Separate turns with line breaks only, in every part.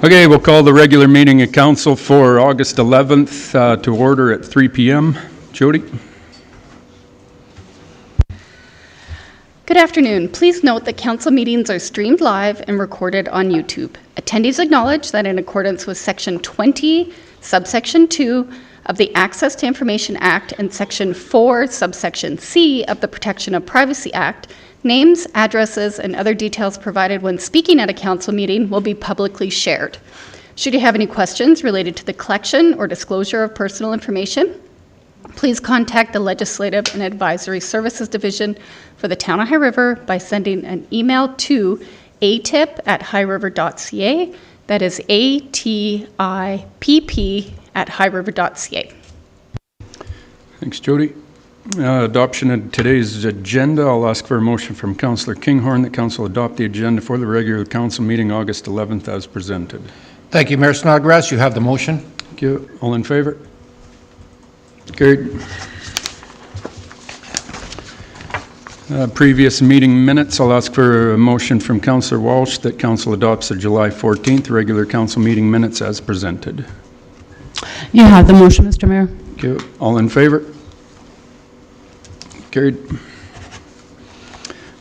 Okay, we'll call the regular meeting of council for August 11th to order at 3 p.m. Jody?
Good afternoon. Please note that council meetings are streamed live and recorded on YouTube. Attendees acknowledge that in accordance with Section 20, subsection 2 of the Access to Information Act and Section 4, subsection C of the Protection of Privacy Act, names, addresses, and other details provided when speaking at a council meeting will be publicly shared. Should you have any questions related to the collection or disclosure of personal information, please contact the Legislative and Advisory Services Division for the Town of High River by sending an email to atip@highriver.ca. That is ATIPP@highriver.ca.
Thanks, Jody. Adoption of today's agenda. I'll ask for a motion from Councillor Kinghorn that Council adopt the agenda for the regular council meeting August 11th as presented.
Thank you, Mayor Snodgrass. You have the motion.
Thank you. All in favor? Carried. Previous meeting minutes. I'll ask for a motion from Councillor Walsh that Council adopts the July 14th regular council meeting minutes as presented.
You have the motion, Mr. Mayor.
Thank you. All in favor? Carried.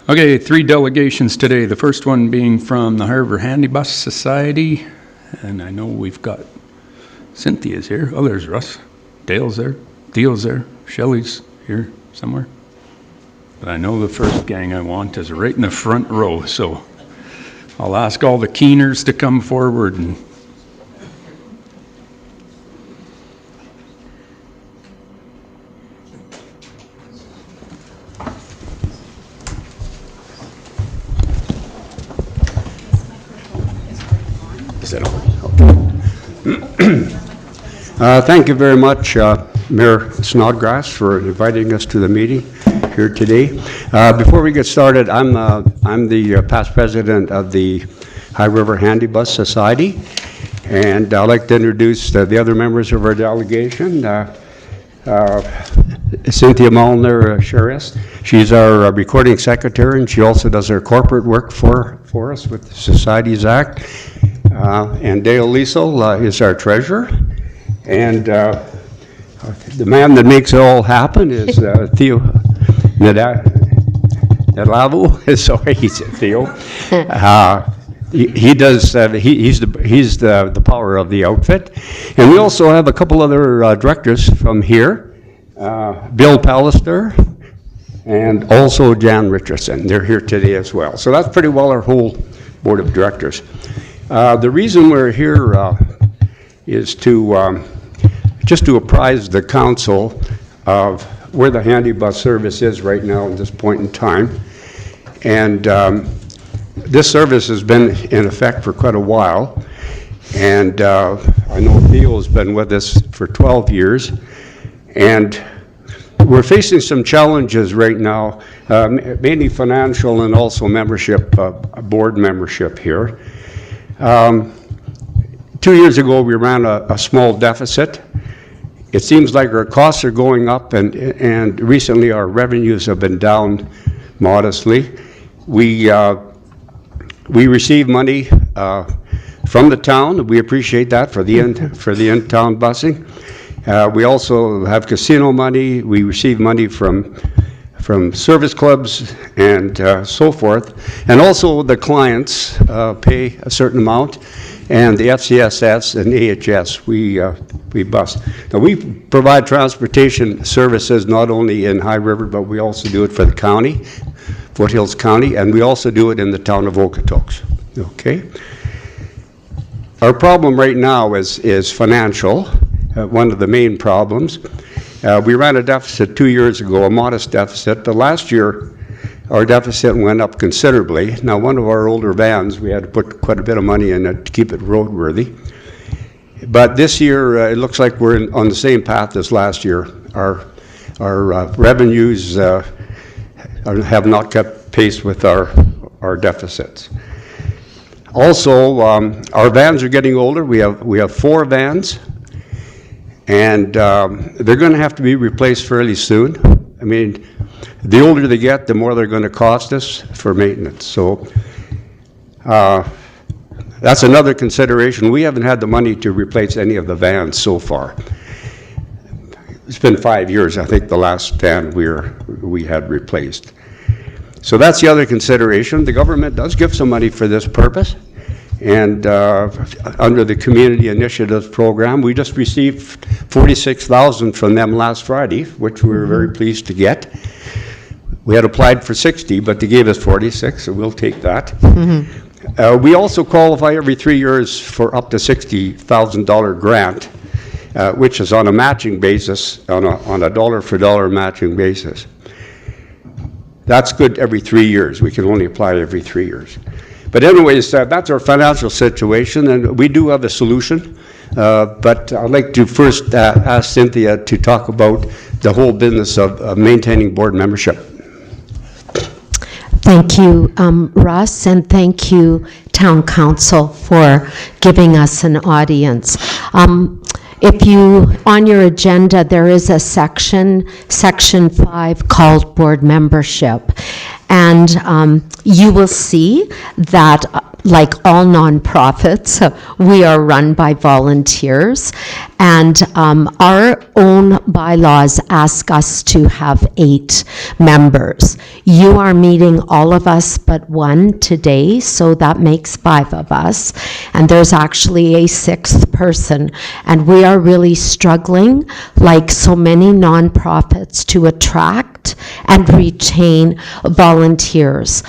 Okay, 3 delegations today. The first one being from the High River Handy Bus Society. And I know we've got Cynthia's here. Oh, there's Russ. Dale's there. Theo's there. Shelley's here somewhere. But I know the first gang I want is right in the front row. So I'll ask all the keeners to come forward and
Thank you very much, Mayor Snodgrass, for inviting us to the meeting here today. Before we get started, I'm the past president of the High River Handy Bus Society, and I'd like to introduce the other members of our delegation. Cynthia Molnar Sherris. She's our recording secretary, and she also does our corporate work for us with the Societies Act. And Dale Liesel is our treasurer. And the man that makes it all happen is Theo Nadavo. Sorry, he's Theo. He does. He's the power of the outfit. And we also have a couple other directors from here. Bill Pallister and also Jan Richardson. They're here today as well. So that's pretty well our whole board of directors. The reason we're here is to just to apprise the council of where the handy bus service is right now at this point in time. And this service has been in effect for quite a while. And I know Theo has been with us for 12 years. And we're facing some challenges right now, mainly financial and also membership, board membership here. 2 years ago, we ran a small deficit. It seems like our costs are going up, and recently our revenues have been down modestly. We receive money from the town. We appreciate that for the in-town busing. We also have casino money. We receive money from service clubs and so forth. And also the clients pay a certain amount, and the FCSS and AHS, we bus. Now we provide transportation services not only in High River, but we also do it for the county, Foothills County, and we also do it in the town of Okotoks. Okay. Our problem right now is financial. One of the main problems. We ran a deficit 2 years ago, a modest deficit. The last year, our deficit went up considerably. Now, one of our older vans, we had to put quite a bit of money in it to keep it roadworthy. But this year, it looks like we're on the same path as last year. Our revenues have not kept pace with our deficits. Also, our vans are getting older. We have 4 vans. And they're going to have to be replaced fairly soon. I mean, the older they get, the more they're going to cost us for maintenance. So That's another consideration. We haven't had the money to replace any of the vans so far. It's been 5 years, I think, the last van we had replaced. So that's the other consideration. The government does give some money for this purpose. And under the Community Initiatives Program, we just received $46,000 from them last Friday, which we were very pleased to get. We had applied for 60, but they gave us 46, so we'll take that. We also qualify every 3 years for up to $60,000 grant, which is on a matching basis, on a dollar-for-dollar matching basis. That's good every 3 years. We can only apply every 3 years. But anyways, that's our financial situation, and we do have a solution. But I'd like to first ask Cynthia to talk about the whole business of maintaining board membership.
Thank you, Russ, and thank you, Town Council, for giving us an audience. If you, on your agenda, there is a section 5, called Board Membership. And you will see that, like all nonprofits, we are run by volunteers. And our own bylaws ask us to have 8 members. You are meeting all of us but one today, so that makes 5 of us. And there's actually a 6th person. And we are really struggling, like so many nonprofits, to attract and retain volunteers.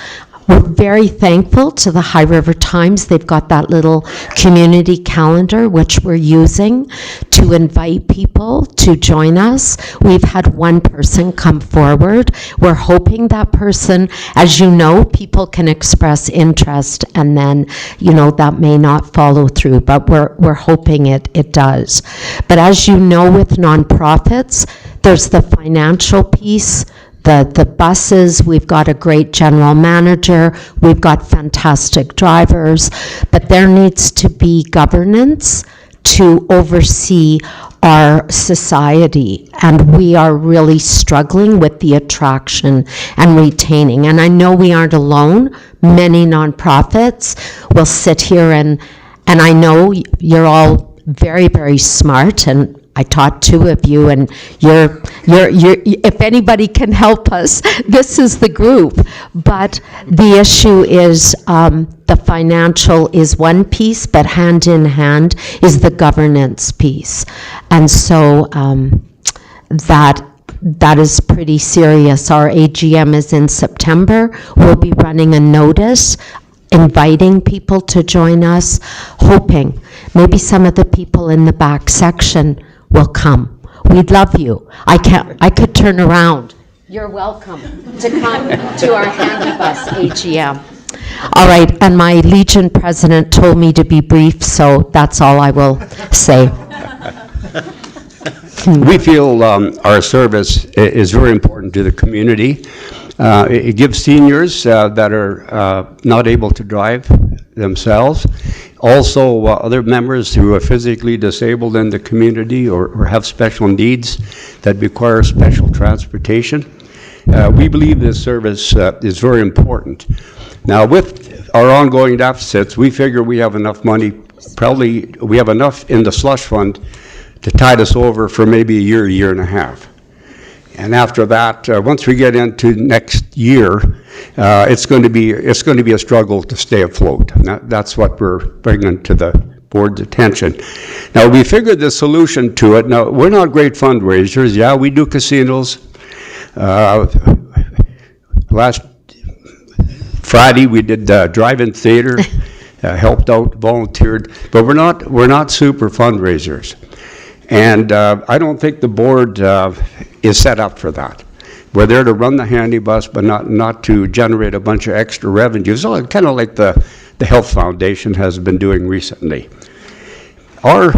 We're very thankful to the High River Times. They've got that little community calendar, which we're using to invite people to join us. We've had one person come forward. We're hoping that person, as you know, people can express interest and then, that may not follow through, but we're hoping it does. But as you know, with nonprofits, there's the financial piece, the buses. We've got a great general manager, we've got fantastic drivers, but there needs to be governance to oversee our society, and we are really struggling with the attraction and retaining. And I know we aren't alone. Many nonprofits will sit here and I know you're all very, very smart, and I taught 2 of you, and you're if anybody can help us, this is the group. But the issue is the financial is one piece, but hand in hand is the governance piece. And so that is pretty serious. Our AGM is in September. We'll be running a notice inviting people to join us, hoping maybe some of the people in the back section will come. We'd love you. I could turn around. You're welcome to come to our Handy Bus AGM. All right, and my Legion president told me to be brief, so that's all I will say.
We feel our service is very important to the community. It gives seniors that are not able to drive themselves, also other members who are physically disabled in the community or have special needs that require special transportation. We believe this service is very important. Now, with our ongoing deficits, we figure we have enough money, probably we have enough in the slush fund to tide us over for maybe a year and a half. And after that, once we get into next year, it's going to be a struggle to stay afloat. And that's what we're bringing to the board's attention. Now, we figured the solution to it. Now, we're not great fundraisers. Yeah, we do casinos. Last Friday, we did drive-in theater, helped out, volunteered, but we're not super fundraisers. And I don't think the board is set up for that. We're there to run the handy bus, but not to generate a bunch of extra revenues, so kind of like the Health Foundation has been doing recently. Our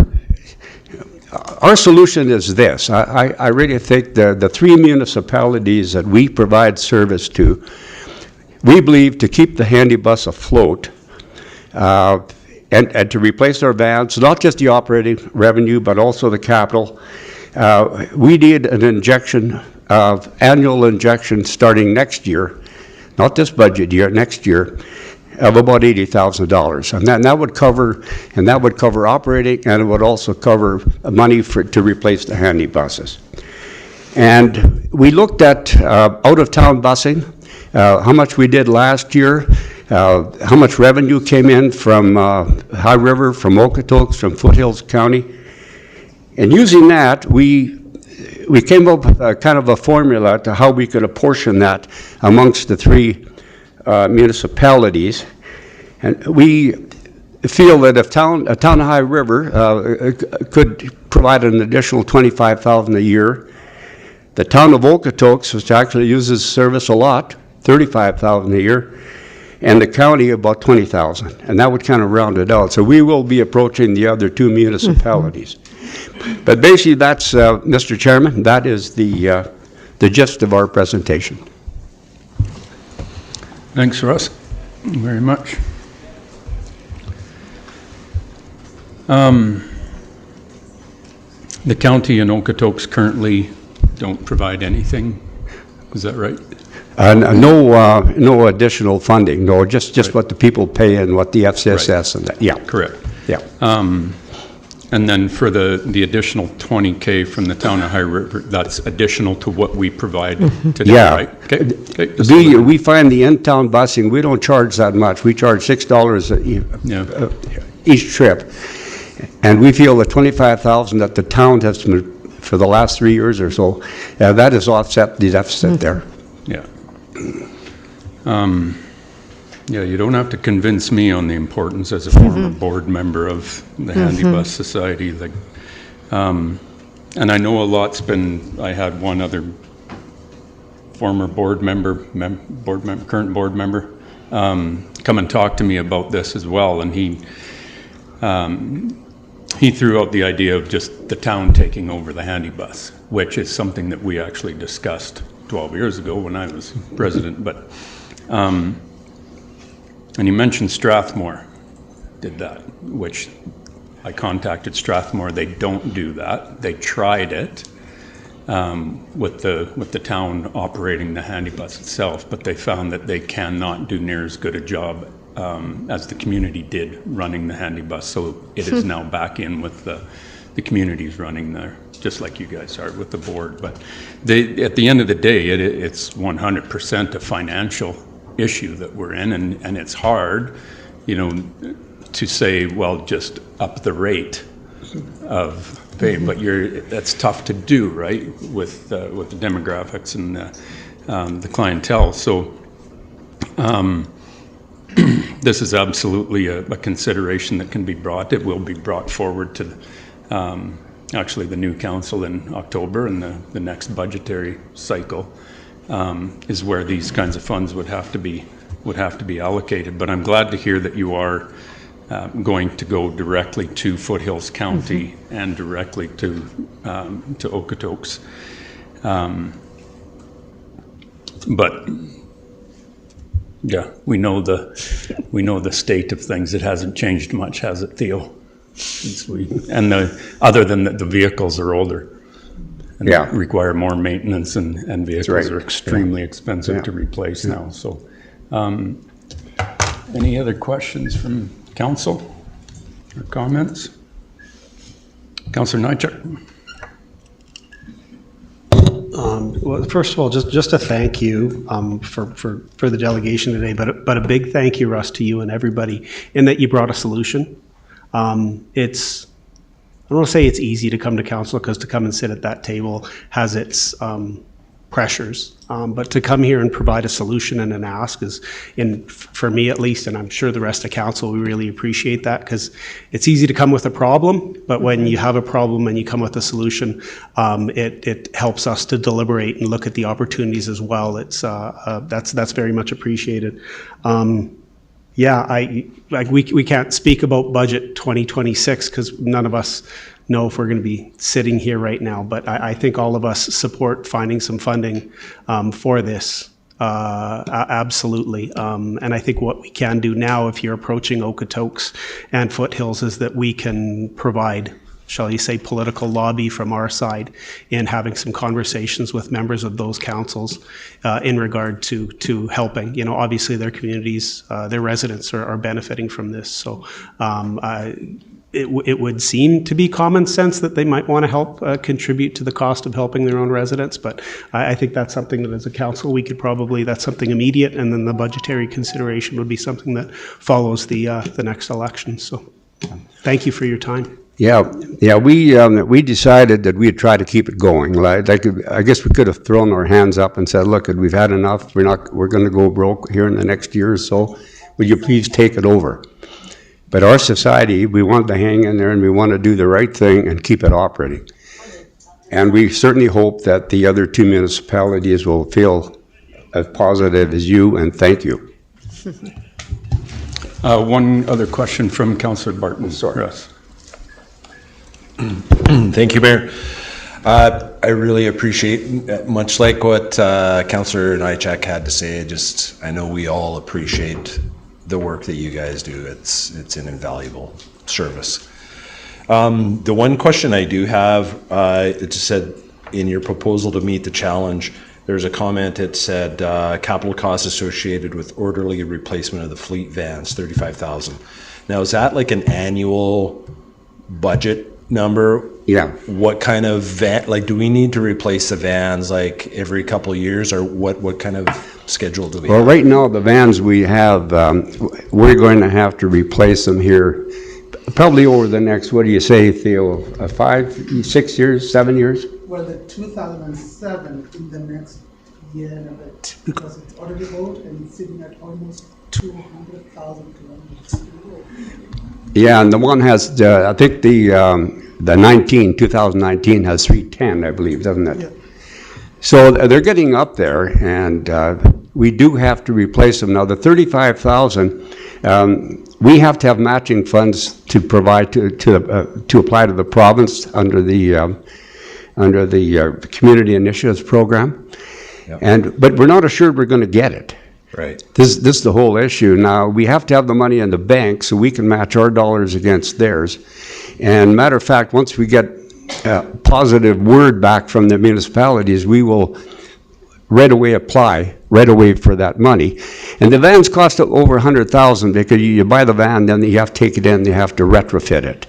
solution is this. I really think the 3 municipalities that we provide service to, we believe to keep the handy bus afloat, and to replace our vans, not just the operating revenue, but also the capital. We need an annual injection starting next year, not this budget year, next year, of about $80,000. And that would cover operating, and it would also cover money to replace the handy buses. And we looked at out-of-town busing, how much we did last year, how much revenue came in from High River, from Okotoks, from Foothills County. And using that, we came up with a kind of a formula to how we could apportion that amongst the three municipalities. And we feel that if a town of High River could provide an additional $25,000 a year, the town of Okotoks, which actually uses service a lot, $35,000 a year, and the county about $20,000, and that would kind of round it out. So we will be approaching the other two municipalities. But basically, that's, Mr. Chairman, that is the gist of our presentation.
Thanks, Russ, very much. The county and Okotoks currently don't provide anything, is that right?
No additional funding, no, just
Right.
what the people pay and what the FCSS and that, yeah.
Correct.
Yeah.
And then for the additional $20K from the town of High River, that's additional to what we provide today,
Yeah.
right? Okay.
We find the in-town busing, we don't charge that much. We charge $6
Yeah.
each trip. And we feel the $25,000 that the town has for the last 3 years or so, that has offset the deficit there.
Yeah. Yeah, you don't have to convince me on the importance as a former board member of the Handy Bus Society. Like, and I know a lot's been, I had one other former current board member, come and talk to me about this as well, and he threw out the idea of just the town taking over the handy bus, which is something that we actually discussed 12 years ago when I was president. But and he mentioned Strathmore did that, which I contacted Strathmore. They don't do that. They tried it with the town operating the handy bus itself, but they found that they cannot do near as good a job as the community did running the handy bus. So it is now back in with the communities running there, just like you guys are with the board. But at the end of the day, it's 100% a financial issue that we're in, and it's hard, to say, well, just up the rate of pay, but that's tough to do, right, with the demographics and the clientele. So this is absolutely a consideration that can be brought. It will be brought forward to actually the new council in October, and the next budgetary cycle is where these kinds of funds would have to be allocated. But I'm glad to hear that you are going to go directly to Foothills County and directly to Okotoks. But yeah, we know the state of things. It hasn't changed much, has it, Theo? Other than that, the vehicles are older. And require more maintenance, and vehicles are extremely expensive to replace now. So, any other questions from council or comments? Councillor Nychuk.
Well, first of all, just a thank you for the delegation today, but a big thank you, Russ, to you and everybody, in that you brought a solution. I don't want to say it's easy to come to council, because to come and sit at that table has its pressures, but to come here and provide a solution and an ask is, for me at least, and I'm sure the rest of council, we really appreciate that, because it's easy to come with a problem, but when you have a problem and you come with a solution, it helps us to deliberate and look at the opportunities as well. It's that's very much appreciated. Yeah, we can't speak about budget 2026 because none of us know if we're going to be sitting here right now. But I think all of us support finding some funding for this, absolutely. And I think what we can do now, if you're approaching Okotoks and Foothills, is that we can provide shall you say, political lobby from our side in having some conversations with members of those councils in regard to helping. You know, obviously their communities, their residents are benefiting from this. So it would seem to be common sense that they might want to help contribute to the cost of helping their own residents, but I think that's something that as a council we could probably, that's something immediate, and then the budgetary consideration would be something that follows the next election. So thank you for your time.
Yeah, we decided that we'd try to keep it going. Like I guess we could have thrown our hands up and said, look, we've had enough, we're going to go broke here in the next year or so. Would you please take it over? But our society, we want to hang in there and we want to do the right thing and keep it operating. And we certainly hope that the other two municipalities will feel as positive as you, and thank you.
One other question from Councillor Barton. Sorry. Russ.
Thank you, Mayor. I really appreciate, much like what Councillor Nychak had to say, I know we all appreciate the work that you guys do. It's an invaluable service. The one question I do have, it just said in your proposal to meet the challenge, there's a comment that said capital costs associated with orderly replacement of the fleet vans, $35,000. Now, is that like an annual budget number?
Yeah.
What kind of van, like, do we need to replace the vans like every couple of years, or what kind of schedule do we have?
Well, right now, the vans we have, we're going to have to replace them here probably over the next, what do you say, Theo, 5, 6 years, 7 years?
Well, the 2007 in the next year and a bit, because it's already old and it's sitting at almost 200,000 kilometers.
Yeah, and the one has, I think the 2019 has 310, I believe, doesn't it? Yeah. So they're getting up there, and we do have to replace them. Now, the 35,000, we have to have matching funds to provide to apply to the province under the Community Initiatives Program. Yep. But we're not assured we're going to get it.
Right.
This is the whole issue. Now, we have to have the money in the bank so we can match our dollars against theirs. And matter of fact, once we get a positive word back from the municipalities, we will right away apply right away for that money. And the vans cost over $100,000 because you buy the van, then you have to take it in, you have to retrofit it.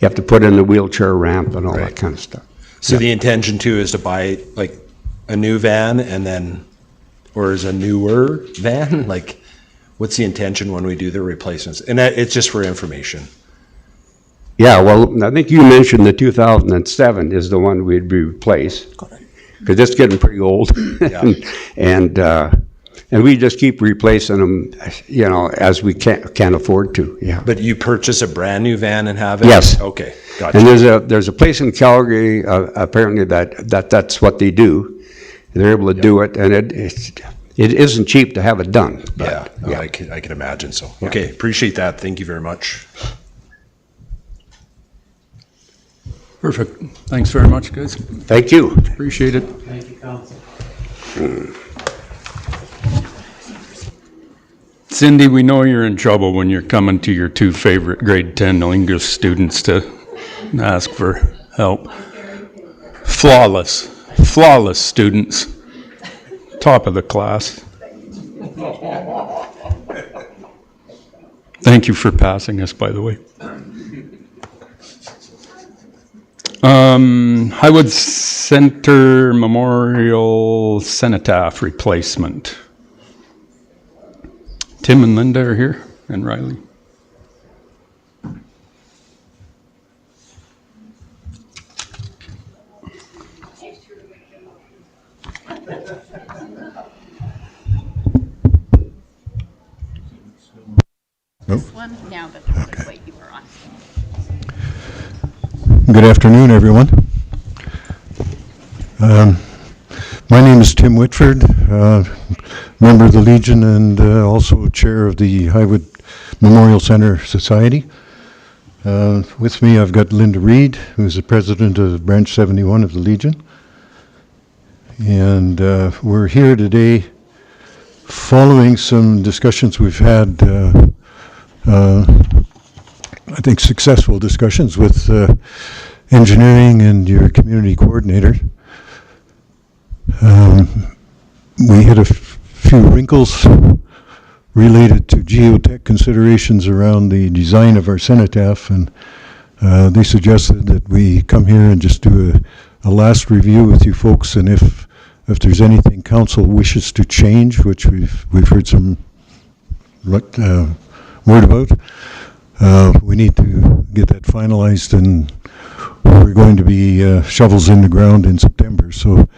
You have to put in the wheelchair ramp and all that kind of stuff.
So the intention too is to buy like a new van and then, or is a newer van? Like, what's the intention when we do the replacements? And it's just for information.
Yeah, well, I think you mentioned the 2007 is the one we'd replace. Because it's getting pretty old. Yeah. and we just keep replacing them, you know, as we can afford to. Yeah.
But you purchase a brand new van and have it?
Yes.
Okay, gotcha.
And there's a place in Calgary apparently that's what they do. They're able to do it, and it isn't cheap to have it done. But,
yeah, I can imagine so. Okay, appreciate that. Thank you very much.
Perfect. Thanks very much, guys.
Thank you.
Appreciate it.
Thank you, Council.
Cindy, we know you're in trouble when you're coming to your two favorite grade 10 English students to ask for help. Flawless students. Top of the class. Thank you for passing us, by the way. Highwood Center Memorial Cenotaph replacement. Tim and Linda are here, and Riley.
This one, now that the red light you were on.
Good afternoon, everyone. My name is Tim Whitford, member of the Legion and also chair of the Highwood Memorial Center Society. With me I've got Linda Reed, who's the president of Branch 71 of the Legion. And we're here today following some discussions we've had, I think successful discussions with engineering and your community coordinator. We had a few wrinkles related to geotech considerations around the design of our cenotaph, and they suggested that we come here and just do a last review with you folks, and if there's anything council wishes to change, which we've heard some word about, we need to get that finalized, and we're going to be shovels in the ground in September. So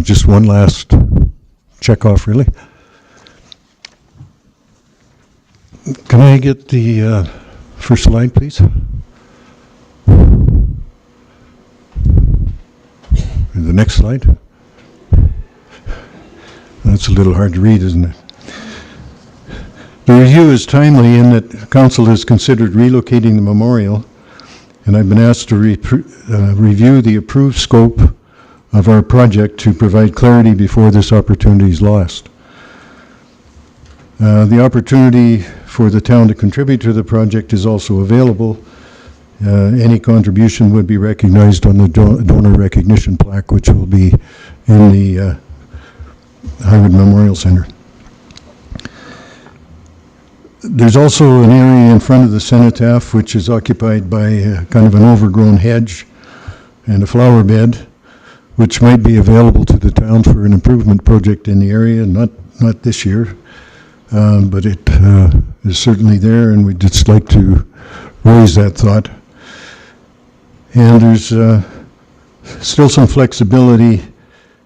just one last check off, really. Can I get the first slide, please? The next slide. That's a little hard to read, isn't it? The review is timely in that council has considered relocating the memorial, and I've been asked to review the approved scope of our project to provide clarity before this opportunity is lost. The opportunity for the town to contribute to the project is also available. Any contribution would be recognized on the donor recognition plaque, which will be in the Highwood Memorial Center. There's also an area in front of the cenotaph which is occupied by kind of an overgrown hedge and a flower bed, which might be available to the town for an improvement project in the area, not this year, but it is certainly there, and we'd just like to raise that thought. And there's still some flexibility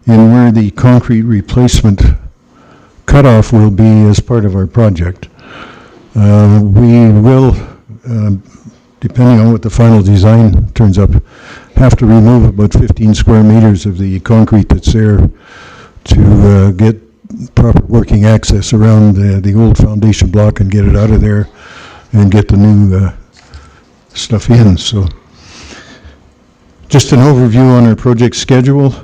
in where the concrete replacement cutoff will be as part of our project. We will, depending on what the final design turns up, have to remove about 15 square meters of the concrete that's there to get proper working access around the old foundation block and get it out of there and get the new stuff in. So just an overview on our project schedule.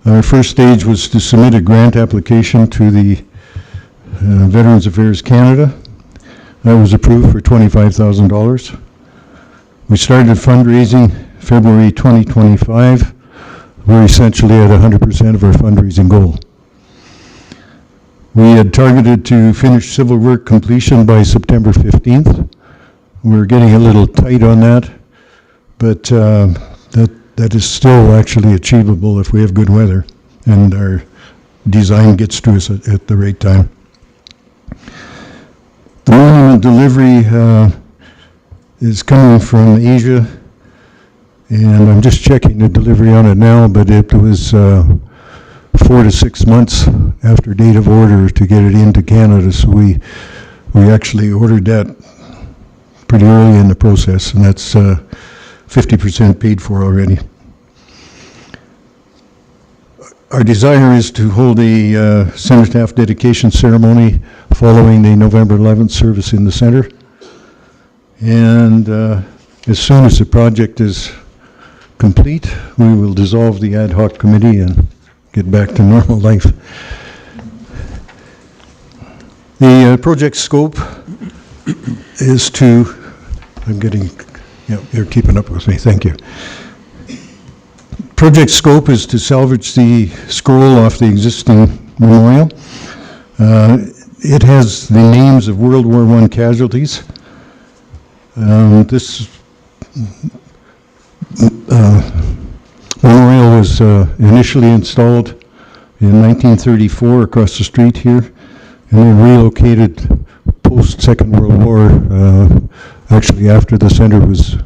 Our first stage was to submit a grant application to the Veterans Affairs Canada. That was approved for $25,000. We started fundraising February 2025. We're essentially at 100% of our fundraising goal. We had targeted to finish civil work completion by September 15th. We're getting a little tight on that, but that is still actually achievable if we have good weather and our design gets to us at the right time. The monument delivery is coming from Asia, and I'm just checking the delivery on it now, but it was 4 to 6 months after date of order to get it into Canada, so we actually ordered that pretty early in the process, and that's 50% paid for already. Our desire is to hold a cenotaph dedication ceremony following the November 11th service in the center. And as soon as the project is complete, we will dissolve the ad hoc committee and get back to normal life. The project scope is to, you're keeping up with me, thank you. Project scope is to salvage the scroll off the existing memorial. It has the names of World War I casualties. This memorial was initially installed in 1934 across the street here, and then relocated post-Second World War, actually after the center was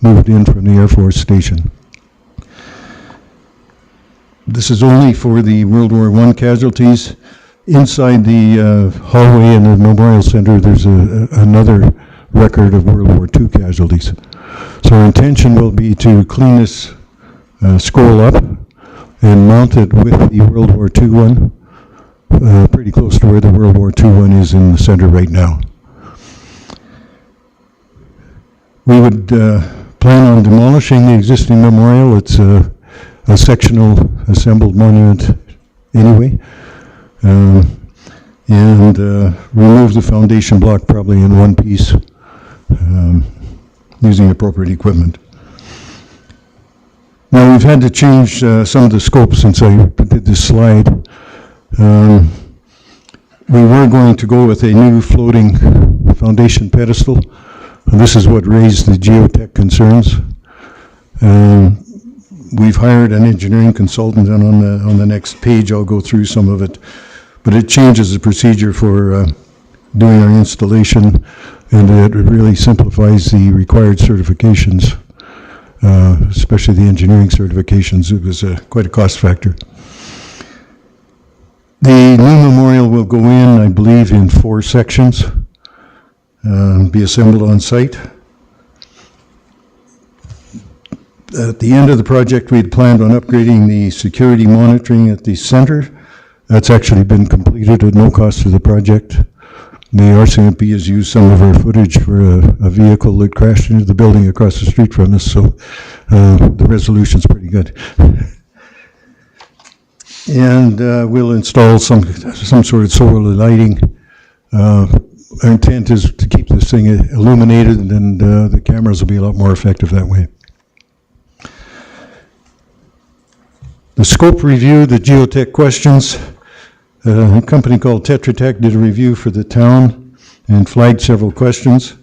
moved in from the Air Force Station. This is only for the World War I casualties. Inside the hallway in the Memorial Center, there's another record of World War II casualties. So our intention will be to clean this scroll up and mount it with the World War II one, pretty close to where the World War II one is in the center right now. We would plan on demolishing the existing memorial. It's a sectional assembled monument anyway, and remove the foundation block probably in one piece using appropriate equipment. Now, we've had to change some of the scope since I did this slide. We were going to go with a new floating foundation pedestal. And this is what raised the geotech concerns. We've hired an engineering consultant, and on the next page I'll go through some of it. But it changes the procedure for doing our installation, and it really simplifies the required certifications, especially the engineering certifications. It was quite a cost factor. The new memorial will go in, I believe, in 4 sections, be assembled on site. At the end of the project, we had planned on upgrading the security monitoring at the center. That's actually been completed at no cost to the project. The RCMP has used some of our footage for a vehicle that crashed into the building across the street from us, so the resolution's pretty good. And we'll install some sort of solar lighting. Our intent is to keep this thing illuminated, and the cameras will be a lot more effective that way. The scope review, the geotech questions. A company called Tetra Tech did a review for the town and flagged several questions.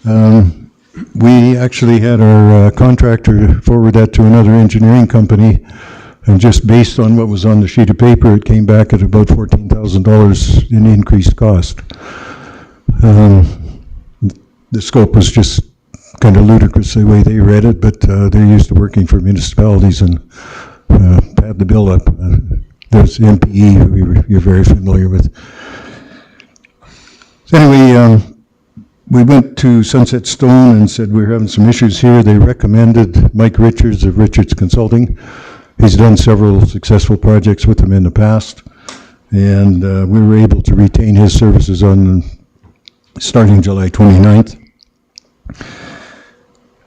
We actually had our contractor forward that to another engineering company, and just based on what was on the sheet of paper, it came back at about $14,000 in increased cost. The scope was just kind of ludicrous the way they read it, but they're used to working for municipalities and pad the bill up. There's MPE, who you're very familiar with. So anyway, we went to Sunset Stone and said we're having some issues here. They recommended Mike Richards of Richards Consulting. He's done several successful projects with them in the past, and we were able to retain his services on starting July 29th.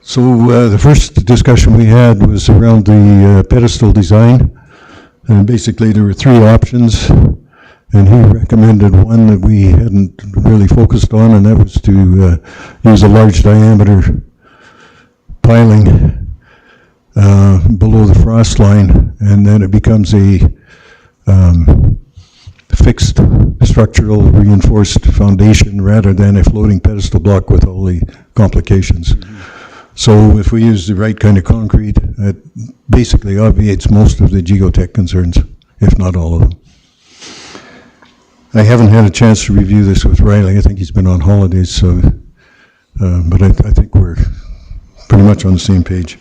So the first discussion we had was around the pedestal design. And basically there were 3 options, and he recommended one that we hadn't really focused on, and that was to use a large diameter piling below the frost line, and then it becomes a fixed structural reinforced foundation rather than a floating pedestal block with all the complications. So if we use the right kind of concrete, it basically obviates most of the geotech concerns, if not all of them. I haven't had a chance to review this with Riley. I think he's been on holidays, so but I think we're pretty much on the same page.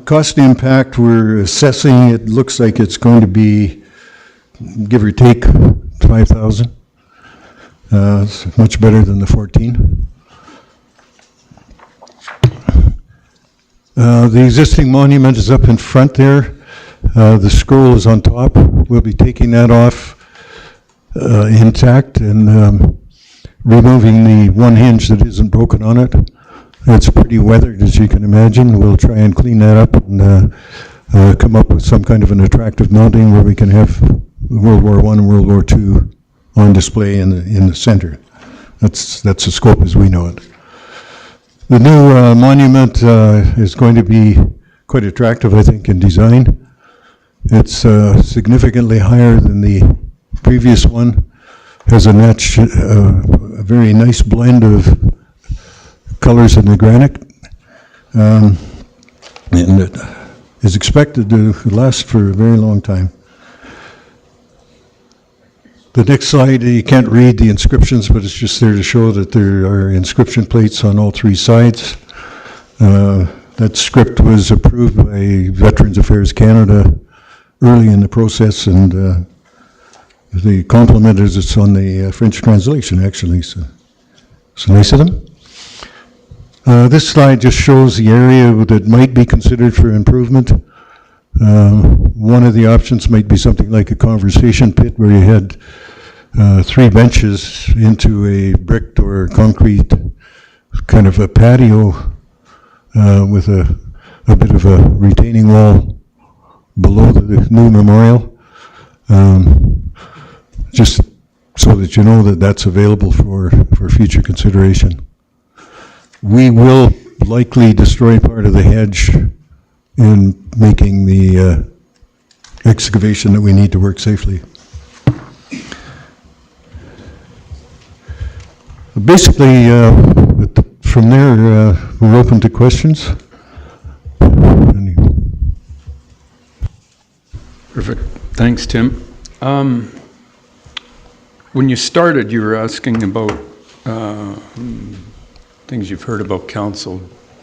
Cost impact, we're assessing. It looks like it's going to be, give or take, $5,000. It's much better than the 14. The existing monument is up in front there. The scroll is on top. We'll be taking that off intact and removing the one hinge that isn't broken on it. It's pretty weathered, as you can imagine. We'll try and clean that up and come up with some kind of an attractive mounting where we can have World War I and World War II on display in the center. That's the scope as we know it. The new monument is going to be quite attractive, I think, in design. It's significantly higher than the previous one. Has a very nice blend of colors in the granite, and it is expected to last for a very long time. The next slide, you can't read the inscriptions, but it's just there to show that there are inscription plates on all 3 sides. That script was approved by Veterans Affairs Canada early in the process, and the compliment is it's on the French translation, actually, so nice of them. This slide just shows the area that might be considered for improvement. One of the options might be something like a conversation pit where you had 3 benches into a bricked or concrete kind of a patio with a bit of a retaining wall below the new memorial, just so that you know that that's available for future consideration. We will likely destroy part of the hedge in making the excavation that we need to work safely. Basically, from there, we're open to questions.
Perfect. Thanks, Tim. When you started, you were asking about things you've heard about council,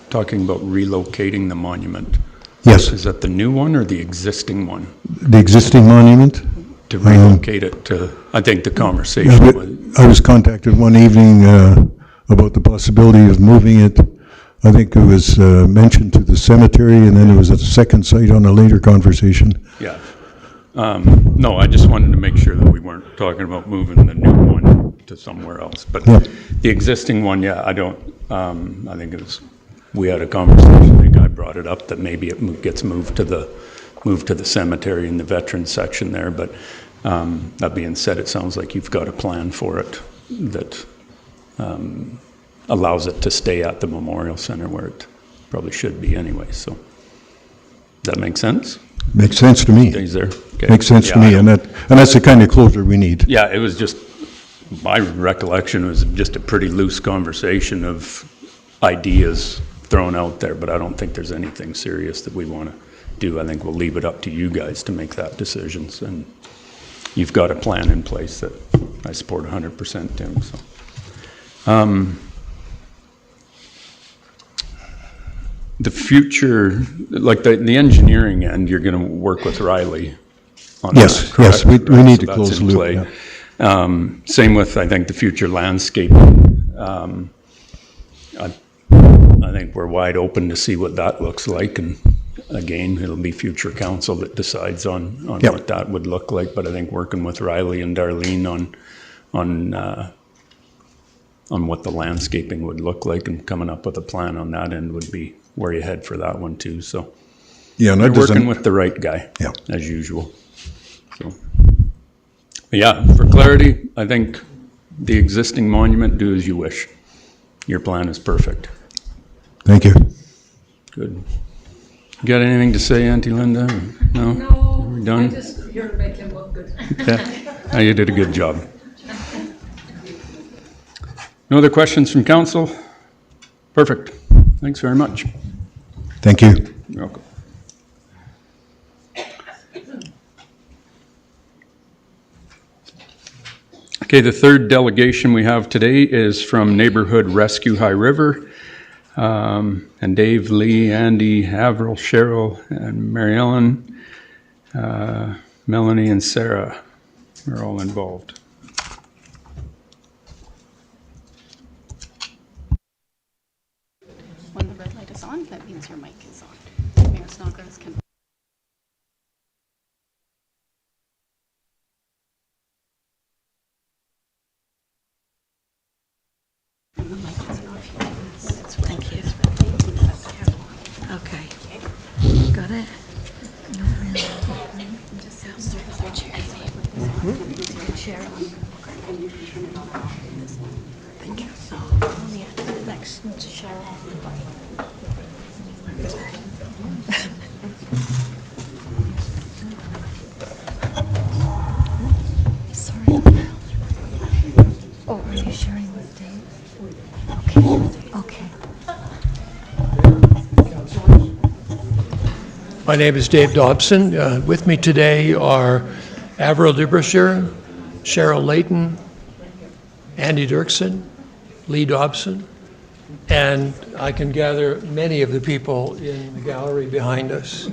talking about relocating the monument.
Yes.
Is that the new one or the existing one?
The existing monument?
To relocate it to, I think the conversation was.
I was contacted one evening about the possibility of moving it. I think it was mentioned to the cemetery, and then it was at a second site on a later conversation.
Yeah. No, I just wanted to make sure that we weren't talking about moving the new one to somewhere else. But
Yeah.
the existing one, yeah, I don't, I think it was, we had a conversation, the guy brought it up that maybe it gets moved to the cemetery in the veterans section there. But that being said, it sounds like you've got a plan for it that allows it to stay at the Memorial Center where it probably should be anyway. So does that make sense?
Makes sense to me.
Stays there? Okay.
Makes sense to
Yeah,
me, and that's the kind of closure we need.
Yeah, it was just, my recollection was just a pretty loose conversation of ideas thrown out there, but I don't think there's anything serious that we want to do. I think we'll leave it up to you guys to make that decision. And you've got a plan in place that I support 100%, Tim. So, the future, like the engineering end, you're going to work with Riley on
Yes,
that, correct?
yes, we need to
So
close
that's
the
in
loop,
play.
yeah.
Same with, I think, the future landscaping. I think we're wide open to see what that looks like, and again, it'll be future council that decides on
Yep.
what that would look like. But I think working with Riley and Darlene on what the landscaping would look like and coming up with a plan on that end would be where you head for that one too. So
Yeah, and
you're
that doesn't.
working with the right guy,
Yeah.
as usual. So, but yeah, for clarity, I think the existing monument, do as you wish. Your plan is perfect.
Thank you.
Good. You got anything to say, Auntie Linda? No?
No,
Are we done?
I'm just here to make him look good.
Yeah. Oh, you did a good job. No other questions from council? Perfect. Thanks very much.
Thank you.
You're welcome. Okay, the third delegation we have today is from Neighborhood Rescue High River. And Dave, Lee, Andy, Avril, Cheryl, and Mary Ellen, Melanie, and Sarah are all involved.
When the red light is on, that means your mic is on. Mayor Snodgrass can. And the mic is off. Thank you.
Okay. Got it? Thank you. Next, Cheryl. Sorry. Oh, are you sharing with Dave? Okay. Okay.
My name is Dave Dobson. With me today are Avril Dubrasher, Cheryl Layton, Andy Dirksen, Lee Dobson, and I can gather many of the people in the gallery behind us.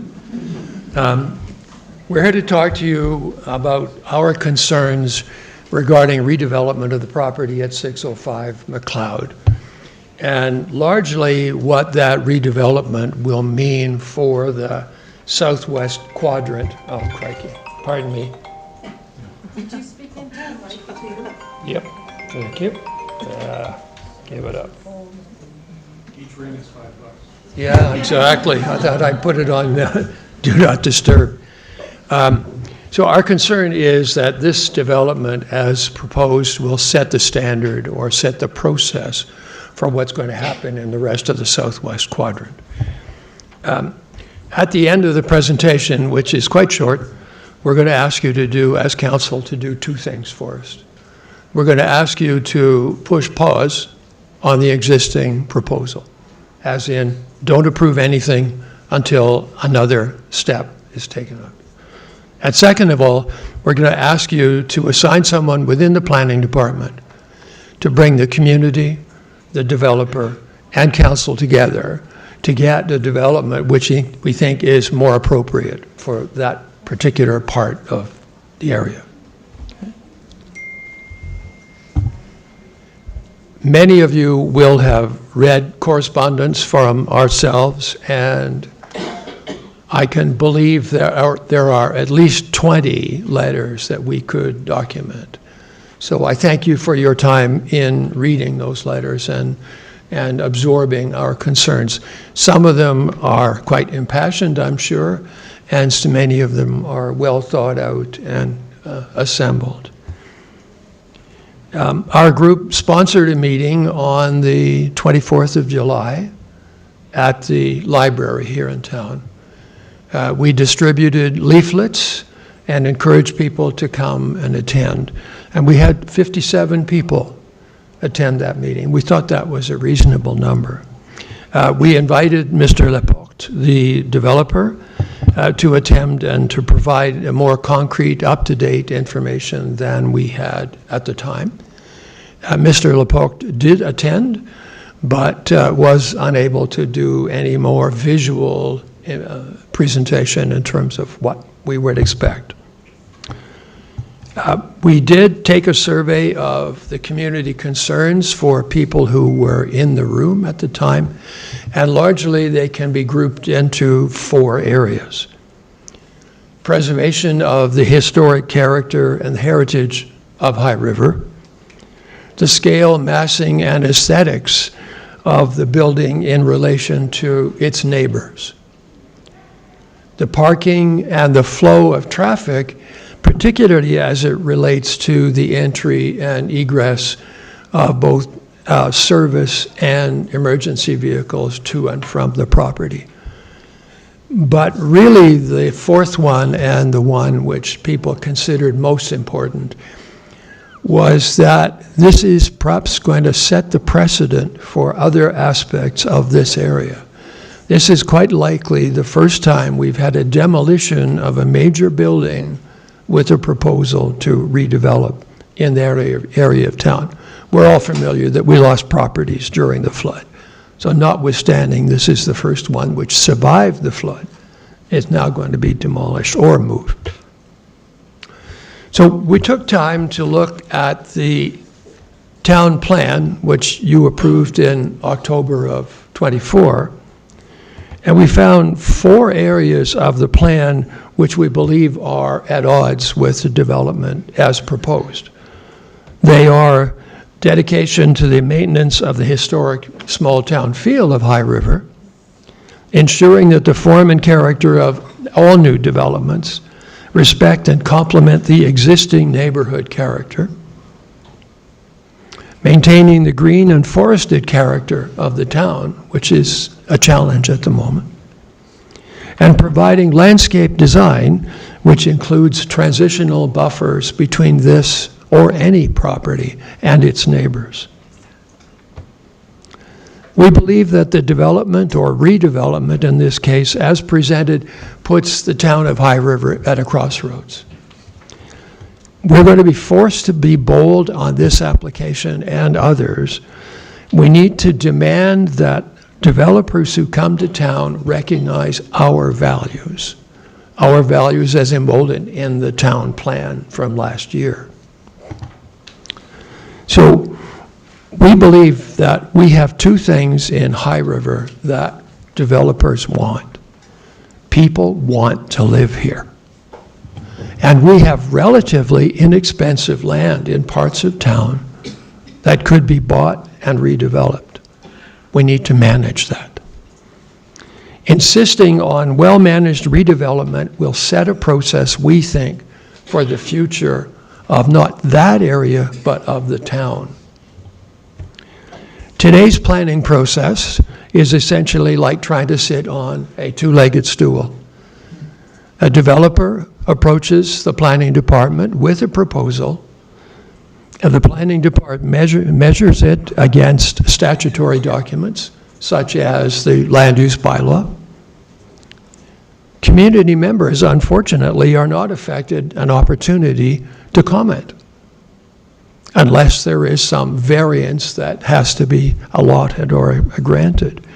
We're here to talk to you about our concerns regarding redevelopment of the property at 605 McLeod, and largely what that redevelopment will mean for the southwest quadrant. Oh, crikey. Pardon me.
Did you speak into the mic too?
Yep. Thank you. Give it up.
Each ring is $5.
Yeah, exactly. I thought I'd put it on Do Not Disturb. So our concern is that this development, as proposed, will set the standard or set the process for what's going to happen in the rest of the southwest quadrant. At the end of the presentation, which is quite short, we're going to ask you to do, as council, to do two things for us. We're going to ask you to push pause on the existing proposal, as in, don't approve anything until another step is taken up. And second of all, we're going to ask you to assign someone within the planning department to bring the community, the developer, and council together to get the development which we think is more appropriate for that particular part of the area. Many of you will have read correspondence from ourselves, and I can believe there are at least 20 letters that we could document. So I thank you for your time in reading those letters and absorbing our concerns. Some of them are quite impassioned, I'm sure, and so many of them are well thought out and assembled. Our group sponsored a meeting on the 24th of July at the library here in town. We distributed leaflets and encouraged people to come and attend. And we had 57 people attend that meeting. We thought that was a reasonable number. We invited Mr. Leporte, the developer, to attend and to provide a more concrete, up-to-date information than we had at the time. Mr. Leporte did attend, but was unable to do any more visual presentation in terms of what we would expect. We did take a survey of the community concerns for people who were in the room at the time, and largely they can be grouped into 4 areas. Preservation of the historic character and heritage of High River, the scale, massing, and aesthetics of the building in relation to its neighbors, the parking and the flow of traffic, particularly as it relates to the entry and egress of both service and emergency vehicles to and from the property. But really the 4th one, and the one which people considered most important, was that this is perhaps going to set the precedent for other aspects of this area. This is quite likely the first time we've had a demolition of a major building with a proposal to redevelop in the area of town. We're all familiar that we lost properties during the flood. So notwithstanding, this is the first one which survived the flood. It's now going to be demolished or moved. So we took time to look at the town plan, which you approved in October of '24, and we found 4 areas of the plan which we believe are at odds with the development as proposed. They are dedication to the maintenance of the historic small town feel of High River, ensuring that the form and character of all new developments respect and complement the existing neighborhood character, maintaining the green and forested character of the town, which is a challenge at the moment, and providing landscape design, which includes transitional buffers between this or any property and its neighbors. We believe that the development or redevelopment in this case, as presented, puts the town of High River at a crossroads. We're going to be forced to be bold on this application and others. We need to demand that developers who come to town recognize our values as emboldened in the town plan from last year. So we believe that we have 2 things in High River that developers want. People want to live here. And we have relatively inexpensive land in parts of town that could be bought and redeveloped. We need to manage that. Insisting on well-managed redevelopment will set a process, we think, for the future of not that area, but of the town. Today's planning process is essentially like trying to sit on a two-legged stool. A developer approaches the planning department with a proposal, and the planning department measures it against statutory documents, such as the land use bylaw. Community members, unfortunately, are not affected an opportunity to comment, unless there is some variance that has to be allotted or granted.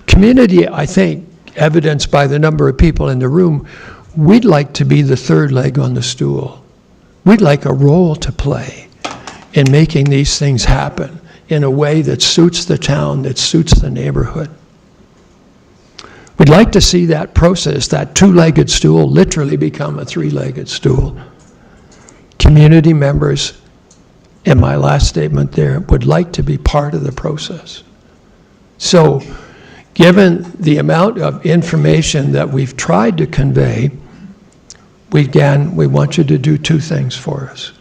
Community, I think, evidenced by the number of people in the room, we'd like to be the third leg on the stool. We'd like a role to play in making these things happen in a way that suits the town, that suits the neighborhood. We'd like to see that process, that two-legged stool, literally become a three-legged stool. Community members, in my last statement there, would like to be part of the process. So, given the amount of information that we've tried to convey, we want you to do two things for us.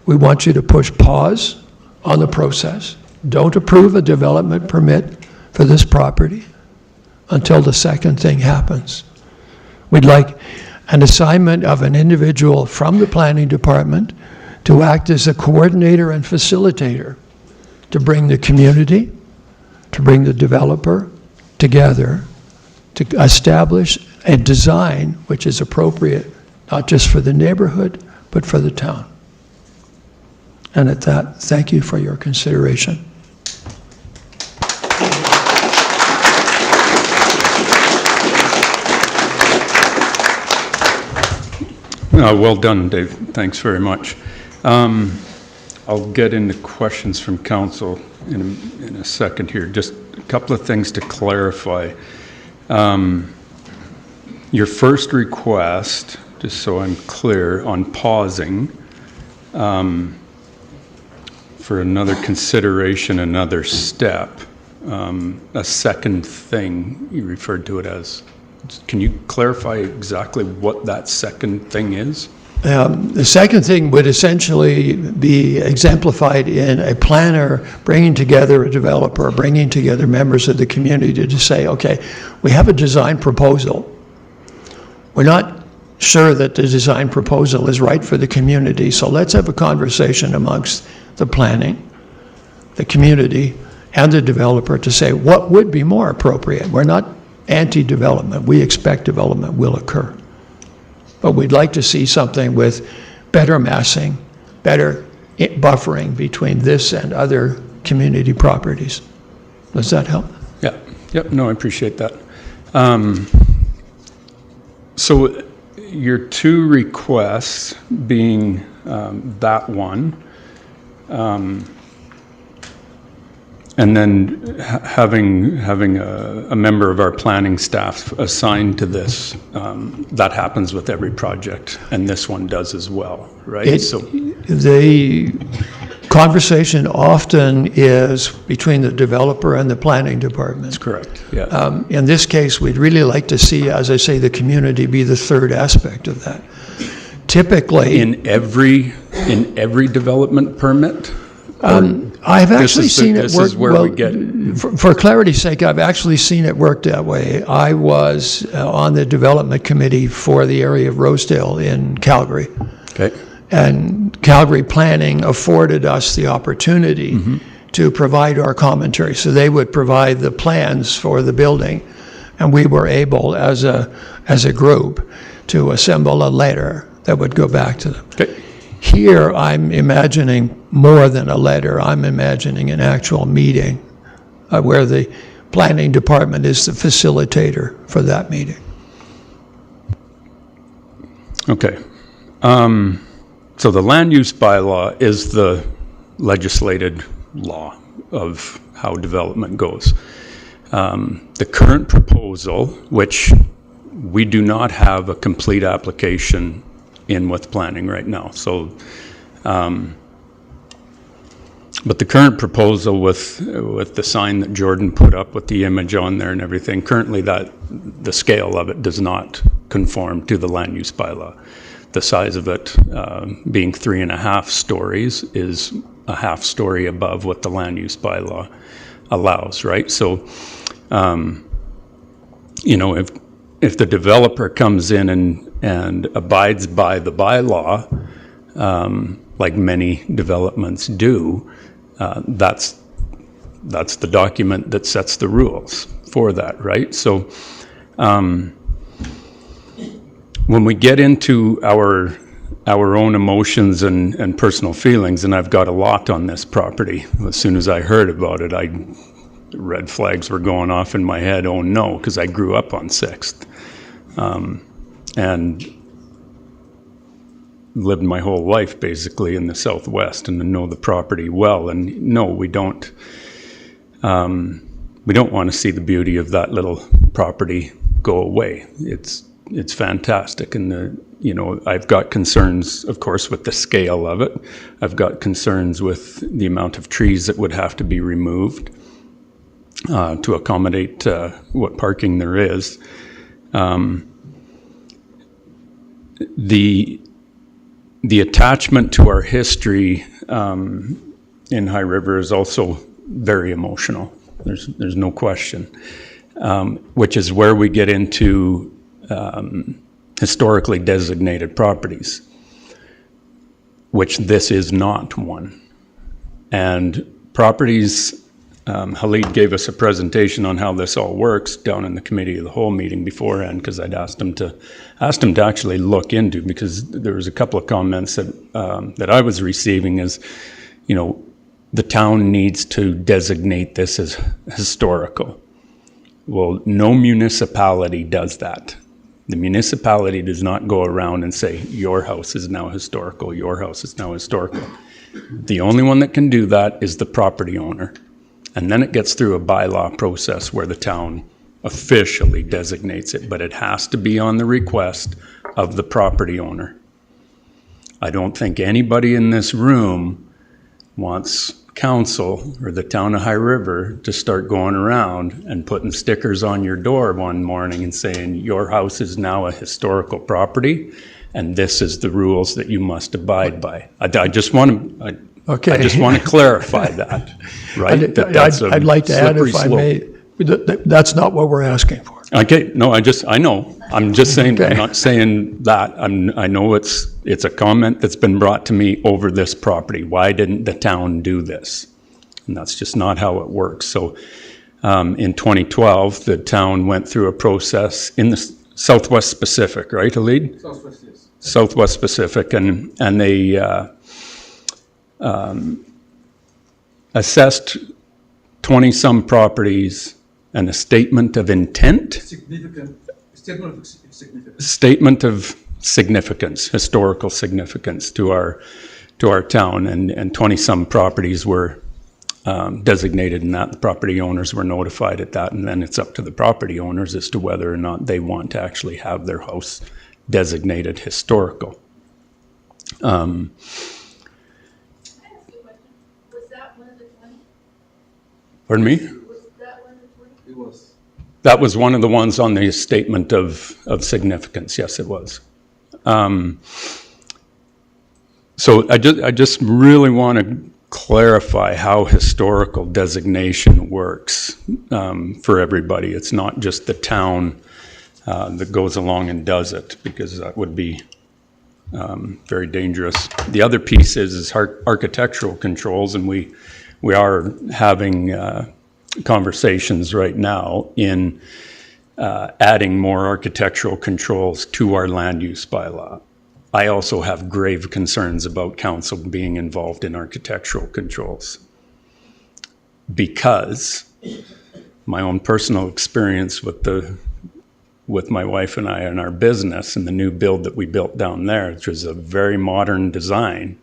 We want you to push pause on the process. Don't approve a development permit for this property until the second thing happens. We'd like an assignment of an individual from the planning department to act as a coordinator and facilitator to bring the community, to bring the developer together to establish a design which is appropriate not just for the neighborhood but for the town. And at that, thank you for your consideration.
Well done, Dave. Thanks very much. I'll get into questions from council in a second here. Just a couple of things to clarify. Your first request, just so I'm clear, on pausing for another consideration, another step, a second thing, you referred to it as. Can you clarify exactly what that second thing is?
The second thing would essentially be exemplified in a planner bringing together a developer, bringing together members of the community to say, okay, we have a design proposal. We're not sure that the design proposal is right for the community, so let's have a conversation amongst the planning, the community, and the developer to say what would be more appropriate. We're not anti-development. We expect development will occur. But we'd like to see something with better massing, better buffering between this and other community properties. Does that help?
Yeah. Yep. No, I appreciate that. So your two requests being that one, and then having a member of our planning staff assigned to this, that happens with every project, and this one does as well, right?
The conversation often is between the developer and the planning department.
That's correct, yeah.
In this case, we'd really like to see, as I say, the community be the third aspect of that. Typically... In every
development permit?
I've actually seen it work.
This is where we get...
For clarity's sake, I've actually seen it work that way. I was on the development committee for the area of Rosedale in Calgary.
Okay.
And Calgary Planning afforded us the opportunity to provide our commentary. So they would provide the plans for the building, and we were able, as a group, to assemble a letter that would go back to them.
Okay.
Here, I'm imagining more than a letter. I'm imagining an actual meeting where the planning department is the facilitator for that meeting.
Okay. So the land use bylaw is the legislated law of how development goes. The current proposal, which we do not have a complete application in with planning right now. So, but the current proposal with the sign that Jordan put up with the image on there and everything, currently the scale of it does not conform to the land use bylaw. The size of it being 3.5 stories is a half story above what the land use bylaw allows, right? So, you know, if the developer comes in and abides by the bylaw, like many developments do, that's the document that sets the rules for that, right? So when we get into our own emotions and personal feelings, and I've got a lot on this property. As soon as I heard about it, red flags were going off in my head. Oh no, because I grew up on 6th and lived my whole life basically in the Southwest and know the property well. And no, we don't want to see the beauty of that little property go away. It's fantastic, and you know, I've got concerns, of course, with the scale of it. I've got concerns with the amount of trees that would have to be removed to accommodate what parking there is. The attachment to our history in High River is also very emotional. There's no question, which is where we get into historically designated properties, which this is not one. And properties, Halid gave us a presentation on how this all works down in the committee of the whole meeting beforehand, because I'd asked him to actually look into, because there was a couple of comments that I was receiving as, you know, the town needs to designate this as historical. Well, no municipality does that. The municipality does not go around and say, your house is now historical, your house is now historical. The only one that can do that is the property owner. And then it gets through a bylaw process where the town officially designates it, but it has to be on the request of the property owner. I don't think anybody in this room wants council or the town of High River to start going around and putting stickers on your door one morning and saying, your house is now a historical property and this is the rules that you must abide by. I just want to clarify that, right?
I'd like to add, if I may, that's not what we're asking for.
Okay, no, I know. I'm just saying, okay. I'm not saying that. I know it's a comment that's been brought to me over this property. Why didn't the town do this? And that's just not how it works. So in 2012, the town went through a process in the Southwest Pacific, right, Halid?
Southwest, yes.
Southwest Pacific, and they assessed 20-some properties and a statement of intent. Statement of significance, historical significance to our town, and 20-some properties were designated in that. The property owners were notified at that, and then it's up to the property owners as to whether or not they want to actually have their house designated historical.
Was that one of the 20?
Pardon me?
Was that one of the 20?
It was.
That was one of the ones on the statement of significance. Yes, it was. So I just really want to clarify how historical designation works for everybody. It's not just the town that goes along and does it, because that would be very dangerous. The other piece is architectural controls, and we are having conversations right now in adding more architectural controls to our land use bylaw. I also have grave concerns about council being involved in architectural controls, because my own personal experience with my wife and I and our business and the new build that we built down there, which was a very modern design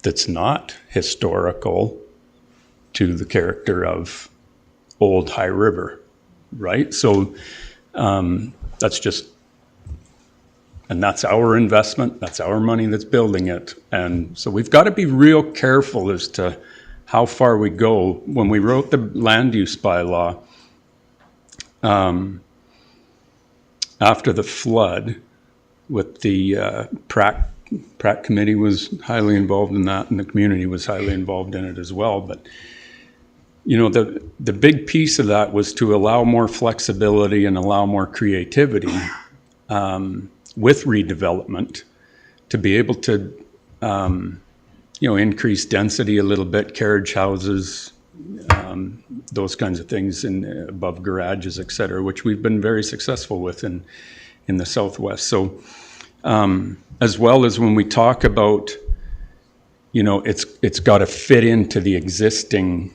that's not historical to the character of old High River, right? So that's just, and that's our investment, that's our money that's building it. And so we've got to be real careful as to how far we go. When we wrote the land use bylaw, after the flood with the Pratt committee was highly involved in that, and the community was highly involved in it as well. But you know, the big piece of that was to allow more flexibility and allow more creativity with redevelopment to be able to, you know, increase density a little bit, carriage houses, those kinds of things in above garages, et cetera, which we've been very successful with in the Southwest. So as well as when we talk about, you know, it's got to fit into the existing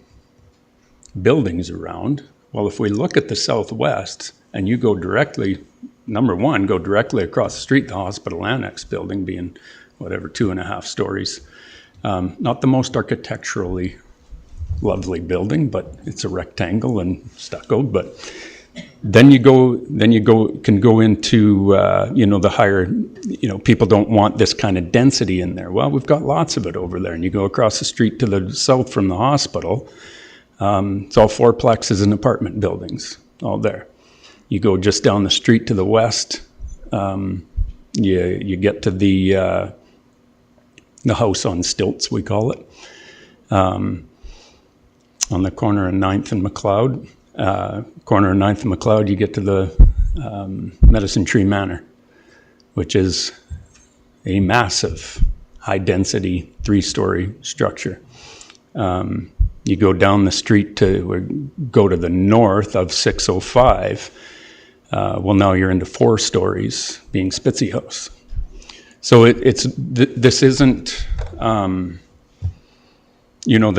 buildings around. Well, if we look at the Southwest and you go directly, number one, go directly across the street, the hospital annex building being whatever, 2.5 stories. Not the most architecturally lovely building, but it's a rectangle and stuccoed. But then you can go into, you know, the higher, you know, people don't want this kind of density in there. Well, we've got lots of it over there. And you go across the street to the south from the hospital, it's all fourplexes and apartment buildings, all there. You go just down the street to the west, you get to the house on stilts, we call it, on the corner of 9th and McLeod. Corner of 9th and McLeod, you get to the Medicine Tree Manor, which is a massive, high-density, 3-story structure. You go down the street go to the north of 605. Well, now you're into 4 stories, being Spitzy House. So this isn't, you know,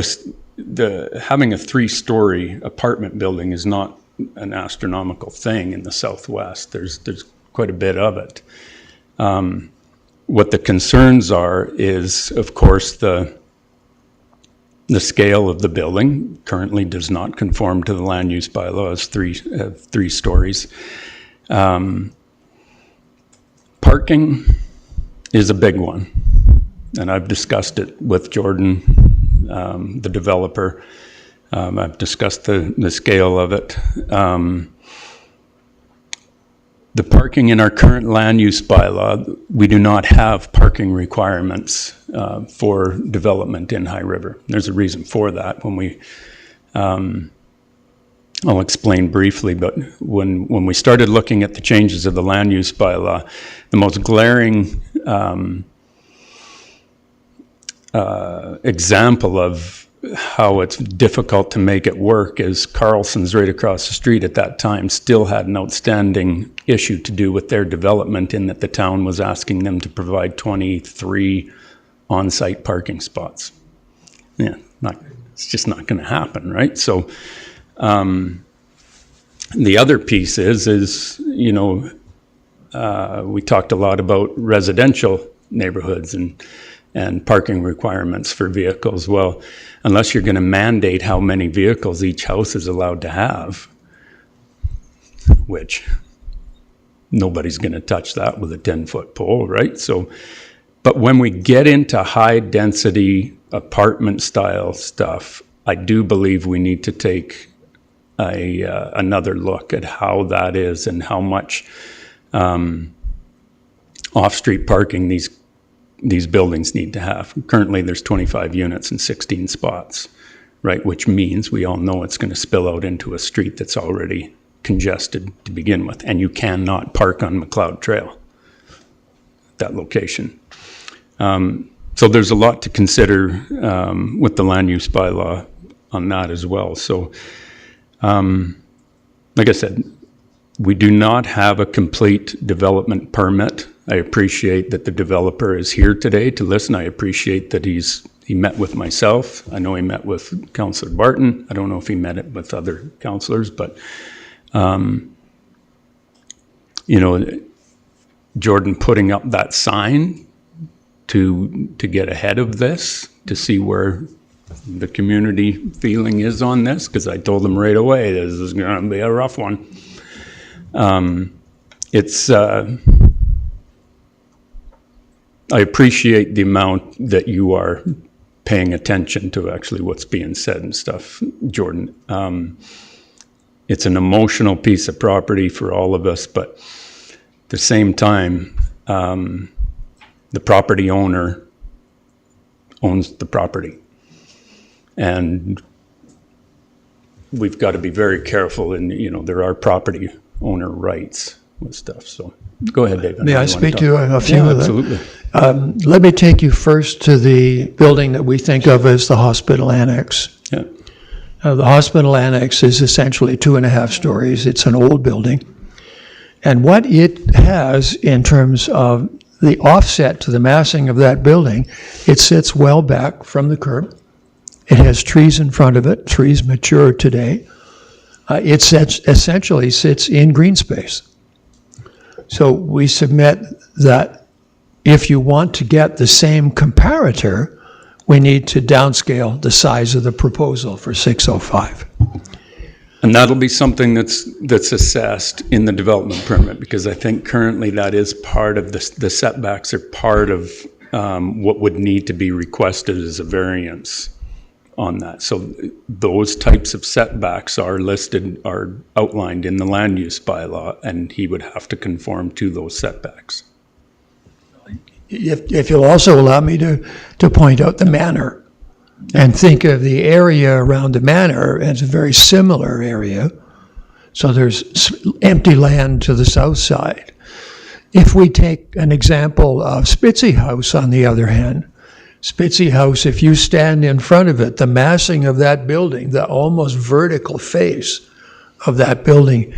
having a 3-story apartment building is not an astronomical thing in the Southwest. There's quite a bit of it. What the concerns are is, of course, the scale of the building currently does not conform to the land use bylaws, 3 stories. Parking is a big one, and I've discussed it with Jordan, the developer. I've discussed the scale of it. The parking in our current land use bylaw, we do not have parking requirements for development in High River. There's a reason for that. When we, I'll explain briefly, but when we started looking at the changes of the land use bylaw, the most glaring example of how it's difficult to make it work is Carlson's right across the street at that time still had an outstanding issue to do with their development in that the town was asking them to provide 23 on-site parking spots. Yeah, it's just not going to happen, right? So the other piece is, you know, we talked a lot about residential neighborhoods and parking requirements for vehicles. Well, unless you're going to mandate how many vehicles each house is allowed to have, which nobody's going to touch that with a 10-foot pole, right? So, but when we get into high-density apartment-style stuff, I do believe we need to take another look at how that is and how much off-street parking these buildings need to have. Currently, there's 25 units and 16 spots, right? Which means we all know it's going to spill out into a street that's already congested to begin with, and you cannot park on McLeod Trail, that location. So there's a lot to consider with the land use bylaw on that as well. So, like I said, we do not have a complete development permit. I appreciate that the developer is here today to listen. I appreciate that he met with myself. I know he met with Councillor Barton. I don't know if he met it with other councillors, but you know, Jordan putting up that sign to get ahead of this, to see where the community feeling is on this, because I told them right away this is going to be a rough one. I appreciate the amount that you are paying attention to actually what's being said and stuff, Jordan. It's an emotional piece of property for all of us, but at the same time, the property owner owns the property. And we've got to be very careful, and, you know, there are property owner rights with stuff, so. Go ahead, David.
May I speak to a few
Yeah,
of them?
absolutely.
Let me take you first to the building that we think of as the hospital annex.
Yeah.
The hospital annex is essentially 2.5 stories. It's an old building. And what it has in terms of the offset to the massing of that building, it sits well back from the curb. It has trees in front of it. Trees mature today. It essentially sits in green space. So we submit that if you want to get the same comparator, we need to downscale the size of the proposal for 605.
And that'll be something that's assessed in the development permit, because I think currently that is part of the setbacks are part of what would need to be requested as a variance on that. So those types of setbacks are listed, are outlined in the land use bylaw, and he would have to conform to those setbacks.
If you'll also allow me to point out the manor and think of the area around the manor as a very similar area. So there's empty land to the south side. If we take an example of Spitzy House, on the other hand, Spitzy House, if you stand in front of it, the massing of that building, the almost vertical face of that building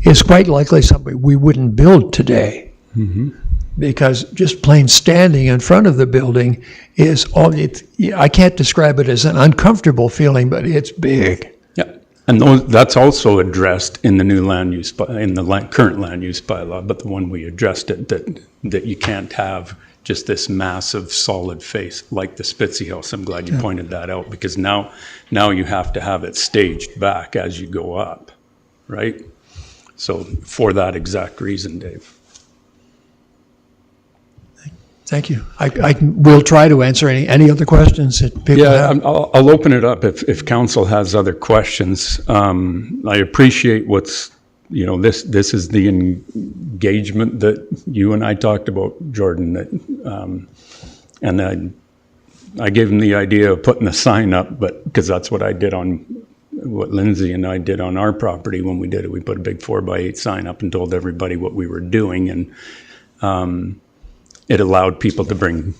is quite likely something we wouldn't build today.
Mm-hmm.
Because just plain standing in front of the building is I can't describe it as an uncomfortable feeling, but it's big.
Yeah, and that's also addressed in the new land use, in the current land use bylaw, but the one we addressed it, that you can't have just this massive solid face like the Spitzy House. I'm glad you pointed that out, because now you have to have it staged back as you go up, right? So for that exact reason, Dave.
Thank you. I will try to answer any other questions that people have.
I'll open it up if council has other questions. I appreciate this is the engagement that you and I talked about, Jordan, and I gave him the idea of putting the sign up, but because that's what what Lindsay and I did on our property when we did it. We put a big 4x8 sign up and told everybody what we were doing, and it allowed people to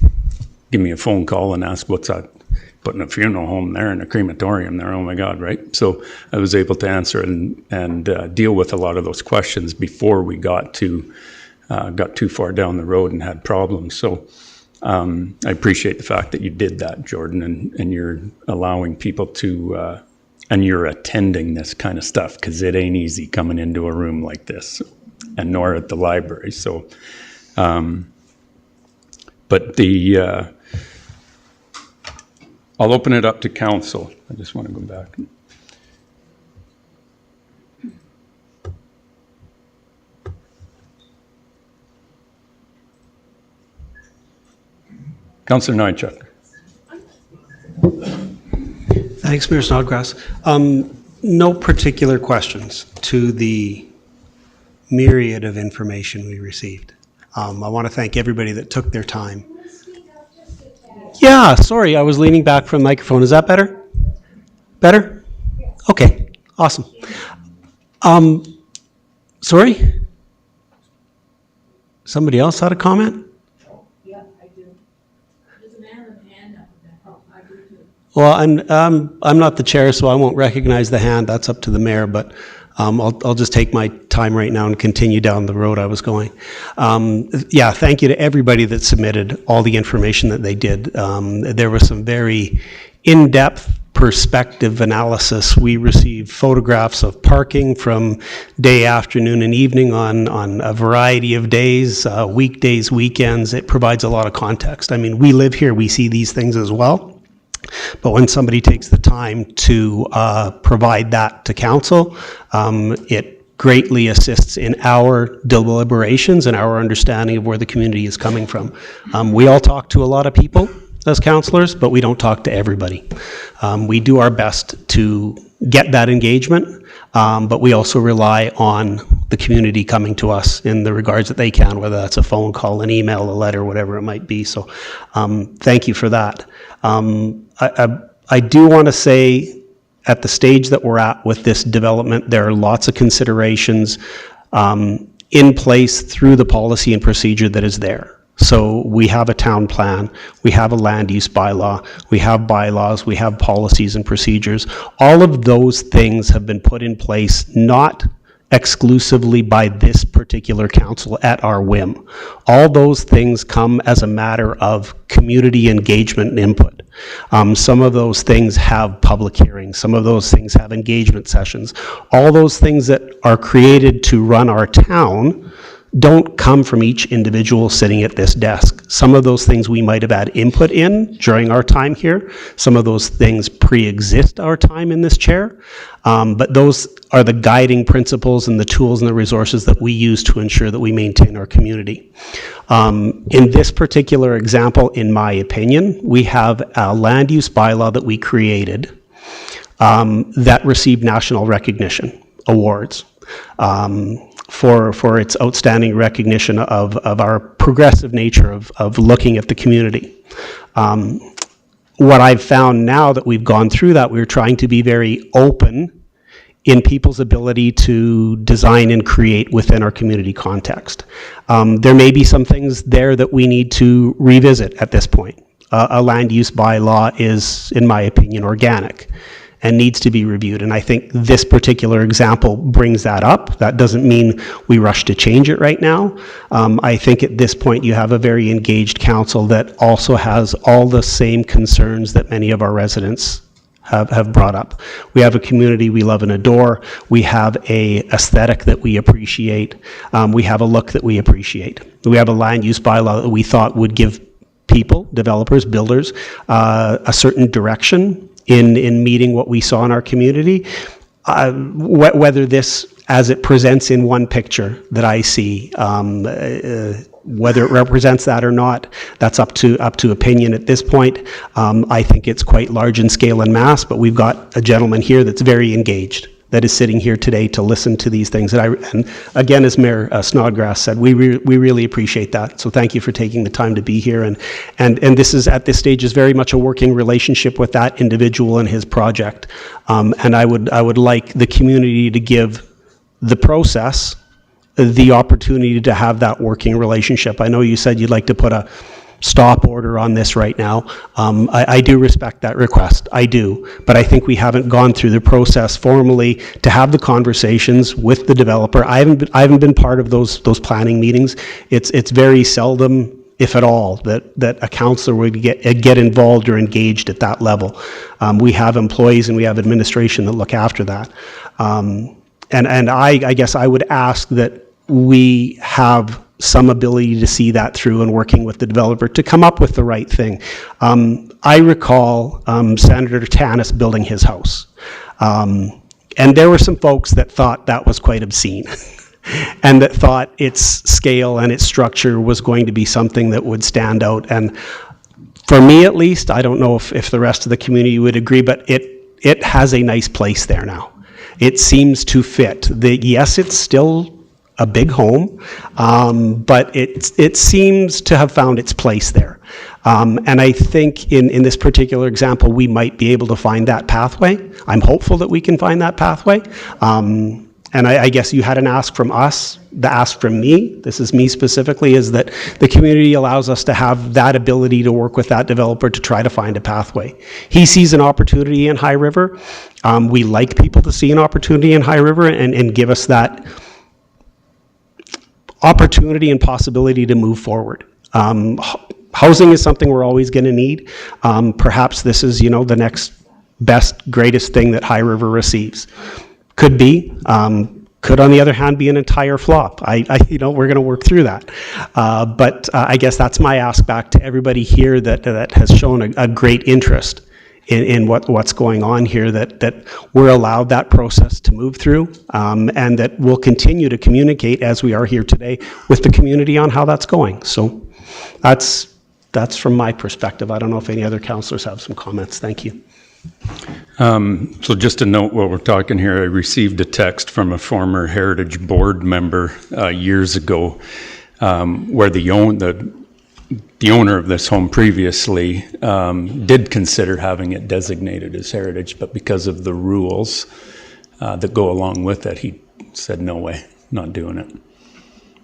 give me a phone call and ask, what's that? Putting a funeral home there and a crematorium there, oh my God, right? So I was able to answer and deal with a lot of those questions before we got too far down the road and had problems. So I appreciate the fact that you did that, Jordan, and you're allowing people to, and you're attending this kind of stuff, because it ain't easy coming into a room like this, and nor at the library. So, but I'll open it up to council. I just want to go back. Councillor Nychuk.
Thanks, Mayor Snodgrass. No particular questions to the myriad of information we received. I want to thank everybody that took their time. Yeah, sorry, I was leaning back from the microphone. Is that better? Better? Okay, awesome. Sorry? Somebody else had a comment?
Yeah, I do. There's a man with a hand up there. I do too.
Well, I'm not the chair, so I won't recognize the hand. That's up to the mayor, but I'll just take my time right now and continue down the road I was going. Yeah, thank you to everybody that submitted all the information that they did. There was some very in-depth perspective analysis. We received photographs of parking from day, afternoon, and evening on a variety of days, weekdays, weekends. It provides a lot of context. I mean, we live here, we see these things as well. But when somebody takes the time to provide that to council, it greatly assists in our deliberations and our understanding of where the community is coming from. We all talk to a lot of people as councillors, but we don't talk to everybody. We do our best to get that engagement. but we also rely on the community coming to us in the regards that they can, whether that's a phone call, an email, a letter, whatever it might be. So thank you for that. I do want to say, at the stage that we're at with this development, there are lots of considerations in place through the policy and procedure that is there. So we have a town plan, we have a land use bylaw, we have bylaws, we have policies and procedures. All of those things have been put in place not exclusively by this particular council at our whim. All those things come as a matter of community engagement and input. Some of those things have public hearings, some of those things have engagement sessions. All those things that are created to run our town don't come from each individual sitting at this desk. Some of those things we might have had input in during our time here. Some of those things pre-exist our time in this chair. But those are the guiding principles and the tools and the resources that we use to ensure that we maintain our community. In this particular example, in my opinion, we have a land use bylaw that we created that received national recognition awards. For its outstanding recognition of our progressive nature of looking at the community. What I've found now that we've gone through that, we're trying to be very open in people's ability to design and create within our community context. There may be some things there that we need to revisit at this point. A land use bylaw is, in my opinion, organic and needs to be reviewed. And I think this particular example brings that up. That doesn't mean we rush to change it right now. I think at this point you have a very engaged council that also has all the same concerns that many of our residents have brought up. We have a community we love and adore. We have a aesthetic that we appreciate. We have a look that we appreciate. We have a land use bylaw that we thought would give people, developers, builders, a certain direction in meeting what we saw in our community. Whether this, as it presents in one picture that I see, whether it represents that or not, that's up to opinion at this point. I think it's quite large in scale and mass, but we've got a gentleman here that's very engaged, that is sitting here today to listen to these things. And again, as Mayor Snodgrass said, we really appreciate that. So thank you for taking the time to be here. And this is, at this stage, is very much a working relationship with that individual and his project. And I would like the community to give the process the opportunity to have that working relationship. I know you said you'd like to put a stop order on this right now. I do respect that request, I do, but I think we haven't gone through the process formally to have the conversations with the developer. I haven't been part of those planning meetings. It's very seldom, if at all, that a councillor would get involved or engaged at that level. We have employees and we have administration that look after that. And I guess I would ask that we have some ability to see that through and working with the developer to come up with the right thing. I recall Senator Tanis building his house. And there were some folks that thought that was quite obscene and that thought its scale and its structure was going to be something that would stand out. And for me, at least, I don't know if the rest of the community would agree, but it has a nice place there now. It seems to fit. Yes, it's still a big home, but it seems to have found its place there. And I think in this particular example, we might be able to find that pathway. I'm hopeful that we can find that pathway. And I guess you had an ask from us. The ask from me, this is me specifically, is that the community allows us to have that ability to work with that developer to try to find a pathway. He sees an opportunity in High River. We like people to see an opportunity in High River and give us that opportunity and possibility to move forward. Housing is something we're always going to need. Perhaps this is, the next best, greatest thing that High River receives. Could be. Could, on the other hand, be an entire flop. We're going to work through that. But I guess that's my ask back to everybody here that has shown a great interest in what's going on here, that we're allowed that process to move through, and that we'll continue to communicate as we are here today with the community on how that's going. So that's from my perspective. I don't know if any other councillors have some comments. Thank you.
So just to note while we're talking here, I received a text from a former Heritage Board member years ago where the owner of this home previously did consider having it designated as heritage, but because of the rules that go along with it, he said, no way, not doing it.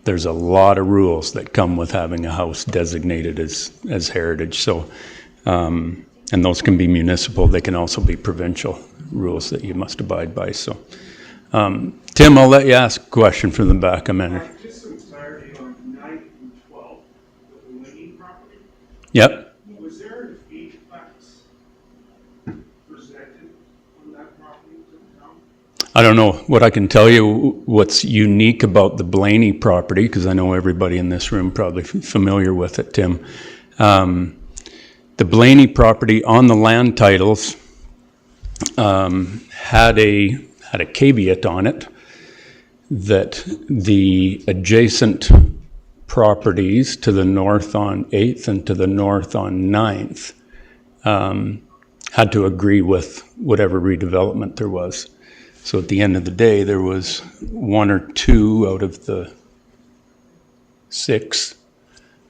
There's a lot of rules that come with having a house designated as heritage. So, and those can be municipal, they can also be provincial rules that you must abide by. So, Tim, I'll let you ask a question from the back a minute.
Just some clarity on 9th and 12th, the Winnie property.
Yep.
Was there an feedbacks presented on that property to the town?
I don't know. What I can tell you, what's unique about the Blaney property, because I know everybody in this room probably familiar with it, Tim. The Blaney property on the land titles had a caveat on it that the adjacent properties to the north on 8th and to the north on 9th had to agree with whatever redevelopment there was. So at the end of the day, there was 1 or 2 out of the 6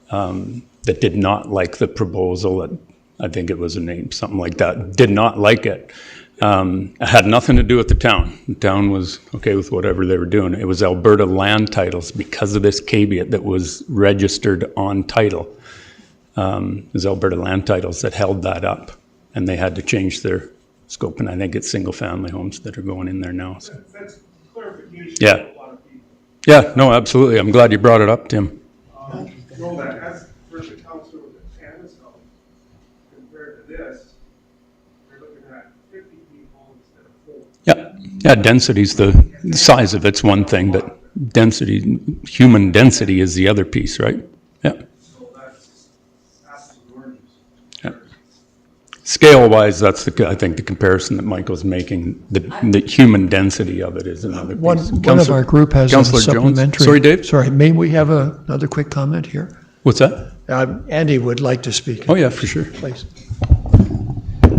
that did not like the proposal. I think it was a name, something like that, did not like it. It had nothing to do with the town. The town was okay with whatever they were doing. It was Alberta land titles because of this caveat that was registered on title. It was Alberta land titles that held that up, and they had to change their scope, and I think it's single-family homes that are going in there now. So.
That's clarification
Yeah.
for a lot of people.
Yeah, no, absolutely. I'm glad you brought it up, Tim.
Know that as for the council of Tannis House, compared to this, they're looking at 50 people instead of 4.
Yeah, density's the size of it's one thing, but density, human density is the other piece, right? Yeah.
So that's apples and oranges.
Yeah. Scale-wise, that's I think the comparison that Michael's making. The human density of it is another piece.
One of our group has a
Councillor Jones.
supplementary.
Sorry, Dave?
Sorry, may we have another quick comment here?
What's that?
Andy would like to speak.
Oh, yeah, for sure.
Please.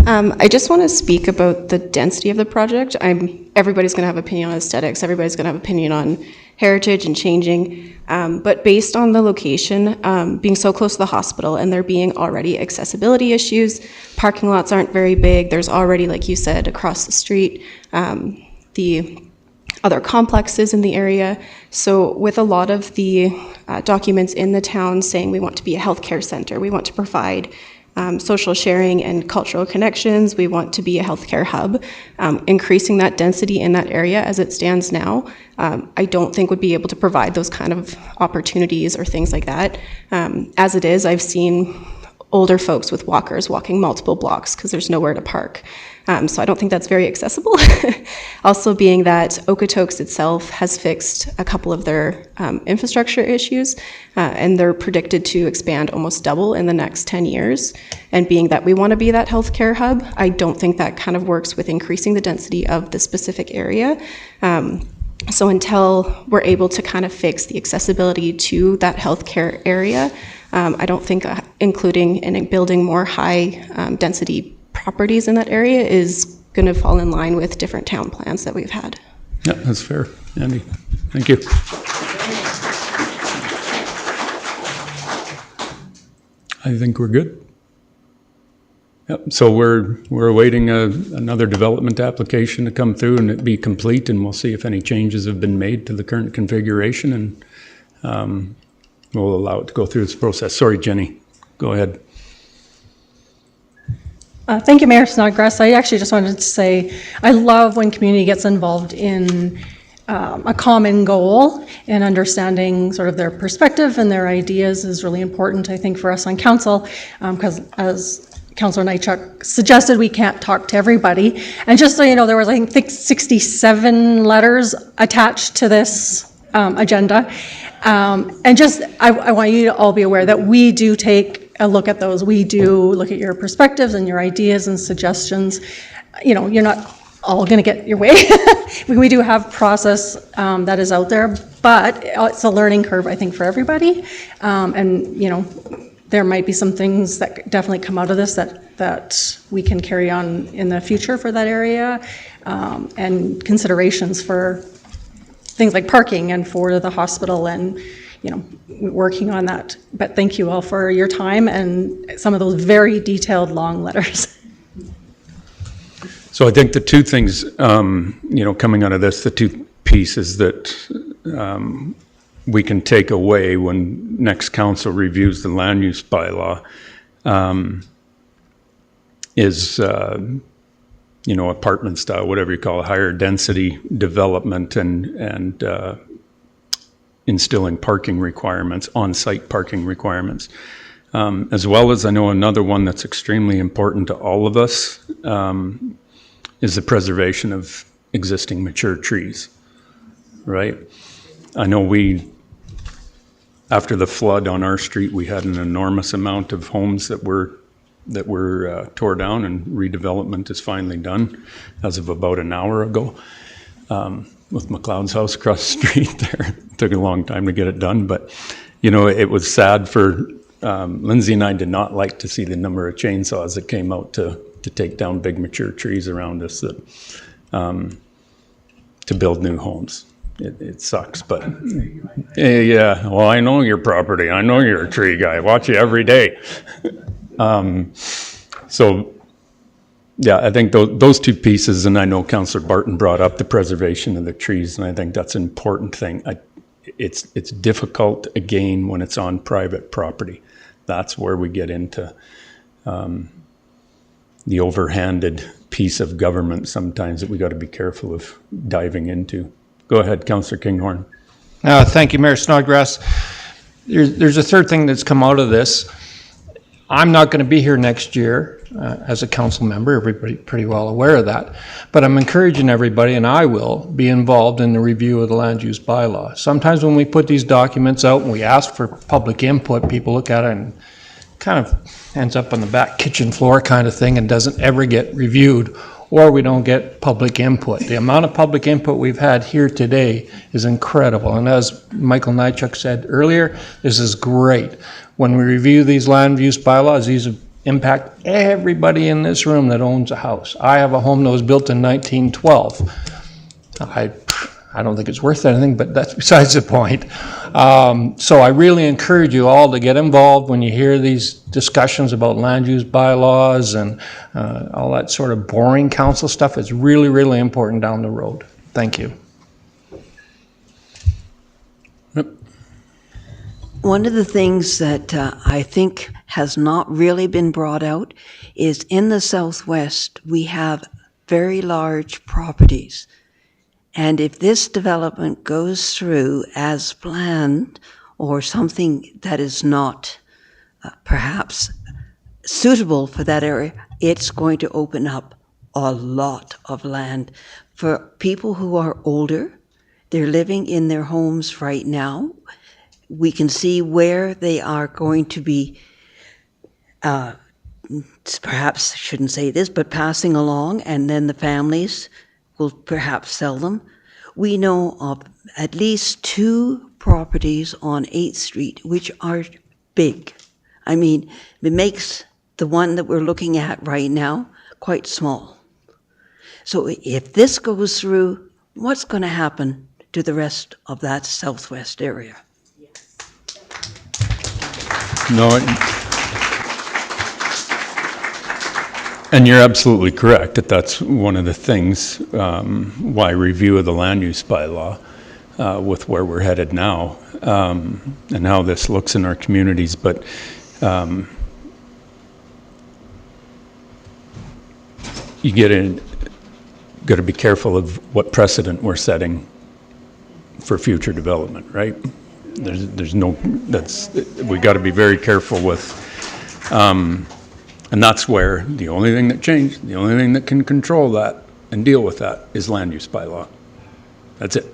I just want to speak about the density of the project. Everybody's going to have opinion on aesthetics. Everybody's going to have opinion on heritage and changing. But based on the location, being so close to the hospital and there being already accessibility issues, parking lots aren't very big. There's already, like you said, across the street, the other complexes in the area. So with a lot of the documents in the town saying we want to be a healthcare center, we want to provide social sharing and cultural connections. We want to be a healthcare hub. Increasing that density in that area as it stands now, I don't think would be able to provide those kind of opportunities or things like that. As it is, I've seen older folks with walkers walking multiple blocks because there's nowhere to park. So I don't think that's very accessible. Also being that Okotoks itself has fixed a couple of their infrastructure issues, and they're predicted to expand almost double in the next 10 years. And being that we want to be that healthcare hub, I don't think that kind of works with increasing the density of the specific area. So until we're able to kind of fix the accessibility to that healthcare area, I don't think including and building more high density properties in that area is going to fall in line with different town plans that we've had.
Yeah, that's fair. Andy, thank you. I think we're good. Yep. So we're awaiting another development application to come through and it be complete, and we'll see if any changes have been made to the current configuration, and we'll allow it to go through this process. Sorry, Jenny, go ahead.
Thank you, Mayor Snodgrass. I actually just wanted to say I love when community gets involved in a common goal, and understanding sort of their perspective and their ideas is really important, I think, for us on council, because as Councillor Nychuk suggested, we can't talk to everybody. And just so you know, there was, I think 67 letters attached to this agenda. And just, I want you to all be aware that we do take a look at those. We do look at your perspectives and your ideas and suggestions. You know, you're not all going to get your way. We do have process that is out there, but it's a learning curve, I think, for everybody. And, you know, there might be some things that definitely come out of this that we can carry on in the future for that area, and considerations for things like parking and for the hospital and, working on that. But thank you all for your time and some of those very detailed, long letters.
So I think the two things, coming out of this, the two pieces that we can take away when next council reviews the land use bylaw is, apartment style, whatever you call it, higher density development and instilling parking requirements, on-site parking requirements. As well as I know another one that's extremely important to all of us is the preservation of existing mature trees, right? I know after the flood on our street, we had an enormous amount of homes that were tore down, and redevelopment is finally done as of about an hour ago. With McLeod's house across the street there. It took a long time to get it done, but it was sad for Lindsay and I did not like to see the number of chainsaws that came out to take down big mature trees around us that to build new homes. It sucks, but yeah. Well, I know your property. I know you're a tree guy. I watch you every day. So. Yeah, I think those two pieces, and I know Councillor Barton brought up the preservation of the trees, and I think that's an important thing. It's difficult, again, when it's on private property. That's where we get into the overhanded piece of government sometimes that we got to be careful of diving into. Go ahead, Councillor Kinghorn.
Thank you, Mayor Snodgrass. There's a third thing that's come out of this. I'm not going to be here next year as a council member. Everybody pretty well aware of that. But I'm encouraging everybody, and I will, be involved in the review of the land use bylaw. Sometimes when we put these documents out and we ask for public input, people look at it and kind of ends up on the back kitchen floor kind of thing and doesn't ever get reviewed, or we don't get public input. The amount of public input we've had here today is incredible. And as Michael Nychuk said earlier, this is great. When we review these land use bylaws, these impact everybody in this room that owns a house. I have a home that was built in 1912. I don't think it's worth anything, but that's besides the point. So I really encourage you all to get involved when you hear these discussions about land use bylaws and all that sort of boring council stuff. It's really, really important down the road. Thank you.
One of the things that I think has not really been brought out is in the Southwest, we have very large properties. And if this development goes through as planned, or something that is not perhaps suitable for that area, it's going to open up a lot of land for people who are older. They're living in their homes right now. We can see where they are going to be, perhaps I shouldn't say this, but passing along, and then the families will perhaps sell them. We know of at least 2 properties on 8th Street which are big. I mean, it makes the one that we're looking at right now quite small. So if this goes through, what's going to happen to the rest of that Southwest area?
No, and you're absolutely correct that that's one of the things why review of the land use bylaw with where we're headed now and how this looks in our communities. But you got to be careful of what precedent we're setting for future development, right? There's no, we got to be very careful with, and that's where the only thing that changed, the only thing that can control that and deal with that is land use bylaw. That's it.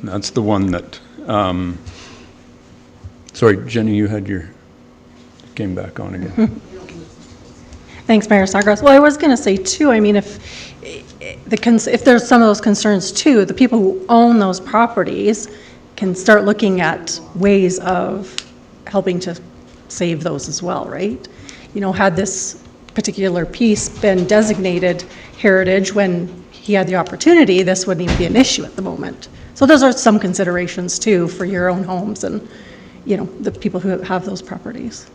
That's the one that, sorry, Jenny, you came back on again.
Thanks, Mayor Snodgrass. Well, I was going to say too, I mean, if there's some of those concerns too, the people who own those properties can start looking at ways of helping to save those as well, right? You know, had this particular piece been designated heritage when he had the opportunity, this wouldn't even be an issue at the moment. So those are some considerations too for your own homes and, you know, the people who have those properties.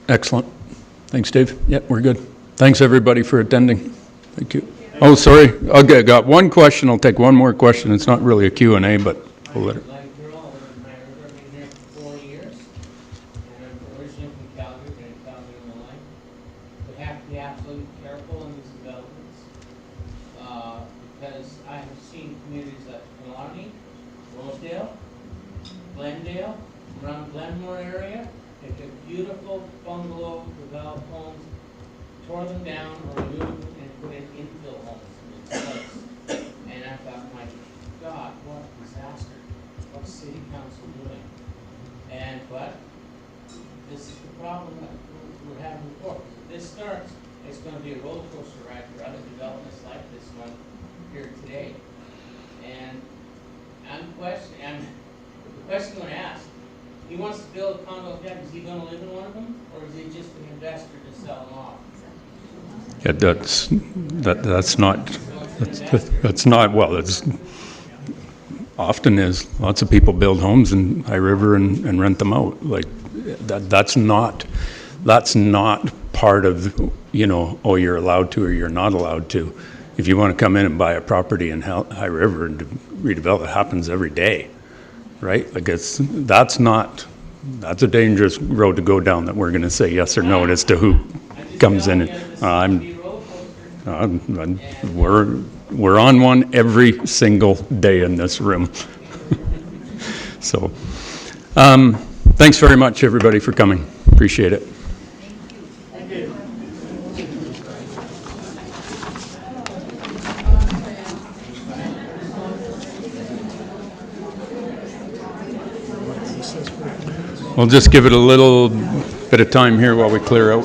Excellent. Thanks, Dave. Yeah, we're good. Thanks, everybody, for attending. Thank you. Oh, sorry. Okay, I got one question. I'll take one more question. It's not really a Q&A, but we'll let it.
Glendale, around Glenmore area, they took beautiful bungalow developed homes, tore them down or removed them and put in infill homes in its place. And I thought, my God, what a disaster. What's city council doing? But this is the problem that we're having before. If this starts, it's going to be a roller coaster ride for other developments like this one here today. And the question I'm going to ask, he wants to build a condo deck, is he going to live in one of them, or is he just an investor to sell them off?
Yeah, that's not, well, it's often is. Lots of people build homes in High River and rent them out. Like, that's not part of, you know, oh, you're allowed to or you're not allowed to. If you want to come in and buy a property in High River and redevelop, it happens every day, right? Like, that's a dangerous road to go down that we're going to say yes or no as to who comes in. We're on one every single day in this room. So, thanks very much, everybody, for coming. Appreciate it. We'll just give it a little bit of time here while we clear out.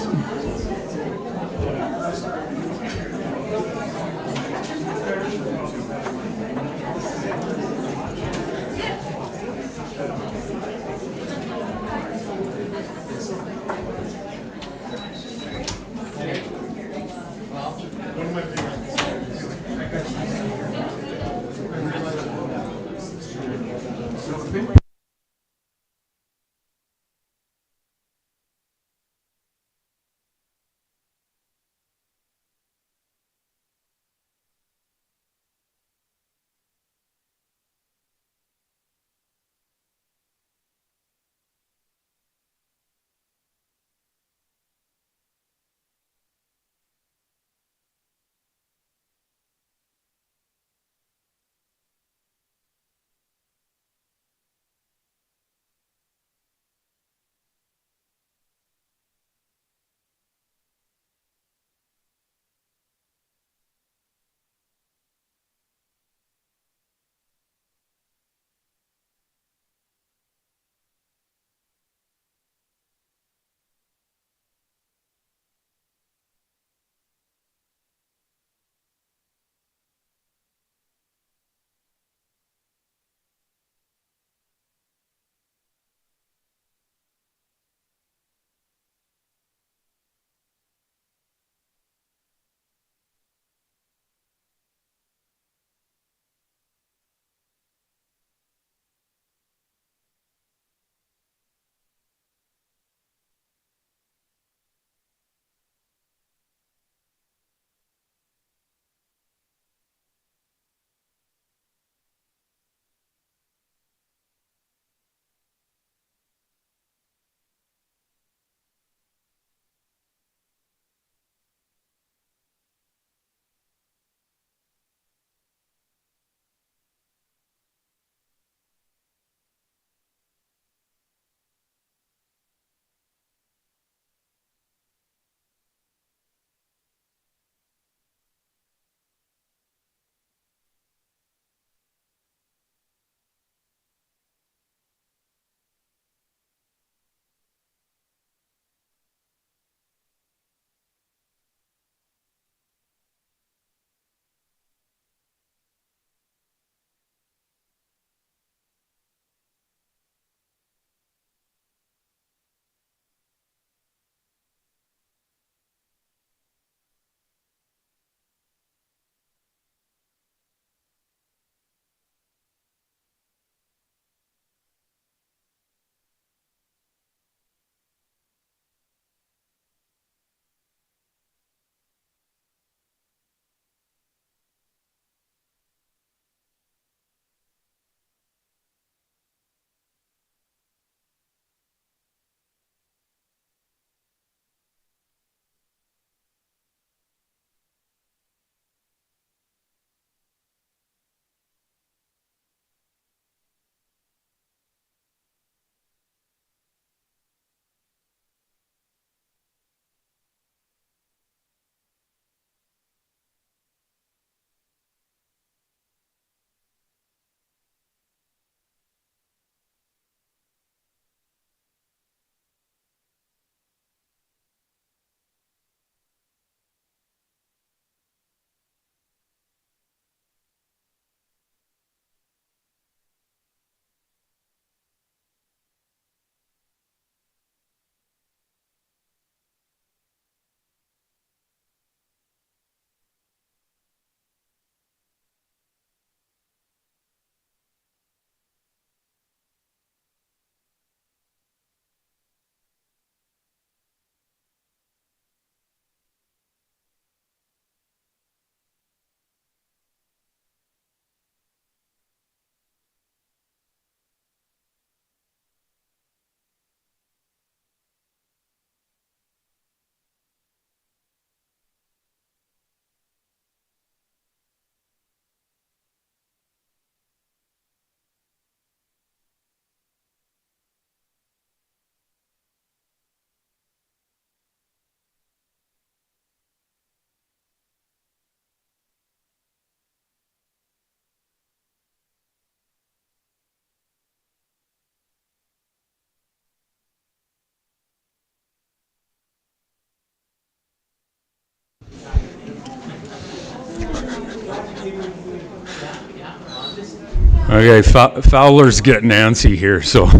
Okay, Fowler's getting antsy here, so he's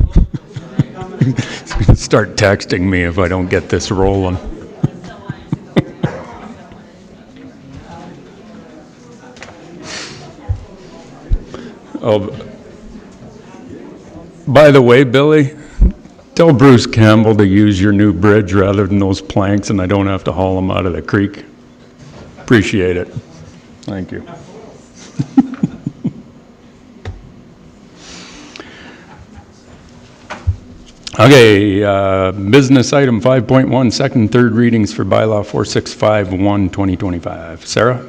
going to start texting me if I don't get this rolling. Oh, by the way, Billy, tell Bruce Campbell to use your new bridge rather than those planks, and I don't have to haul them out of the creek. Appreciate it. Thank you. Okay, business item 5.1, second and third readings for bylaw 4651, 2025. Sarah?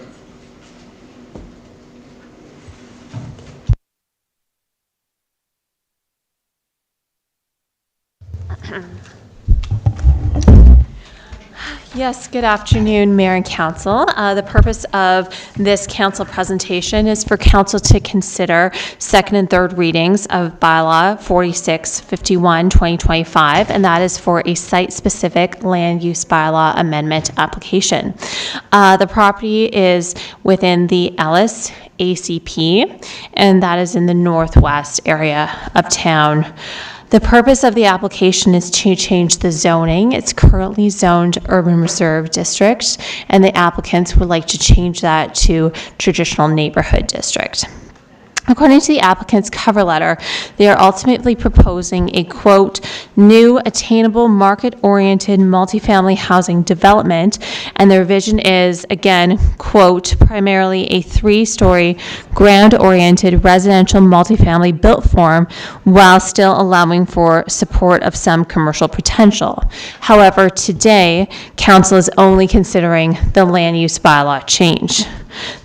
Yes, good afternoon, Mayor and Council. The purpose of this council presentation is for council to consider second and third readings of bylaw 4651, 2025, and that is for a site-specific land use bylaw amendment application. The property is within the Ellis ACP, and that is in the northwest area of town. The purpose of the application is to change the zoning. It's currently zoned Urban Reserve District, and the applicants would like to change that to Traditional Neighborhood District. According to the applicant's cover letter, they are ultimately proposing a, quote, new attainable market-oriented multifamily housing development, and their vision is, again, quote, primarily a 3-story ground-oriented residential multifamily built form while still allowing for support of some commercial potential. However, today, council is only considering the land use bylaw change.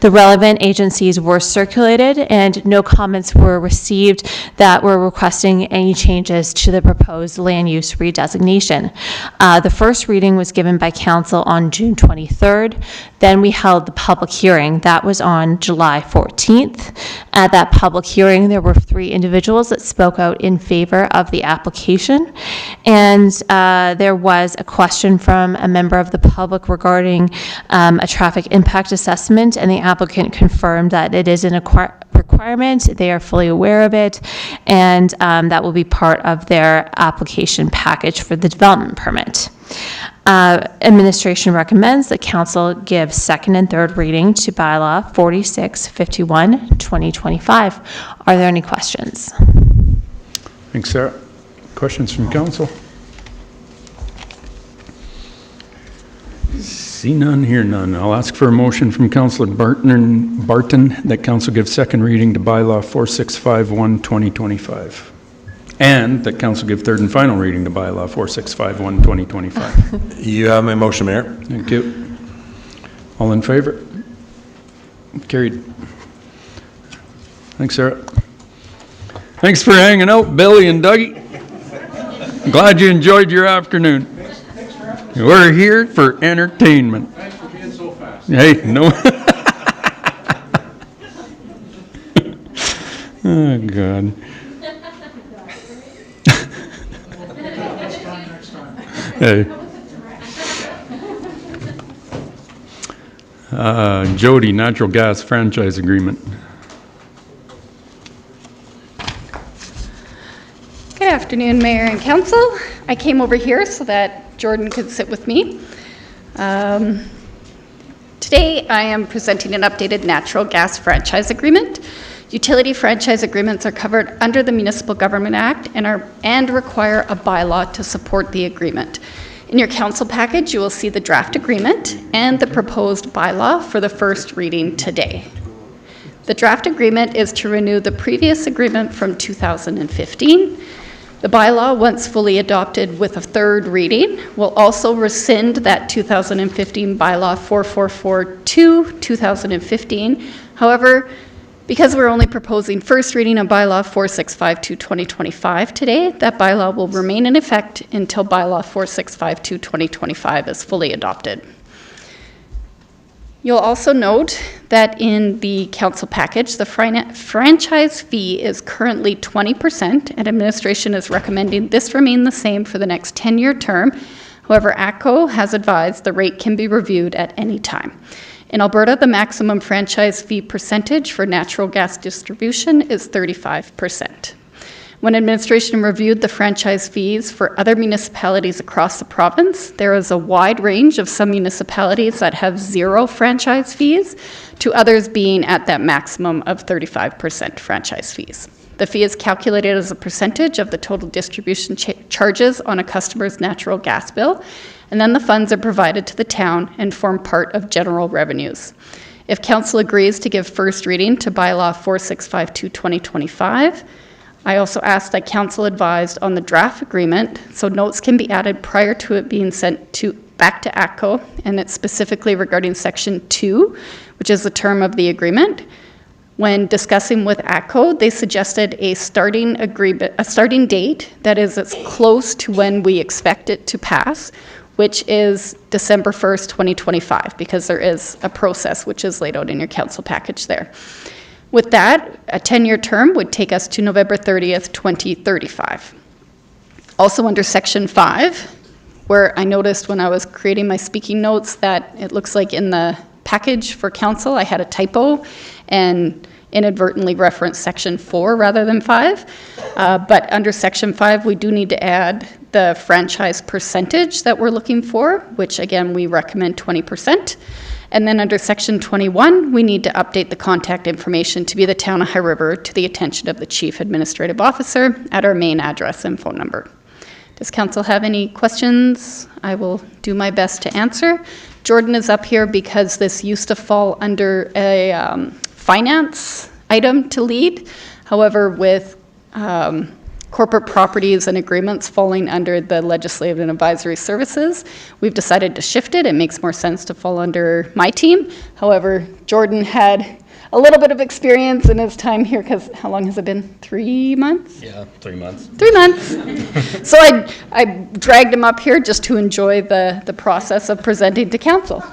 The relevant agencies were circulated and no comments were received that were requesting any changes to the proposed land use redesignation. The first reading was given by council on June 23rd. Then we held the public hearing. That was on July 14th. At that public hearing, there were 3 individuals that spoke out in favor of the application. And there was a question from a member of the public regarding a traffic impact assessment, and the applicant confirmed that it is an requirement. They are fully aware of it, and that will be part of their application package for the development permit. Administration recommends that council give second and third reading to bylaw 4651, 2025. Are there any questions?
Thanks, Sarah. Questions from council? See none, hear none. I'll ask for a motion from Councillor Barton that council give second reading to bylaw 4651, 2025. And that council give third and final reading to bylaw 4651, 2025.
You have my motion, Mayor.
Thank you. All in favor? Carried. Thanks, Sarah. Thanks for hanging out, Billy and Dougie. Glad you enjoyed your afternoon. We're here for entertainment.
Thanks for being so fast.
Hey, no. Oh, God. Hey. Jody, natural gas franchise agreement.
Good afternoon, Mayor and Council. I came over here so that Jordan could sit with me. Today, I am presenting an updated natural gas franchise agreement. Utility franchise agreements are covered under the Municipal Government Act and require a bylaw to support the agreement. In your council package, you will see the draft agreement and the proposed bylaw for the first reading today. The draft agreement is to renew the previous agreement from 2015. The bylaw, once fully adopted with a third reading, will also rescind that 2015 bylaw 4442, 2015. However, because we're only proposing first reading of bylaw 4652, 2025 today, that bylaw will remain in effect until bylaw 4652, 2025 is fully adopted. You'll also note that in the council package, the franchise fee is currently 20%, and administration is recommending this remain the same for the next 10-year term. However, ATCO has advised the rate can be reviewed at any time. In Alberta, the maximum franchise fee percentage for natural gas distribution is 35%. When administration reviewed the franchise fees for other municipalities across the province, there is a wide range of some municipalities that have 0 franchise fees to others being at that maximum of 35% franchise fees. The fee is calculated as a percentage of the total distribution charges on a customer's natural gas bill, and then the funds are provided to the town and form part of general revenues. If council agrees to give first reading to bylaw 4652-2025, I also asked that council advised on the draft agreement, so notes can be added prior to it being sent back to ATCO, and it's specifically regarding section 2, which is the term of the agreement. When discussing with ATCO, they suggested a starting date that is as close to when we expect it to pass, which is December 1st, 2025, because there is a process which is laid out in your council package there. With that, a 10-year term would take us to November 30th, 2035. Also under section 5, where I noticed when I was creating my speaking notes that it looks like in the package for council I had a typo and inadvertently referenced section 4 rather than 5. But under section 5, we do need to add the franchise percentage that we're looking for, which again, we recommend 20%. And then under section 21, we need to update the contact information to be the town of High River to the attention of the chief administrative officer at our main address and phone number. Does council have any questions? I will do my best to answer. Jordan is up here because this used to fall under a finance item to lead. However, with corporate properties and agreements falling under the legislative and advisory services, we've decided to shift it. It makes more sense to fall under my team. However, Jordan had a little bit of experience in his time here, because how long has it been? 3 months?
Yeah, 3 months.
3 months. So I dragged him up here just to enjoy the process of presenting to council.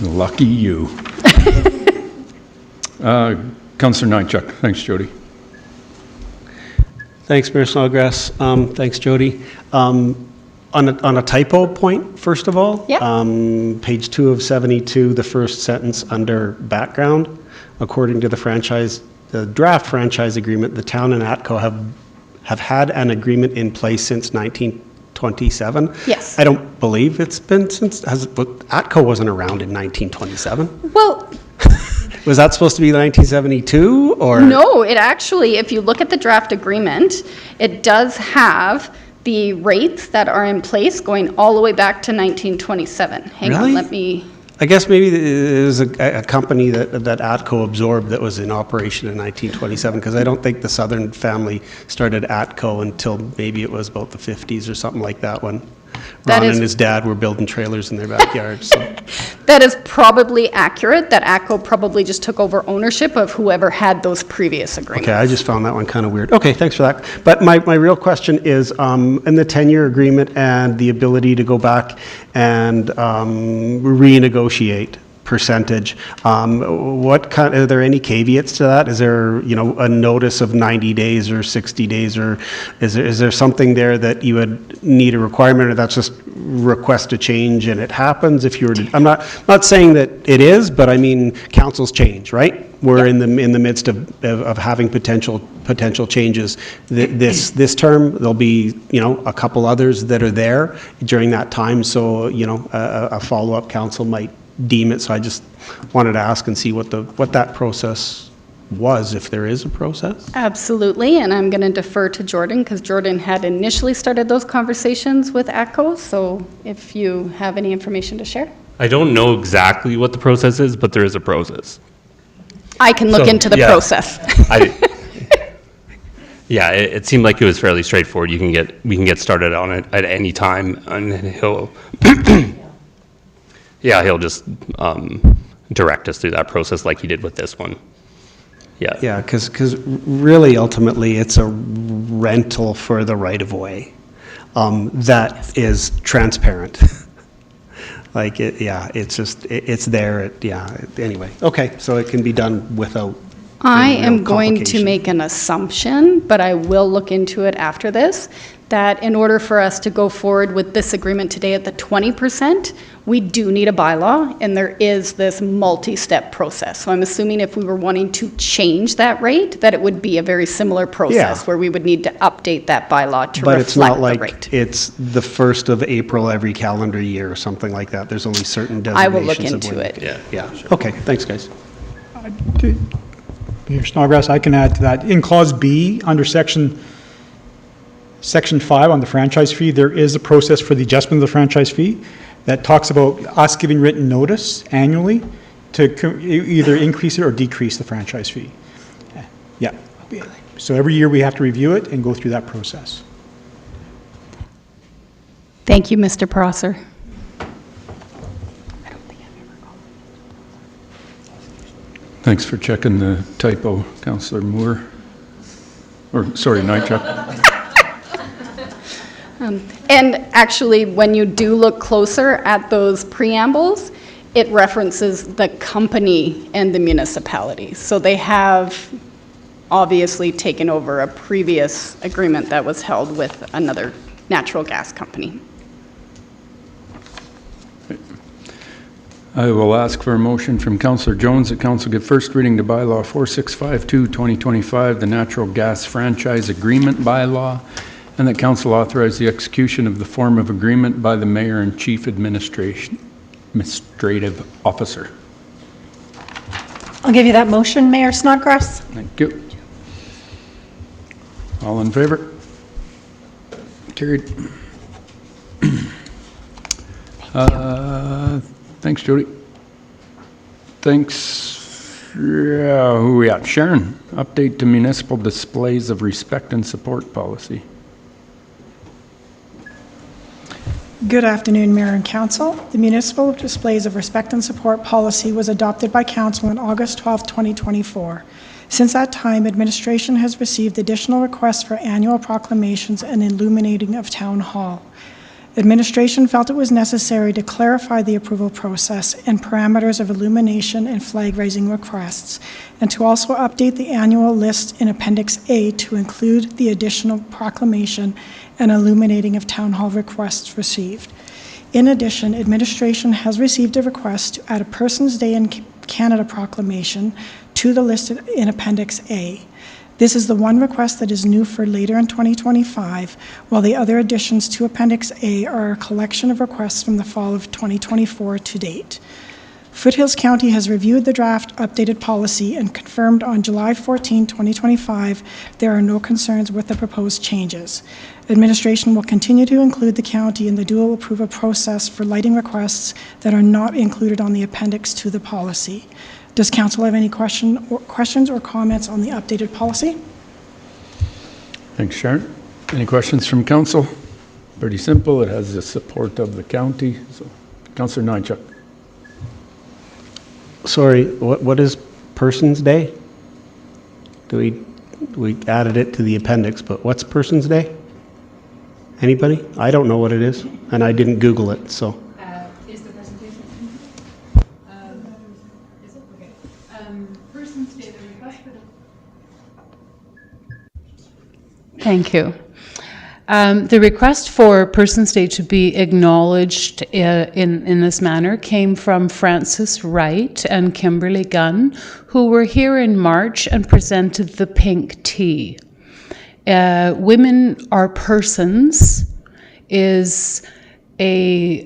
Lucky you. Councillor Nychuk. Thanks, Jody.
Thanks, Mayor Snodgrass. Thanks, Jody. On a typo point, first of all, page 2 of 72, the first sentence under background, according to the draft franchise agreement, the town and ATCO have had an agreement in place since 1927.
Yes.
I don't believe it's been since, ATCO wasn't around in 1927.
Well,
was that supposed to be 1972 or?
No, it actually, if you look at the draft agreement, it does have the rates that are in place going all the way back to 1927. Hang on, let me.
I guess maybe there's a company that ATCO absorbed that was in operation in 1927, because I don't think the Southern family started ATCO until maybe it was about the 50s or something like that, when Ron and his dad were building trailers in their backyard. So.
That is probably accurate, that ATCO probably just took over ownership of whoever had those previous agreements.
Okay, I just found that one kind of weird. Okay, thanks for that. But my real question is, in the 10-year agreement and the ability to go back and renegotiate percentage, are there any caveats to that? Is there, a notice of 90 days or 60 days, or is there something there that you would need a requirement, or that's just request a change and it happens if you were to, I'm not saying that it is, but I mean, councils change, right? We're in the midst of having potential changes. This term, there'll be, a couple others that are there during that time, so, a follow-up council might deem it. So I just wanted to ask and see what that process was, if there is a process.
Absolutely, and I'm going to defer to Jordan, because Jordan had initially started those conversations with ATCO, so if you have any information to share.
I don't know exactly what the process is, but there is a process.
I can look into the process.
Yeah, it seemed like it was fairly straightforward. We can get started on it at any time, and he'll he'll just direct us through that process like he did with this one. Yeah.
Yeah, because really, ultimately, it's a rental for the right-of-way that is transparent. It's there. Anyway, okay, so it can be done without.
I am going to make an assumption, but I will look into it after this, that in order for us to go forward with this agreement today at the 20%, we do need a bylaw, and there is this multi-step process. So I'm assuming if we were wanting to change that rate, that it would be a very similar process where we would need to update that bylaw to
But it's
reflect
not
the
like
rate.
it's the 1st of April every calendar year or something like that. There's only certain designations.
I will look
of
into
when-
it.
Yeah. Okay, thanks, guys.
Mayor Snodgrass, I can add to that. In Clause B, under Section 5 on the franchise fee, there is a process for the adjustment of the franchise fee that talks about us giving written notice annually to either increase it or decrease the franchise fee. Yeah. So every year we have to review it and go through that process.
Thank you, Mr. Prosser.
Thanks for checking the typo, Councillor Moore. Or, sorry, Nychuk.
And actually, when you do look closer at those preambles, it references the company and the municipality. So they have obviously taken over a previous agreement that was held with another natural gas company.
I will ask for a motion from Councillor Jones that Council give first reading to bylaw 4652-2025, the natural gas franchise agreement bylaw, and that Council authorize the execution of the form of agreement by the Mayor and Chief Administrative Officer.
I'll give you that motion, Mayor Snodgrass.
Thank you. All in favor? Carried. Thanks, Jody. Thanks. Yeah, who we at? Sharon, update to municipal displays of respect and support policy.
Good afternoon, Mayor and Council. The Municipal Displays of Respect and Support policy was adopted by Council on August 12, 2024. Since that time, administration has received additional requests for annual proclamations and illuminating of Town Hall. Administration felt it was necessary to clarify the approval process and parameters of illumination and flag raising requests, and to also update the annual list in Appendix A to include the additional proclamation and illuminating of Town Hall requests received. In addition, administration has received a request to add a Persons Day in Canada proclamation to the list in Appendix A. This is the one request that is new for later in 2025, while the other additions to Appendix A are a collection of requests from the fall of 2024 to date. Foothills County has reviewed the draft updated policy and confirmed on July 14, 2025, there are no concerns with the proposed changes. Administration will continue to include the county in the dual approval process for lighting requests that are not included on the appendix to the policy. Does Council have any questions or comments on the updated policy?
Thanks, Sharon. Any questions from Council? Pretty simple. It has the support of the county. So, Councillor Nychuk.
Sorry, what is Persons Day? We added it to the appendix, but what's Persons Day? Anybody? I don't know what it is, and I didn't Google it, so.
Is the presentation? Is it? Okay. Persons Day, the request for the...
Thank you. The request for Persons Day to be acknowledged in this manner came from Francis Wright and Kimberly Gunn, who were here in March and presented the pink tea. Women Are Persons is a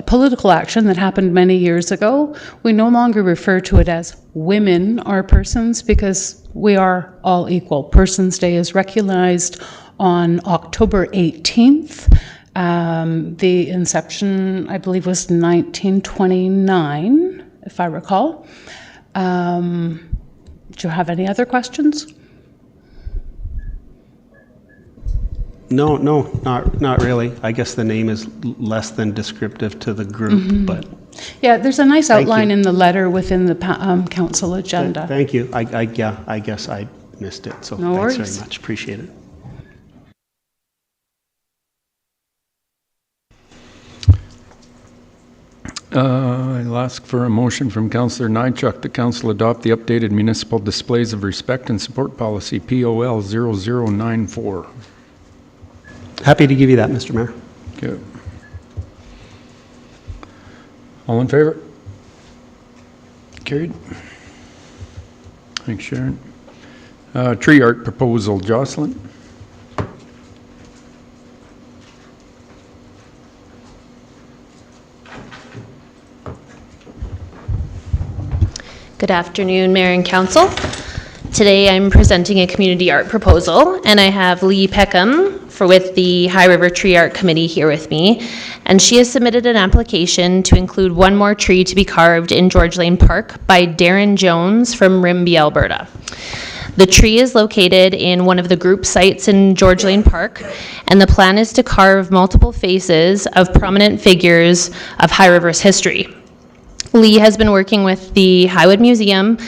political action that happened many years ago. We no longer refer to it as Women Are Persons because we are all equal. Persons Day is recognized on October 18th. The inception, I believe, was 1929, if I recall. Do you have any other questions?
No, not really. I guess the name is less than descriptive to the group, but.
Yeah, there's a nice
Thank
outline
you.
in the letter within the council agenda.
Thank you. I guess I missed it, so
No
thanks
worries.
very much. Appreciate it.
I'll ask for a motion from Councillor Nychuk that Council adopt the updated municipal displays of respect and support policy, POL 0094.
Happy to give you that, Mr. Mayor.
Okay. All in favor? Carried. Thanks, Sharon. Tree art proposal, Jocelyn.
Good afternoon, Mayor and Council. Today I'm presenting a community art proposal, and I have Lee Peckham with the High River Tree Art Committee here with me, and she has submitted an application to include one more tree to be carved in George Lane Park by Darren Jones from Rimbey, Alberta. The tree is located in one of the group sites in George Lane Park, and the plan is to carve multiple faces of prominent figures of High River's history. Lee has been working with the Highwood Museum,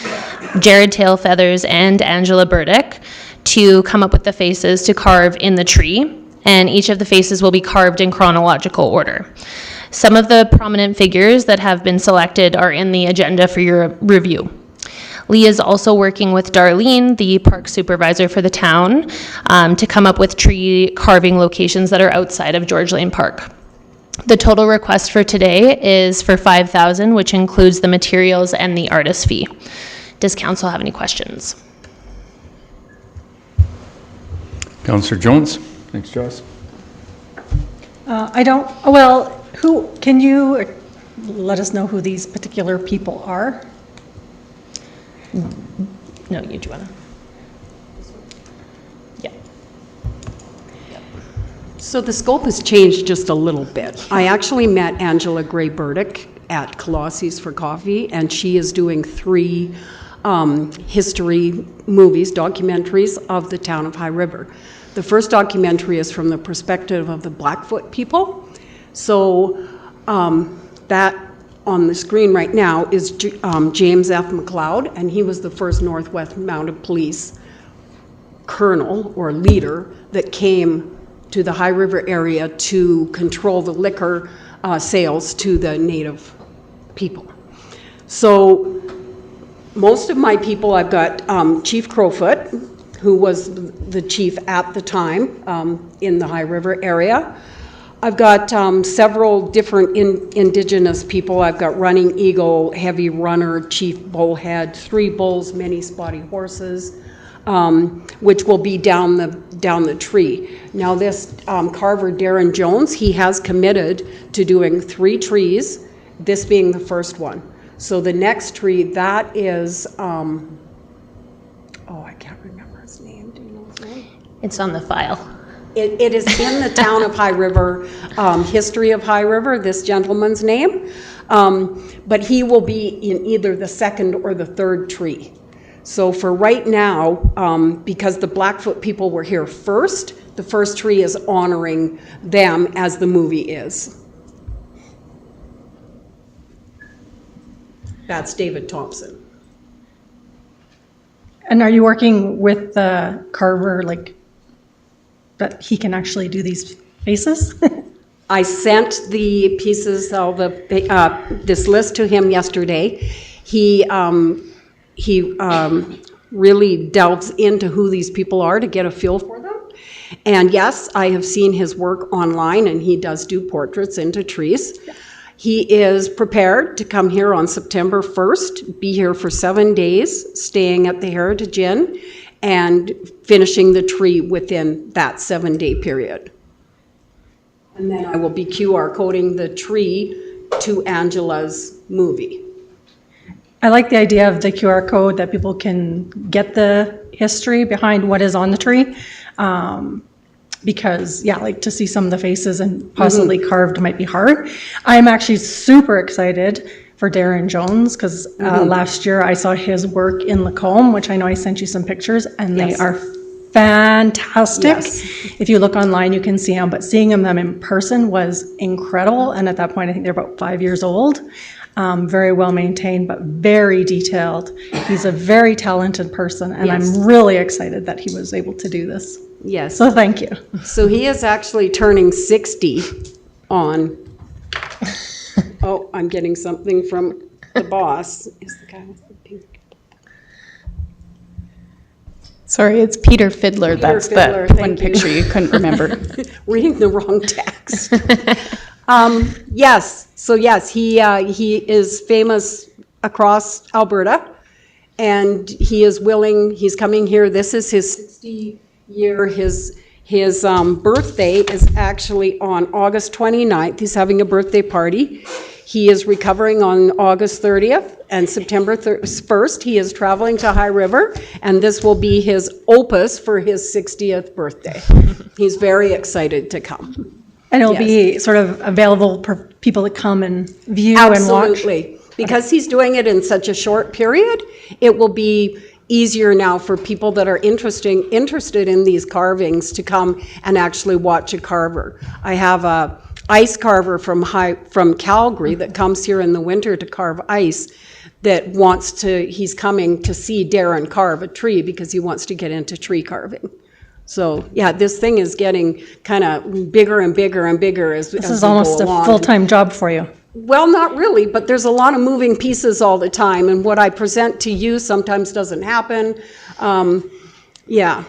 Jared Tailfeathers, and Angela Burdick to come up with the faces to carve in the tree, and each of the faces will be carved in chronological order. Some of the prominent figures that have been selected are in the agenda for your review. Lee is also working with Darlene, the park supervisor for the town, to come up with tree carving locations that are outside of George Lane Park. The total request for today is for $5,000, which includes the materials and the artist fee. Does council have any questions?
Councillor Jones. Thanks, Joss.
Can you let us know who these particular people are?
No, you do want to? Yeah.
So the scope has changed just a little bit. I actually met Angela Gray Burdick at Colossi's for coffee, and she is doing 3 history movies, documentaries of the town of High River. The first documentary is from the perspective of the Blackfoot people. So that on the screen right now is James F. McLeod, and he was the first Northwest Mounted Police colonel or leader that came to the High River area to control the liquor sales to the native people. So most of my people, I've got Chief Crowfoot, who was the chief at the time in the High River area. I've got several different indigenous people. I've got Running Eagle, Heavy Runner, Chief Bullhead, 3 bulls, many spotty horses, which will be down the tree. Now this carver, Darren Jones, he has committed to doing 3 trees, this being the first one. So the next tree, that is, I can't remember his name. Do you know his name?
It's on the file.
It is in the town of High River, history of High River, this gentleman's name. But he will be in either the second or the third tree. So for right now, because the Blackfoot people were here first, the first tree is honoring them as the movie is. That's David Thompson.
And are you working with the carver, like, that he can actually do these faces?
I sent the pieces of this list to him yesterday. He really delves into who these people are to get a feel for them. And yes, I have seen his work online, and he does do portraits into trees. He is prepared to come here on September 1st, be here for 7 days, staying at the Heritage Inn, and finishing the tree within that 7-day period. And then I will be QR coding the tree to Angela's movie.
I like the idea of the QR code that people can get the history behind what is on the tree. Because, yeah, like to see some of the faces and possibly carved might be hard. I'm actually super excited for Darren Jones because last year I saw his work in Lacombe, which I know I sent you some pictures, and they are fantastic. Yes. If you look online, you can see them, but seeing them in person was incredible. And at that point, I think they're about 5 years old. Very well maintained, but very detailed. He's a very talented person, and I'm really excited that he was able to do this.
Yes.
So thank you.
So he is actually turning 60 on, oh, I'm getting something from the boss. Is the guy with the pink?
Sorry, it's Peter Fiddler. That's
Fiddler,
the
thank
one
you.
picture you couldn't remember.
Reading the wrong text. Yes, so yes, he is famous across Alberta, and he is willing, he's coming here, this is his 60 year, his birthday is actually on August 29th, he's having a birthday party. He is recovering on August 30th, and September 1st, he is traveling to High River, and this will be his opus for his 60th birthday. He's very excited to come.
And it'll be sort of available for people to come and view and watch?
Absolutely. Because he's doing it in such a short period, it will be easier now for people that are interested in these carvings to come and actually watch a carver. I have a ice carver from Calgary that comes here in the winter to carve ice that he's coming to see Darren carve a tree because he wants to get into tree carving. So, yeah, this thing is getting kind of bigger and bigger and bigger as we go along.
This is almost a full-time job for you.
Well, not really, but there's a lot of moving pieces all the time, and what I present to you sometimes doesn't happen. Yeah,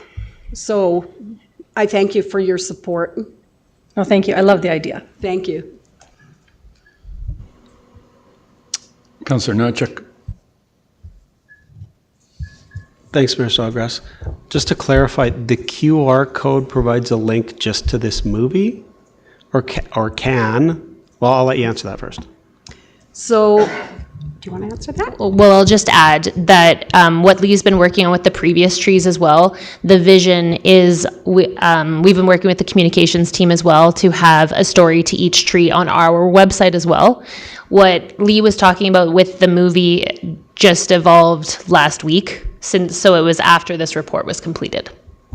so I thank you for your support.
Oh, thank you. I love the idea.
Thank you.
Councillor Nowchuk.
Thanks, Mayor Snodgrass. Just to clarify, the QR code provides a link just to this movie? Or can? Well, I'll let you answer that first.
So, do you want to answer that?
Well, I'll just add that what Lee's been working on with the previous trees as well, the vision is, we've been working with the communications team as well to have a story to each tree on our website as well. What Lee was talking about with the movie just evolved last week, so it was after this report was completed.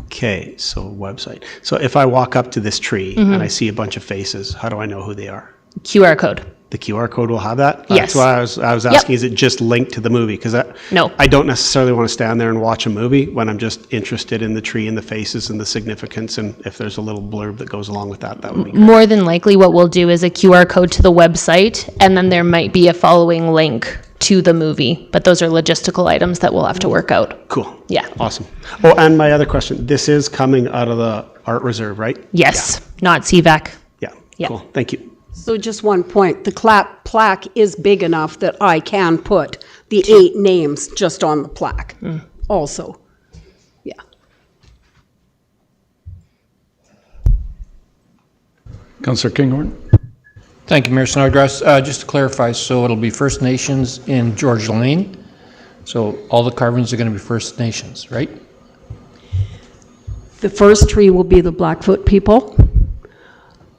Okay, so website. So if I walk up to this tree and I see a bunch of faces, how do I know who they are?
QR code.
The QR code will have that?
Yes.
That's why I was asking, is it just linked to the movie? Because
no.
I don't necessarily want to stand there and watch a movie when I'm just interested in the tree and the faces and the significance, and if there's a little blurb that goes along with that, that would be great.
More than likely what we'll do is a QR code to the website, and then there might be a following link to the movie, but those are logistical items that we'll have to work out.
Cool.
Yeah.
Awesome. Oh, and my other question, this is coming out of the art reserve, right?
Yes, not CVAC.
Yeah. Cool. Thank you.
So just one point, the plaque is big enough that I can put the 8 names just on the plaque also. Yeah.
Councillor Kinghorn.
Thank you, Mayor Snodgrass. Just to clarify, so it'll be First Nations in George Lane. So all the carvings are going to be First Nations, right?
The first tree will be the Blackfoot people.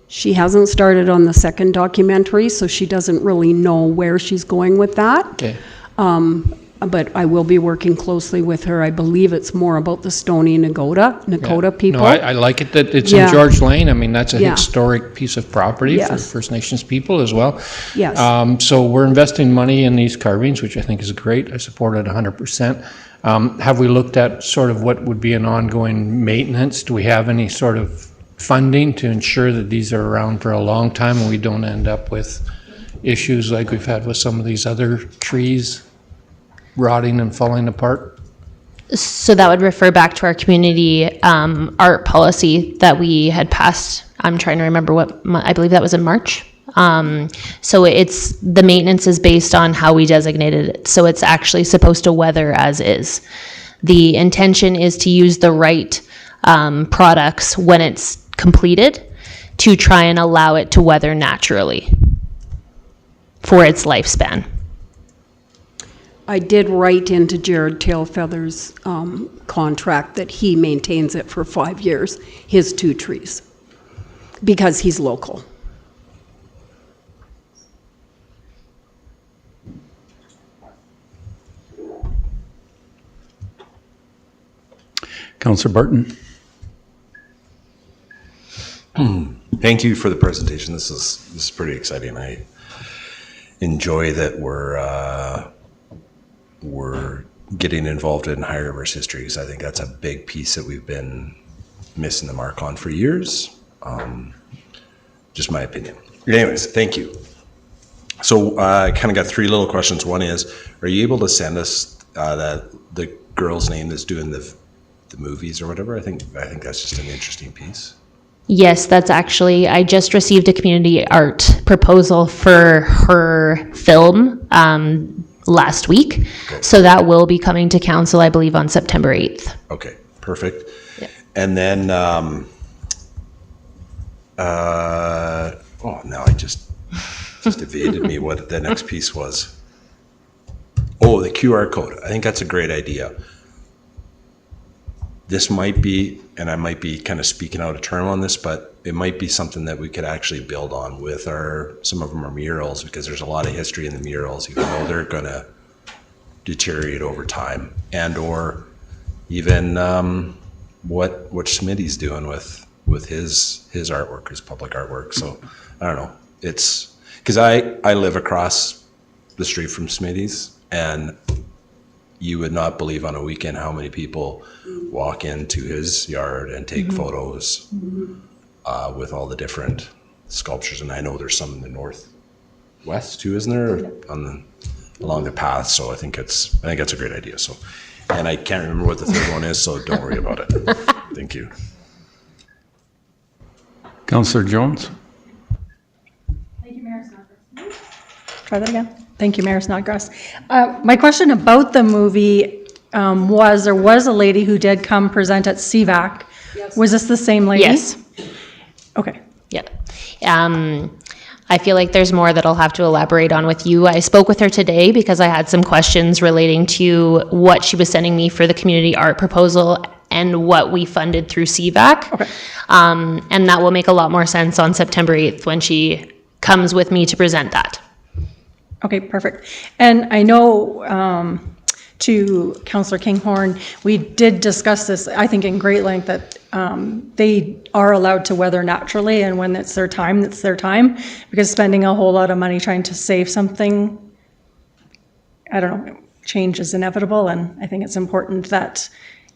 She hasn't started on the second documentary, so she doesn't really know where she's going with that.
Okay.
But I will be working closely with her. I believe it's more about the Stoney Nakota people.
No, I like it that it's
Yeah.
in George Lane. I mean, that's a
Yeah.
historic piece of property for
Yes.
First Nations people as well.
Yes.
So we're investing money in these carvings, which I think is great. I support it 100%. Have we looked at sort of what would be an ongoing maintenance? Do we have any sort of funding to ensure that these are around for a long time and we don't end up with issues like we've had with some of these other trees rotting and falling apart?
So that would refer back to our community art policy that we had passed. I'm trying to remember I believe that was in March. So the maintenance is based on how we designated it. So it's actually supposed to weather as is. The intention is to use the right products when it's completed to try and allow it to weather naturally for its lifespan.
I did write into Jared Tailfeather's contract that he maintains it for 5 years, his 2 trees, because he's local.
Councillor Barton.
Thank you for the presentation. This is pretty exciting. I enjoy that we're getting involved in High River's history, because I think that's a big piece that we've been missing the mark on for years. Just my opinion. Anyways, thank you. So I kind of got 3 little questions. One is, are you able to send us the girl's name that's doing the the movies or whatever. I think that's just an interesting piece.
Yes, that's actually, I just received a community art proposal for her film last week.
Okay.
So that will be coming to council, I believe, on September 8th.
Okay, perfect. Yeah. And then, now I just evaded me what the next piece was. Oh, the QR code. I think that's a great idea. This might be, and I might be kind of speaking out of term on this, but it might be something that we could actually build on with some of them are murals, because there's a lot of history in the murals, even though they're going to deteriorate over time, and or even what Smitty's doing with his artwork, his public artwork. So I don't know. It's because I live across the street from Smitty's, and you would not believe on a weekend how many people walk into his yard and take photos with all the different sculptures. And I know there's some in the northwest too, isn't there, along the path? So I think that's a great idea. So, and I can't remember what the third one is, so don't worry about it. Thank you.
Councillor Jones.
Thank you, Mayor Snodgrass.
Try that again. Thank you, Mayor Snodgrass. My question about the movie was, there was a lady who did come present at CVAC. Yes. Was this the same lady?
Yes.
Okay.
Yeah. I feel like there's more that I'll have to elaborate on with you. I spoke with her today because I had some questions relating to what she was sending me for the community art proposal and what we funded through CVAC. Okay. And that will make a lot more sense on September 8th when she comes with me to present that.
Okay, perfect. And I know to Councillor Kinghorn, we did discuss this, I think, in great length, that they are allowed to weather naturally, and when it's their time, it's their time, because spending a whole lot of money trying to save something, I don't know, change is inevitable, and I think it's important that,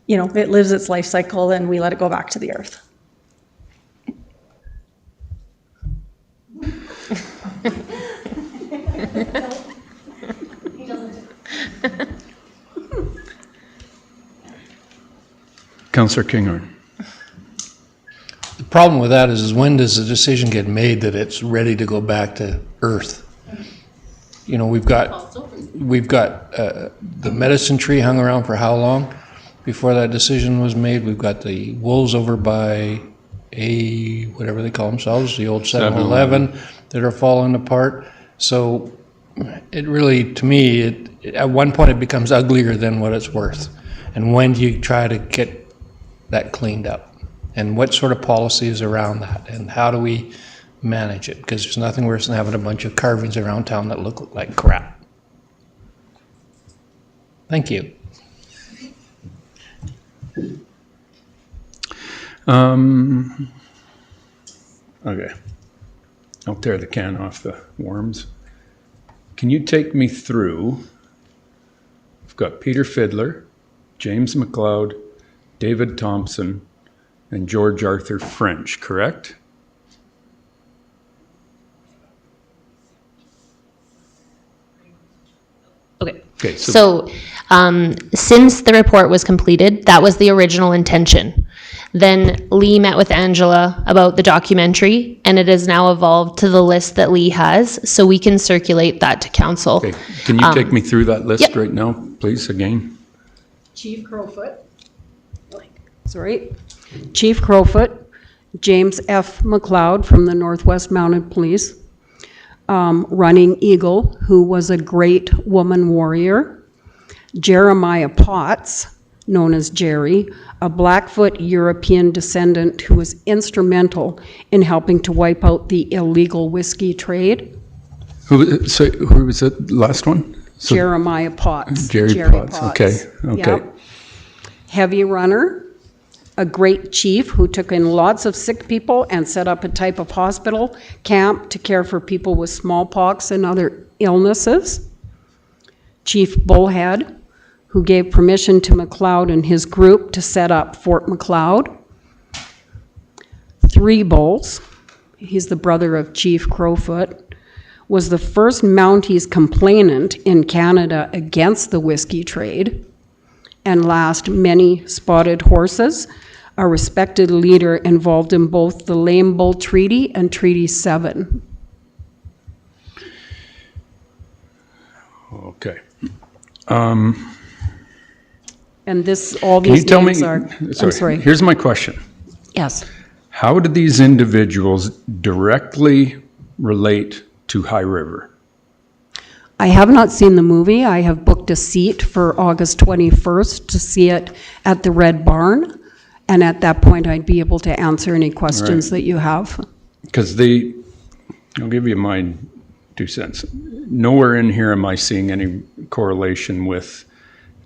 you know, it lives its life cycle and we let it go back to the earth.
Councillor Kinghorn.
The problem with that is when does the decision get made that it's ready to go back to earth? You know, we've got the medicine tree hung around for how long before that decision was made? We've got the wolves over by whatever they call themselves, the old 7-Eleven that are falling apart. So it really, to me, at one point it becomes uglier than what it's worth. And when do you try to get that cleaned up? And what sort of policies around that? And how do we manage it? Because there's nothing worse than having a bunch of carvings around town that look like crap. Thank you.
Okay. I'll tear the can off the worms. Can you take me through? We've got Peter Fiddler, James McLeod, David Thompson, and George Arthur French, correct?
Okay.
Okay.
So since the report was completed, that was the original intention. Then Lee met with Angela about the documentary, and it has now evolved to the list that Lee has, so we can circulate that to council.
Okay. Can you take me through that list
yep.
right now, please, again?
Chief Crowfoot. Sorry. Chief Crowfoot, James F. McLeod from the Northwest Mounted Police, Running Eagle, who was a great woman warrior, Jeremiah Potts, known as Jerry, a Blackfoot European descendant who was instrumental in helping to wipe out the illegal whiskey trade.
Who was the last one?
Jeremiah Potts.
Jerry Potts. Okay.
Yep. Heavy runner, a great chief who took in lots of sick people and set up a type of hospital camp to care for people with smallpox and other illnesses. Chief Bullhead, who gave permission to McLeod and his group to set up Fort McLeod. Three Bulls, he's the brother of Chief Crowfoot, was the first Mounties complainant in Canada against the whiskey trade. And last, many spotted horses, a respected leader involved in both the Lame Bull Treaty and Treaty 7.
Okay.
And this, all
Can you
these
tell me,
names are, I'm sorry.
Here's my question.
Yes.
How do these individuals directly relate to High River?
I have not seen the movie. I have booked a seat for August 21st to see it at the Red Barn. And at that point, I'd be able to answer any questions that you have.
Because I'll give you my 2 cents. Nowhere in here am I seeing any correlation with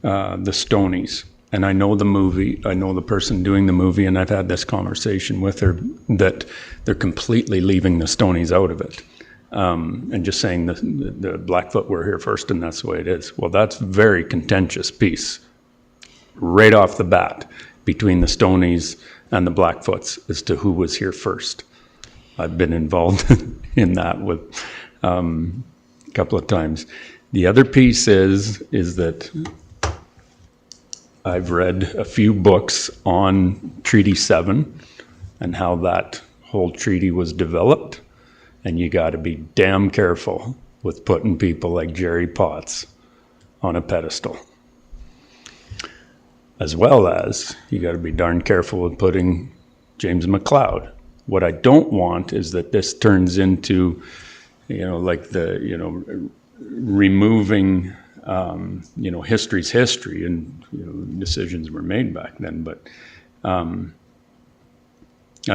the Stonies. And I know the movie, I know the person doing the movie, and I've had this conversation with her that they're completely leaving the Stonies out of it. And just saying the Blackfoot were here first and that's the way it is. Well, that's a very contentious piece right off the bat between the Stonies and the Blackfoots as to who was here first. I've been involved in that with a couple of times. The other piece is that I've read a few books on Treaty 7 and how that whole treaty was developed. And you got to be damn careful with putting people like Jerry Potts on a pedestal. As well as you got to be darn careful with putting James McLeod. What I don't want is that this turns into, like removing, history's history, and decisions were made back then. But I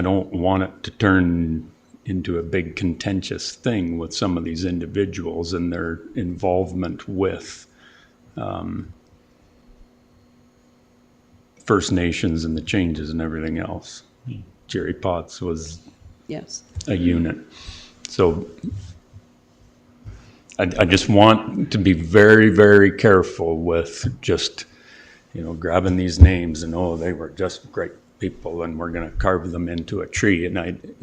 don't want it to turn into a big contentious thing with some of these individuals and their involvement with First Nations and the changes and everything else. Jerry Potts was a unit. So I just want to be very, very careful with just, grabbing these names and, they were just great people and we're going to carve them into a tree. And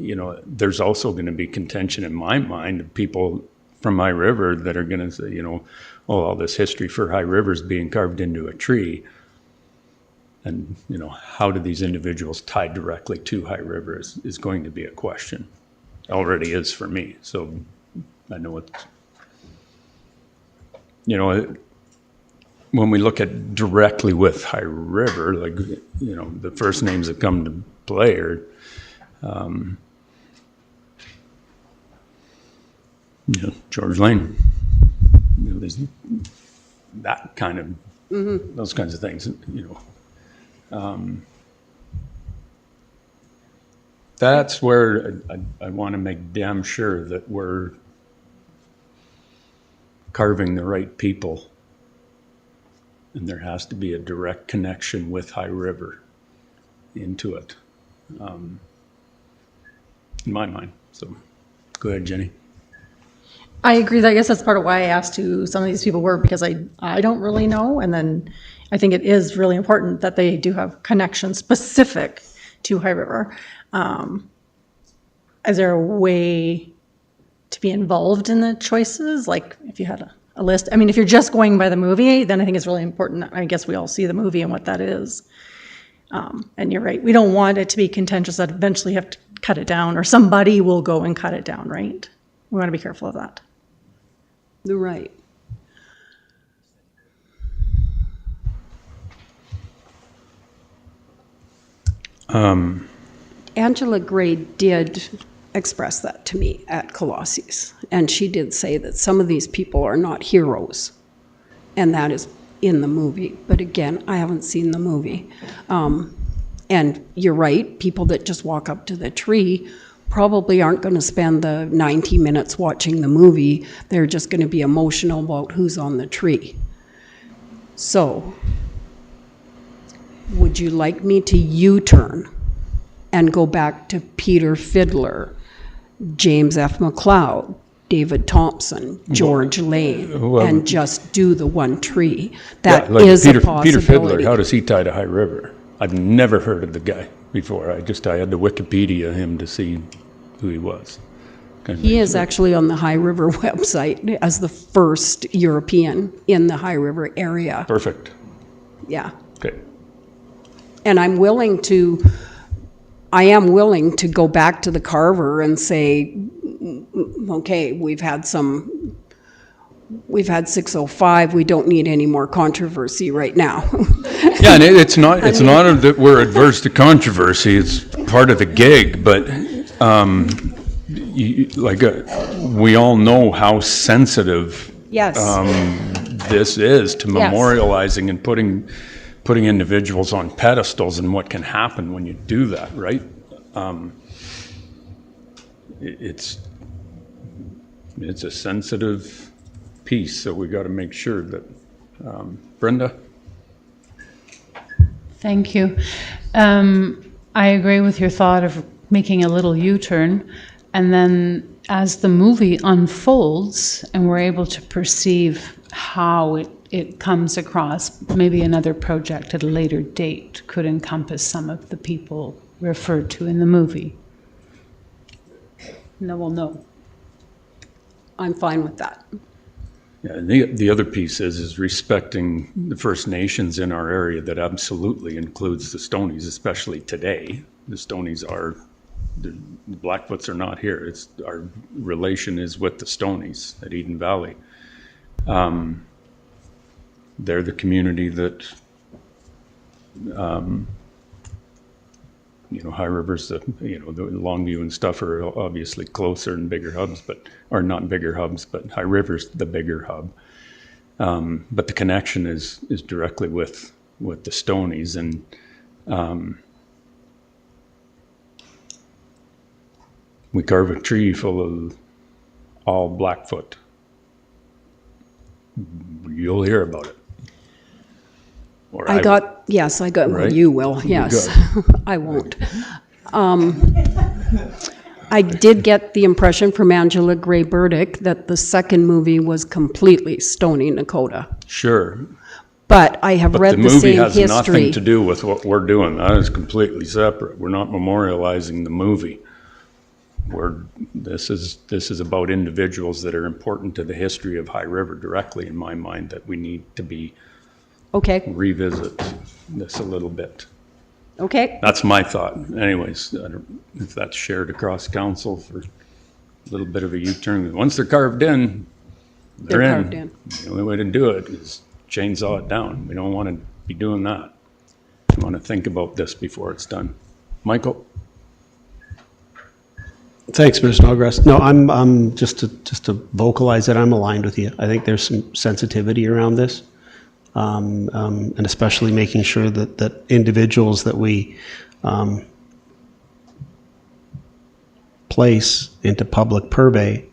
there's also going to be contention in my mind of people from High River that are going to say, all this history for High River is being carved into a tree. And, how do these individuals tie directly to High River is going to be a question. It already is for me. So I know it's, when we look at directly with High River, like, the first names that come to play are, George Lane. There's that kind of, those kinds of things, that's where I want to make damn sure that we're carving the right people. And there has to be a direct connection with High River into it, in my mind. So go ahead, Jenny.
I agree. I guess that's part of why I asked who some of these people were, because I don't really know. And then I think it is really important that they do have connections specific to High River. Is there a way to be involved in the choices? Like if you had a list, I mean, if you're just going by the movie, then I think it's really important. I guess we all see the movie and what that is. And you're right. We don't want it to be contentious that eventually you have to cut it down or somebody will go and cut it down, right? We want to be careful of that.
You're right. Angela Gray did express that to me at Colossi's, and she did say that some of these people are not heroes, and that is in the movie. But again, I haven't seen the movie. And you're right, people that just walk up to the tree probably aren't going to spend the 90 minutes watching the movie. They're just going to be emotional about who's on the tree. So, would you like me to U-turn and go back to Peter Fiddler, James F. McLeod, David Thompson, George Lane, and just do the one tree? That is a possibility.
Peter Fiddler, how does he tie to High River? I've never heard of the guy before. I had to Wikipedia him to see who he was.
He is actually on the High River website as the first European in the High River area.
Perfect.
Yeah.
Okay.
And I am willing to go back to the Carver and say, okay, we've had 605, we don't need any more controversy right now.
Yeah, and it's not that we're adverse to controversy, it's part of the gig, but we all know how sensitive
Yes.
This is to
Yes.
memorializing and putting individuals on pedestals and what can happen when you do that, right? It's a sensitive piece, so we got to make sure that, Brenda?
Thank you. I agree with your thought of making a little U-turn, and then as the movie unfolds and we're able to perceive how it comes across, maybe another project at a later date could encompass some of the people referred to in the movie. And then we'll know.
I'm fine with that.
Yeah, and the other piece is respecting the First Nations in our area. That absolutely includes the Stonies, especially today. The Stonies are, the Blackfoots are not here. It's our relation is with the Stonies at Eden Valley. They're the community that, High River's the Longview and stuff are obviously closer and bigger hubs, but High River's the bigger hub. But the connection is directly with the Stonies, and we carve a tree full of all Blackfoot. You'll hear about it. Or
I got,
right?
well, you will, yes. I won't. I did get the impression from Angela Gray Burdick that the second movie was completely Stony Nakota.
Sure.
But I have read the same history.
But the movie has nothing to do with what we're doing. That is completely separate. We're not memorializing the movie. This is about individuals that are important to the history of High River directly, in my mind, that we need to be revisit this a little bit.
Okay.
That's my thought. Anyways, I don't, if that's shared across council for a little bit of a U-turn. Once they're carved in, they're
carved in.
The only way to do it is chainsaw it down. We don't want to be doing that. We want to think about this before it's done. Michael?
Thanks, Mr. Snodgrass. No, I'm just to vocalize it, I'm aligned with you. I think there's some sensitivity around this. And especially making sure that individuals that we place into public purvey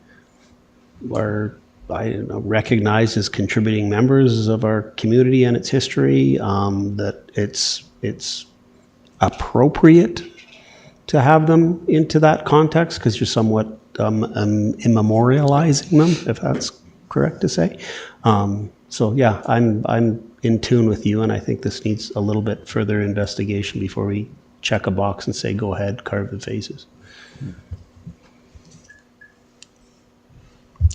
are recognized as contributing members of our community and its history, that it's appropriate to have them into that context because you're somewhat immemorializing them, if that's correct to say. So yeah, I'm in tune with you, and I think this needs a little bit further investigation before we check a box and say, go ahead, carve the faces.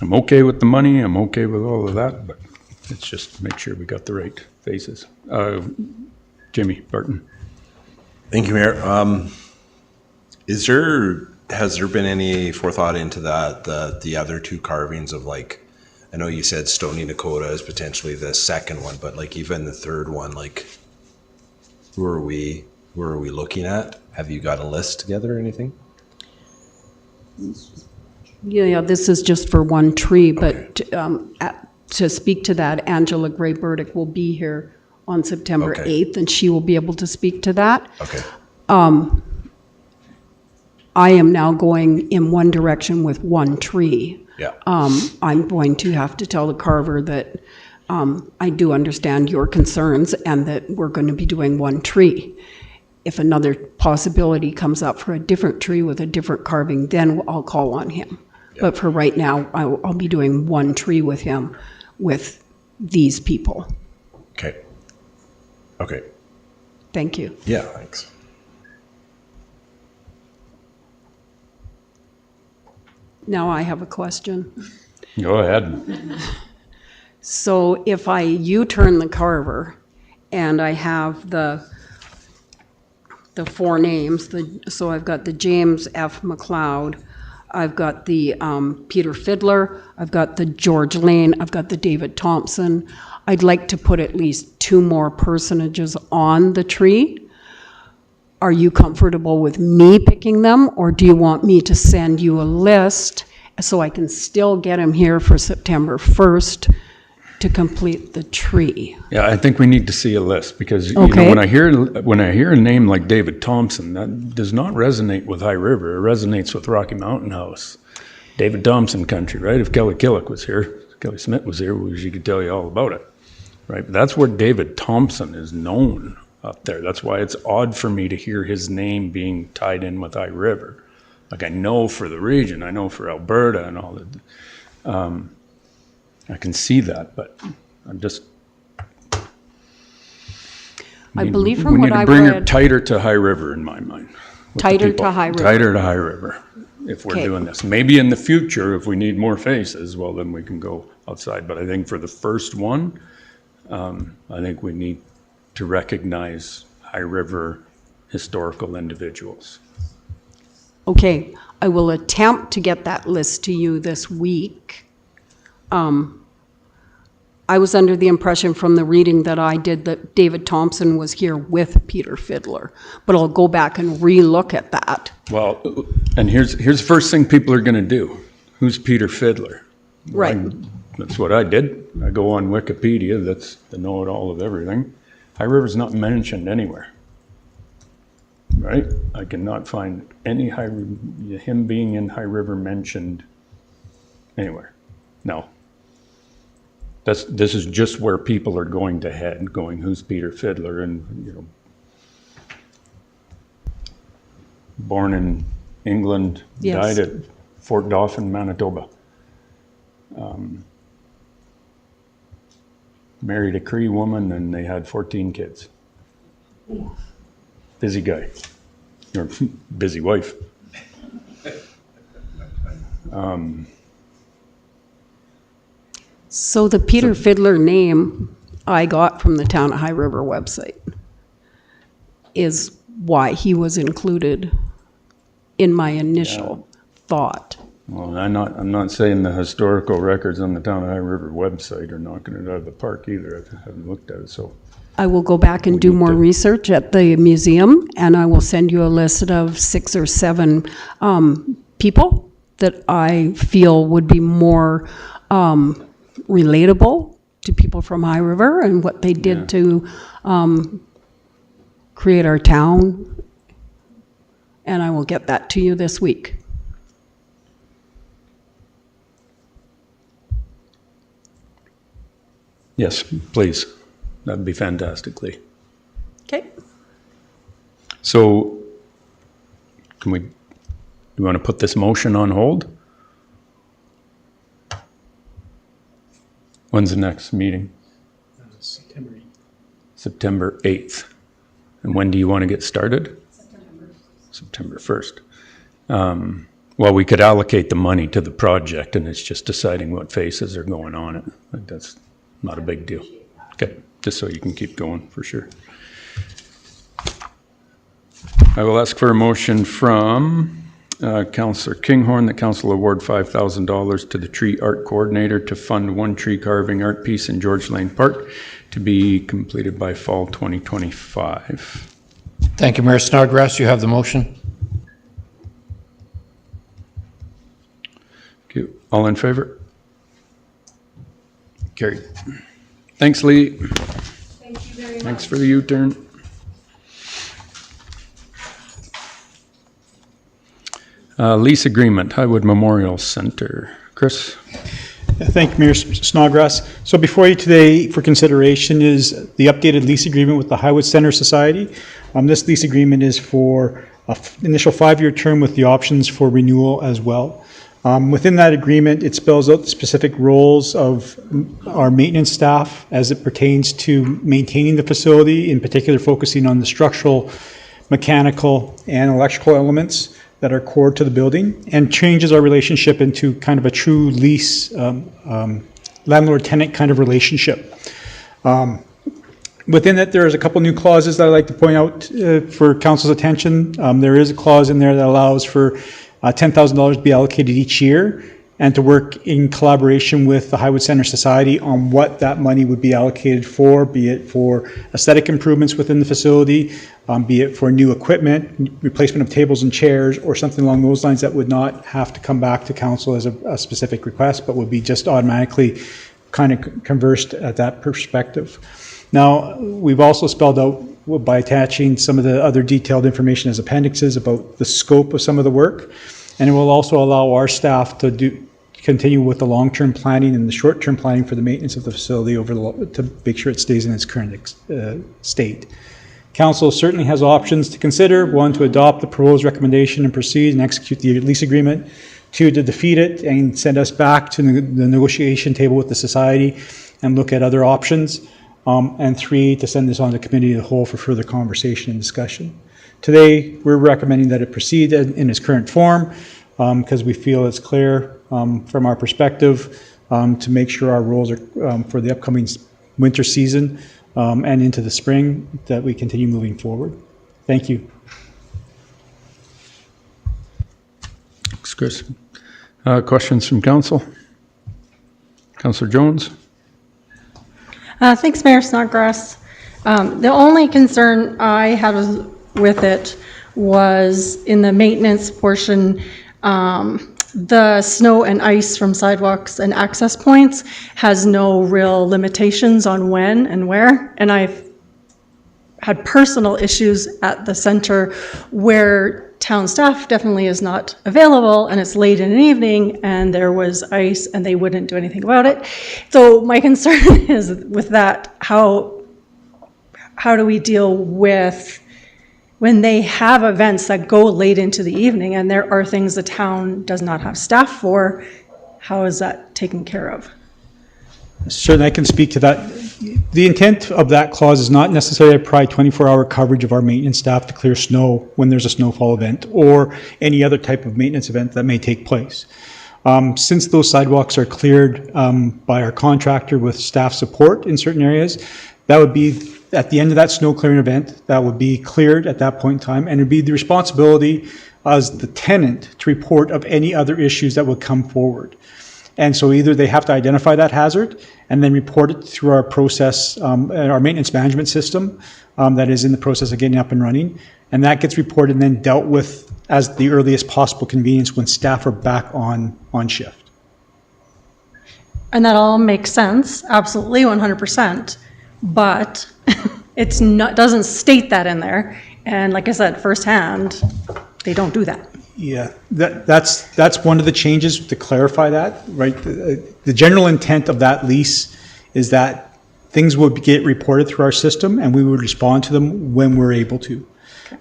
I'm okay with the money, I'm okay with all of that, but let's just make sure we got the right faces. Jimmy Barton.
Thank you, Mayor. Has there been any forethought into that, the other two carvings of, like, I know you said Stony Nakota is potentially the second one, but like even the third one, like who are we looking at? Have you got a list together or anything?
Yeah, this is just for one tree, but to speak to that, Angela Gray Burdick will be here on September 8th, and she will be able to speak to that.
Okay.
I am now going in one direction with one tree.
Yeah.
I'm going to have to tell the carver that I do understand your concerns and that we're going to be doing one tree. If another possibility comes up for a different tree with a different carving, then I'll call on him. Yeah. But for right now, I'll be doing one tree with him with these people.
Okay. Okay.
Thank you.
Yeah, thanks.
Now I have a question.
Go ahead.
So if I U-turn the carver and I have the four names. So I've got the James F. McLeod, I've got the Peter Fiddler, I've got the George Lane, I've got the David Thompson. I'd like to put at least 2 more personages on the tree. Are you comfortable with me picking them, or do you want me to send you a list so I can still get them here for September 1st to complete the tree?
Yeah, I think we need to see a list, because you
Okay.
know, when I hear a name like David Thompson, that does not resonate with High River. It resonates with Rocky Mountain House, David Thompson country, right? If Kelly Killick was here, Kelly Smith was here, she could tell you all about it, right? But that's where David Thompson is known up there. That's why it's odd for me to hear his name being tied in with High River. Like, I know for the region, I know for Alberta and all that. I can see that, but I'm just.
I believe from
we
what
need to
I've
bring it
read-
tighter to High River in my mind. with the
Tighter to
people.
High River.
Tighter to High River, if we're
Okay.
doing this. Maybe in the future, if we need more faces, well, then we can go outside. But I think for the first one, I think we need to recognize High River historical individuals.
Okay, I will attempt to get that list to you this week. I was under the impression from the reading that I did that David Thompson was here with Peter Fiddler, but I'll go back and re-look at that.
Well, and here's the first thing people are going to do. Who's Peter Fiddler?
Right.
That's what I did. I go on Wikipedia. That's the know-it-all of everything. High River's not mentioned anywhere. Right? I cannot find any him being in High River mentioned anywhere. No. This is just where people are going to head, going, who's Peter Fiddler? And, you know, born in England,
Yes.
died at Fort Dauphin, Manitoba. Married a Cree woman, and they had 14 kids. Busy guy, or busy wife.
So the Peter Fiddler name I got from the Town of High River website is why he was included in my initial thought.
Well, I'm not saying the historical records on the Town of High River website are knocking it out of the park either. I haven't looked at it, so.
I will go back and do more research at the museum, and I will send you a list of 6 or 7 people that I feel would be more relatable to people from High River and what they did to create our town. And I will get that to you this week.
Yes, please. That'd be fantastically.
Okay.
So, do you want to put this motion on hold? When's the next meeting? September 8th. And when do you want to get started? September 1st. Well, we could allocate the money to the project, and it's just deciding what phases are going on it. I think that's not a big deal. Okay, just so you can keep going, for sure. I will ask for a motion from Councillor Kinghorn that council award $5,000 to the tree art coordinator to fund one tree carving art piece in George Lane Park to be completed by fall 2025.
Thank you, Mayor Snodgrass. You have the motion.
Okay, all in favor? Carried. Thanks, Lee.
Thank you very much.
Thanks for the U-turn. Lease agreement, Highwood Memorial Center. Chris?
Thank you, Mayor Snodgrass. So before you today for consideration is the updated lease agreement with the Highwood Center Society. This lease agreement is for an initial 5-year term with the options for renewal as well. Within that agreement, it spells out the specific roles of our maintenance staff as it pertains to maintaining the facility, in particular focusing on the structural, mechanical, and electrical elements that are core to the building, and changes our relationship into kind of a true lease landlord-tenant kind of relationship. Within it, there's a couple new clauses that I'd like to point out for council's attention. There is a clause in there that allows for $10,000 to be allocated each year and to work in collaboration with the Highwood Center Society on what that money would be allocated for, be it for aesthetic improvements within the facility, be it for new equipment, replacement of tables and chairs, or something along those lines that would not have to come back to council as a specific request, but would be just automatically kind of conversed at that perspective. Now, we've also spelled out by attaching some of the other detailed information as appendixes about the scope of some of the work, and it will also allow our staff to continue with the long-term planning and the short-term planning for the maintenance of the facility to make sure it stays in its current state. Council certainly has options to consider: one, to adopt the proposed recommendation and proceed and execute the lease agreement; two, to defeat it and send us back to the negotiation table with the society and look at other options; and three, to send this on to committee of the whole for further conversation and discussion. Today, we're recommending that it proceed in its current form because we feel it's clear from our perspective to make sure our roles are for the upcoming winter season and into the spring, that we continue moving forward. Thank you.
Thanks, Chris. Questions from council? Councillor Jones?
Thanks, Mayor Snodgrass. The only concern I had with it was in the maintenance portion, the snow and ice from sidewalks and access points has no real limitations on when and where. And I've had personal issues at the center where town staff definitely is not available and it's late in the evening and there was ice and they wouldn't do anything about it. So my concern is with that, how do we deal with when they have events that go late into the evening and there are things the town does not have staff for? How is that taken care of?
Certainly, I can speak to that. The intent of that clause is not necessarily to provide 24-hour coverage of our maintenance staff to clear snow when there's a snowfall event or any other type of maintenance event that may take place. Since those sidewalks are cleared by our contractor with staff support in certain areas, that would be at the end of that snow clearing event, that would be cleared at that point in time, and it would be the responsibility as the tenant to report of any other issues that would come forward. And so either they have to identify that hazard and then report it through our process, our maintenance management system that is in the process of getting up and running. And that gets reported and then dealt with as the earliest possible convenience when staff are back on shift.
And that all makes sense, absolutely, 100%. But it's not, doesn't state that in there. And like I said, firsthand, they don't do that.
Yeah, that's one of the changes to clarify that, right? The general intent of that lease is that things would get reported through our system and we would respond to them when we're able to.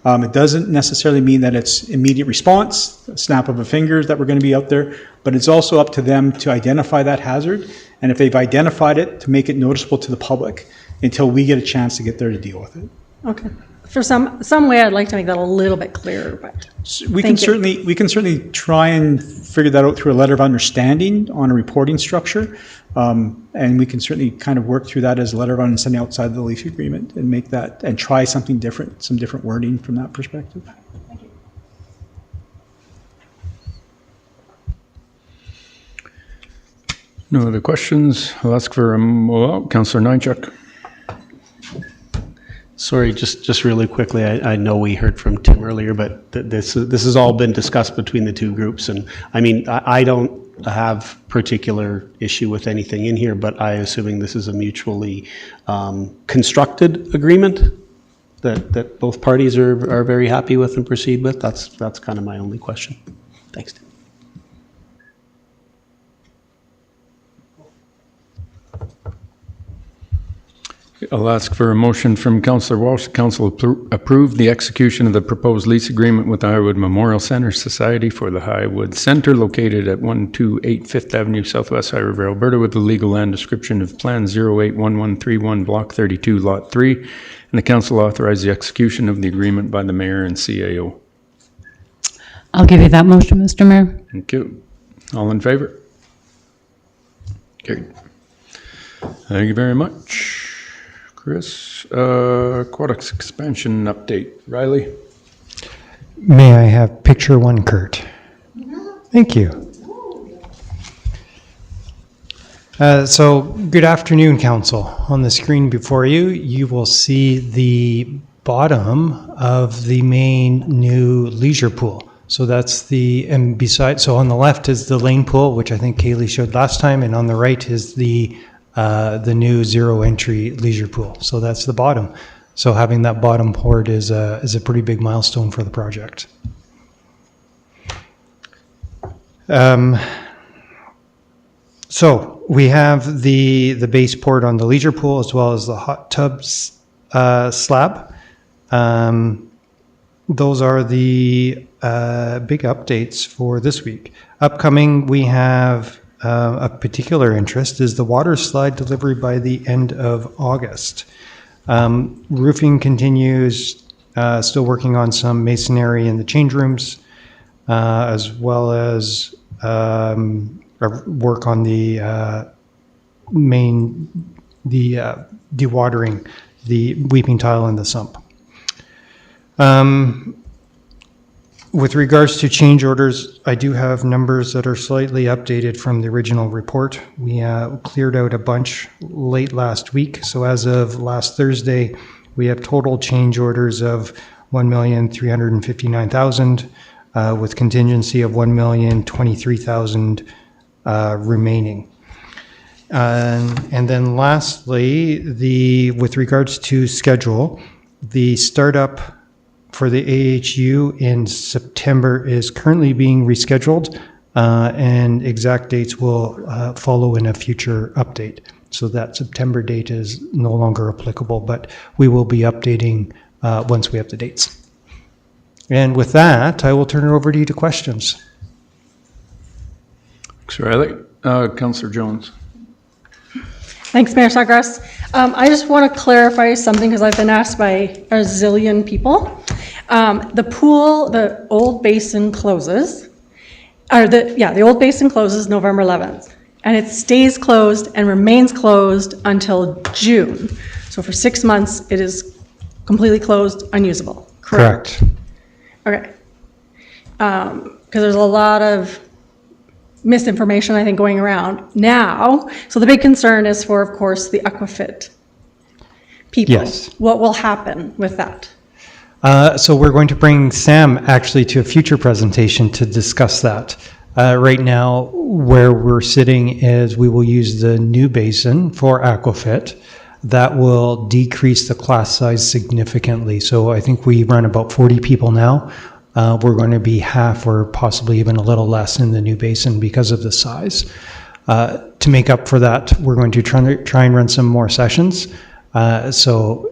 It doesn't necessarily mean that it's immediate response, a snap of a finger that we're going to be out there, but it's also up to them to identify that hazard. And if they've identified it, to make it noticeable to the public until we get a chance to get there to deal with it.
Okay. For some way, I'd like to make that a little bit clearer, but
we can certainly try and figure that out through a letter of understanding on a reporting structure, and we can certainly kind of work through that as a letter of understanding outside of the lease agreement and make that and try something different, some different wording from that perspective.
Thank you.
No other questions? I'll ask for Councillor Nychuk.
Sorry, just really quickly, I know we heard from Tim earlier, but this has all been discussed between the two groups. And I mean, I don't have particular issue with anything in here, but I'm assuming this is a mutually constructed agreement that both parties are very happy with and proceed with. That's kind of my only question. Thanks, Tim.
I'll ask for a motion from Councillor Walsh. Council approve the execution of the proposed lease agreement with the Highwood Memorial Center Society for the Highwood Center located at 128 5th Avenue, Southwest High River, Alberta, with the legal land description of Plan 081131, Block 32, Lot 3, and the council authorize the execution of the agreement by the mayor and CAO.
I'll give you that motion, Mr. Mayor.
Thank you. All in favor? Carried. Thank you very much. Chris, aquatics expansion update. Riley?
May I have picture one, Kurt? Thank you. So, good afternoon, Council. On the screen before you, you will see the bottom of the main new leisure pool. So that's and beside, so on the left is the lane pool, which I think Kaylee showed last time, and on the right is the new zero entry leisure pool. So that's the bottom. So having that bottom poured is a pretty big milestone for the project. So we have the base poured on the leisure pool as well as the hot tubs slab. Those are the big updates for this week. Upcoming, we have of particular interest is the water slide delivery by the end of August. Roofing continues, still working on some masonry in the change rooms, as well as work on the dewatering, the weeping tile and the sump. With regards to change orders, I do have numbers that are slightly updated from the original report. We cleared out a bunch late last week. So as of last Thursday, we have total change orders of $1,359,000 with contingency of $1,023,000 remaining. And then lastly, with regards to schedule, the startup for the AHU in September is currently being rescheduled, and exact dates will follow in a future update. So that September date is no longer applicable, but we will be updating once we have the dates. And with that, I will turn it over to you to questions.
Thanks, Riley. Councillor Jones.
Thanks, Mayor Snodgrass. I just want to clarify something because I've been asked by a zillion people. The pool, the old basin closes, the old basin closes November 11th, and it stays closed and remains closed until June. So for 6 months, it is completely closed, unusable.
Correct.
Okay. Because there's a lot of misinformation, I think, going around now. So the big concern is for, of course, the Aquafit people.
Yes.
What will happen with that?
So we're going to bring Sam actually to a future presentation to discuss that. Right now, where we're sitting is we will use the new basin for Aquafit. That will decrease the class size significantly. So I think we run about 40 people now. We're going to be half or possibly even a little less in the new basin because of the size. To make up for that, we're going to try and run some more sessions. So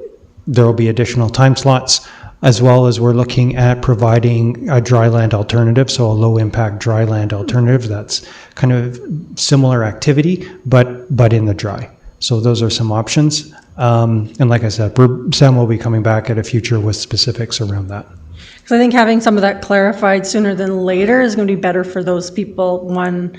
there will be additional time slots, as well as we're looking at providing a dry land alternative, so a low impact dry land alternative that's kind of similar activity, but in the dry. So those are some options. And like I said, Sam will be coming back at a future with specifics around that.
Because I think having some of that clarified sooner than later is going to be better for those people, one,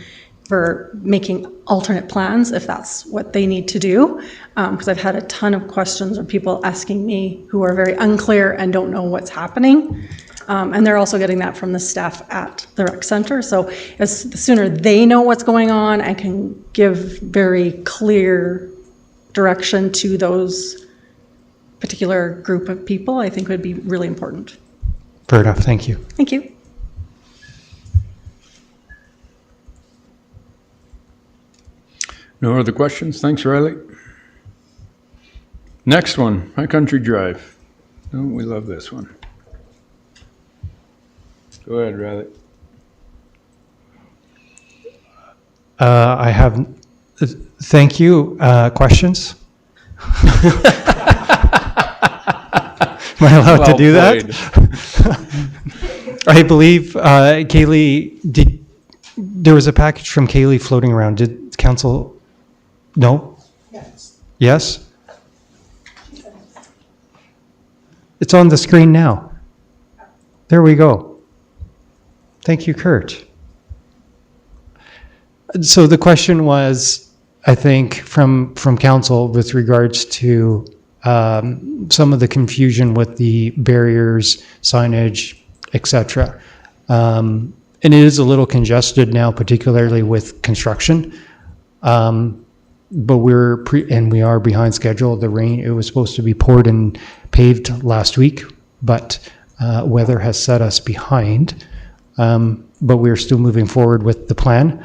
for making alternate plans if that's what they need to do. Because I've had a ton of questions of people asking me who are very unclear and don't know what's happening. And they're also getting that from the staff at the rec center. So the sooner they know what's going on and can give very clear direction to those particular group of people, I think would be really important.
Fair enough. Thank you.
Thank you.
No other questions? Thanks, Riley. Next one, High Country Drive. Oh, we love this one. Go ahead, Riley.
I have, thank you. Questions? Am I allowed to do that? I believe Kaylee, there was a package from Kaylee floating around. Did council, no? Yes. Yes? It's on the screen now. There we go. Thank you, Kurt. So the question was, I think, from council with regards to some of the confusion with the barriers, signage, etc. And it is a little congested now, particularly with construction. But we are behind schedule. The rain, it was supposed to be poured and paved last week, but weather has set us behind. But we're still moving forward with the plan.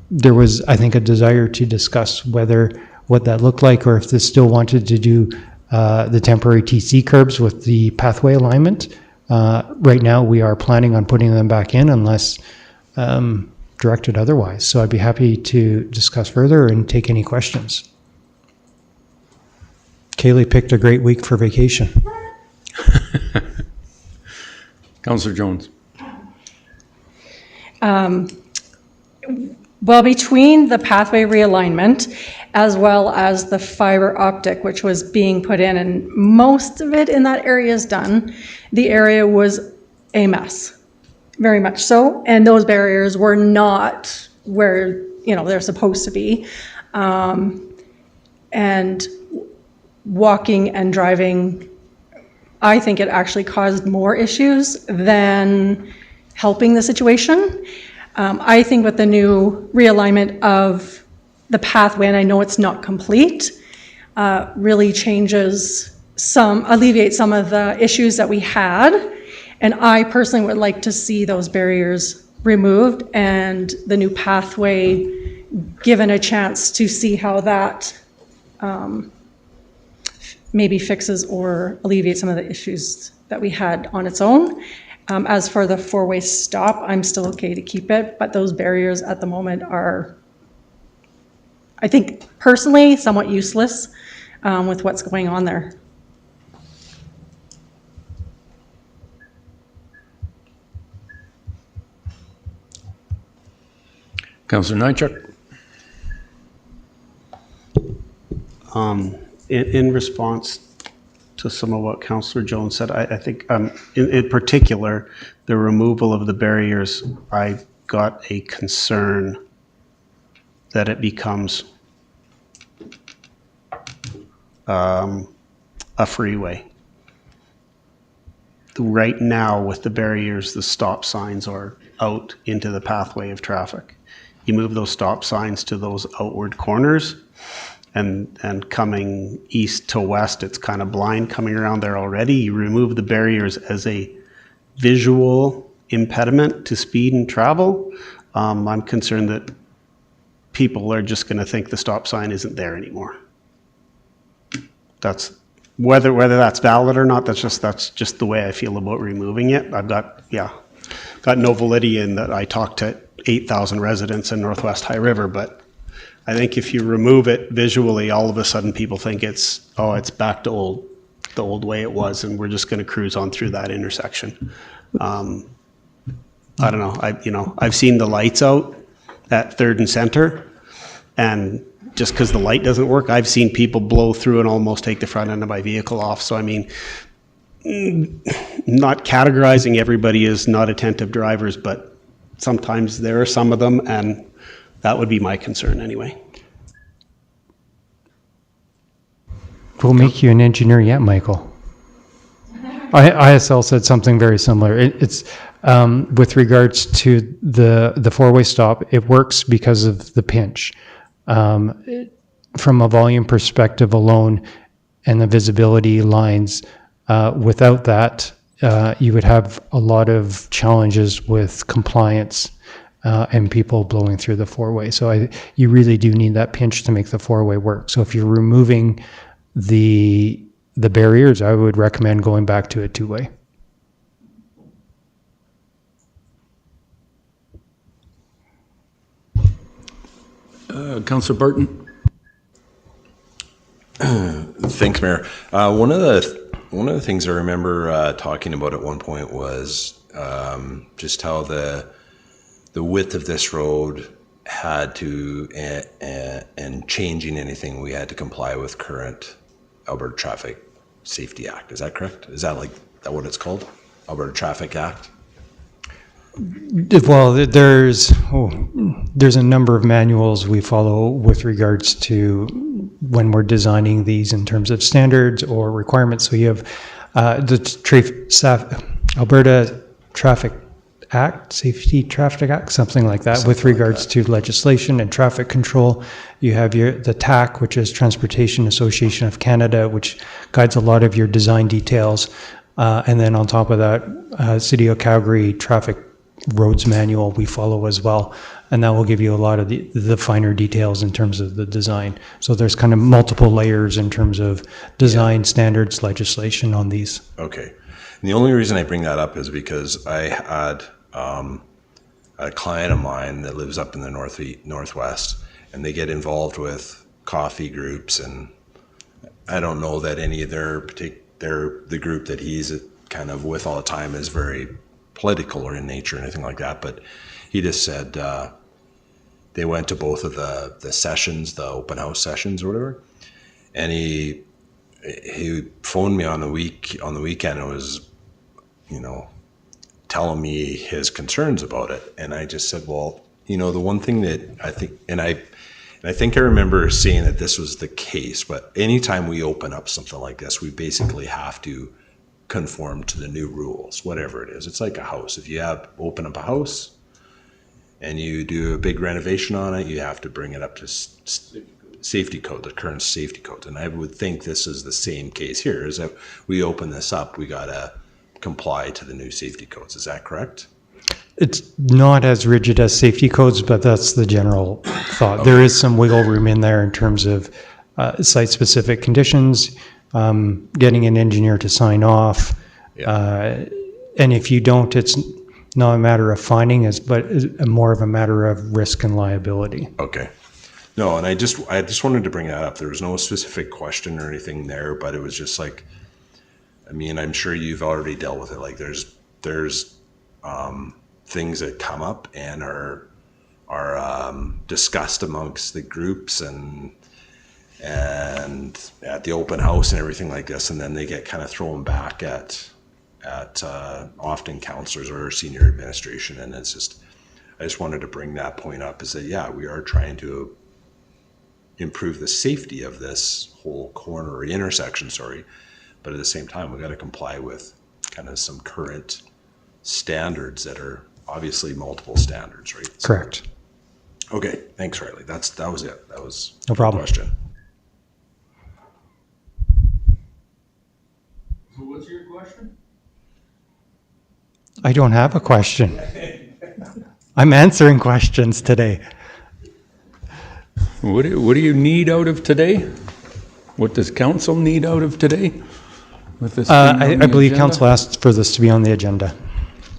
There was, I think, a desire to discuss what that looked like, or if they still wanted to do the temporary TC curbs with the pathway alignment. Right now, we are planning on putting them back in unless directed otherwise. So I'd be happy to discuss further and take any questions. Kaylee picked a great week for vacation.
Councillor Jones.
Well, between the pathway realignment as well as the fiber optic, which was being put in, and most of it in that area is done, the area was a mess. Very much so, and those barriers were not where they're supposed to be, and walking and driving, I think it actually caused more issues than helping the situation. I think with the new realignment of the pathway, and I know it's not complete, really alleviates some of the issues that we had. And I personally would like to see those barriers removed and the new pathway given a chance to see how that maybe fixes or alleviates some of the issues that we had on its own. As for the four-way stop, I'm still okay to keep it, but those barriers at the moment are, I think personally, somewhat useless with what's going on there.
Councillor Nychuk.
In response to some of what Councillor Jones said, I think in particular, the removal of the barriers, I got a concern that it becomes a freeway. Right now with the barriers, the stop signs are out into the pathway of traffic. You move those stop signs to those outward corners, and coming east to west, it's kind of blind coming around there already. You remove the barriers as a visual impediment to speed and travel. I'm concerned that people are just going to think the stop sign isn't there anymore. That's whether that's valid or not. That's just the way I feel about removing it. I've got no validity in that I talked to 8,000 residents in Northwest High River, but I think if you remove it visually, all of a sudden people think it's back to the old way it was, and we're just going to cruise on through that intersection. I don't know. I've seen the lights out at 3rd and Center, and just because the light doesn't work, I've seen people blow through and almost take the front end of my vehicle off. So I mean, not categorizing everybody as not attentive drivers, but sometimes there are some of them, and that would be my concern anyway.
We'll make you an engineer yet, Michael. ISL said something very similar. It's with regards to the four-way stop, it works because of the pinch. From a volume perspective alone and the visibility lines, without that, you would have a lot of challenges with compliance and people blowing through the four-way. So you really do need that pinch to make the four-way work. So if you're removing the barriers, I would recommend going back to a two-way.
Councillor Barton.
Thanks, Mayor. One of the things I remember talking about at one point was just how the width of this road had to, and changing anything, we had to comply with current Alberta Traffic Safety Act. Is that correct? Is that what it's called? Alberta Traffic Act?
Well, there's a number of manuals we follow with regards to when we're designing these in terms of standards or requirements. So you have Alberta Traffic Act, Safety Traffic Act, something like that, with regards to legislation and traffic control. You have the TAC, which is Transportation Association of Canada, which guides a lot of your design details. And then on top of that, City of Calgary Traffic Roads Manual we follow as well. And that will give you a lot of the finer details in terms of the design. So there's kind of multiple layers in terms of design standards legislation on these.
Okay. And the only reason I bring that up is because I had a client of mine that lives up in the northwest, and they get involved with coffee groups, and I don't know that any of the group that he's kind of with all the time is very political or in nature or anything like that, but he just said they went to both of the sessions, the open house sessions or whatever, and he phoned me on the weekend and was, telling me his concerns about it. And I just said, well, the one thing that I think, and I think I remember saying that this was the case, but anytime we open up something like this, we basically have to conform to the new rules, whatever it is. It's like a house. If you open up a house and you do a big renovation on it, you have to bring it up to safety code, the current safety codes. And I would think this is the same case here, is that we open this up, we got to comply to the new safety codes. Is that correct?
It's not as rigid as safety codes, but that's the general thought. Okay. There is some wiggle room in there in terms of site-specific conditions, getting an engineer to sign off. Yeah. And if you don't, it's not a matter of finding, but more of a matter of risk and liability.
Okay. No, and I just wanted to bring that up. There was no specific question or anything there, but it was just like, I'm sure you've already dealt with it. Like there's things that come up and are discussed amongst the groups and at the open house and everything like this, and then they get kind of thrown back at often counselors or senior administration. And it's just, I just wanted to bring that point up, is that, yeah, we are trying to improve the safety of this whole corner or intersection, but at the same time, we got to comply with kind of some current standards that are obviously multiple standards, right?
Correct.
Okay, thanks, Riley. That was it. That was
no problem.
Question.
So what's your question?
I don't have a question. I'm answering questions today.
What do you need out of today? What does council need out of today? With this
I believe council asked for this to be on the agenda.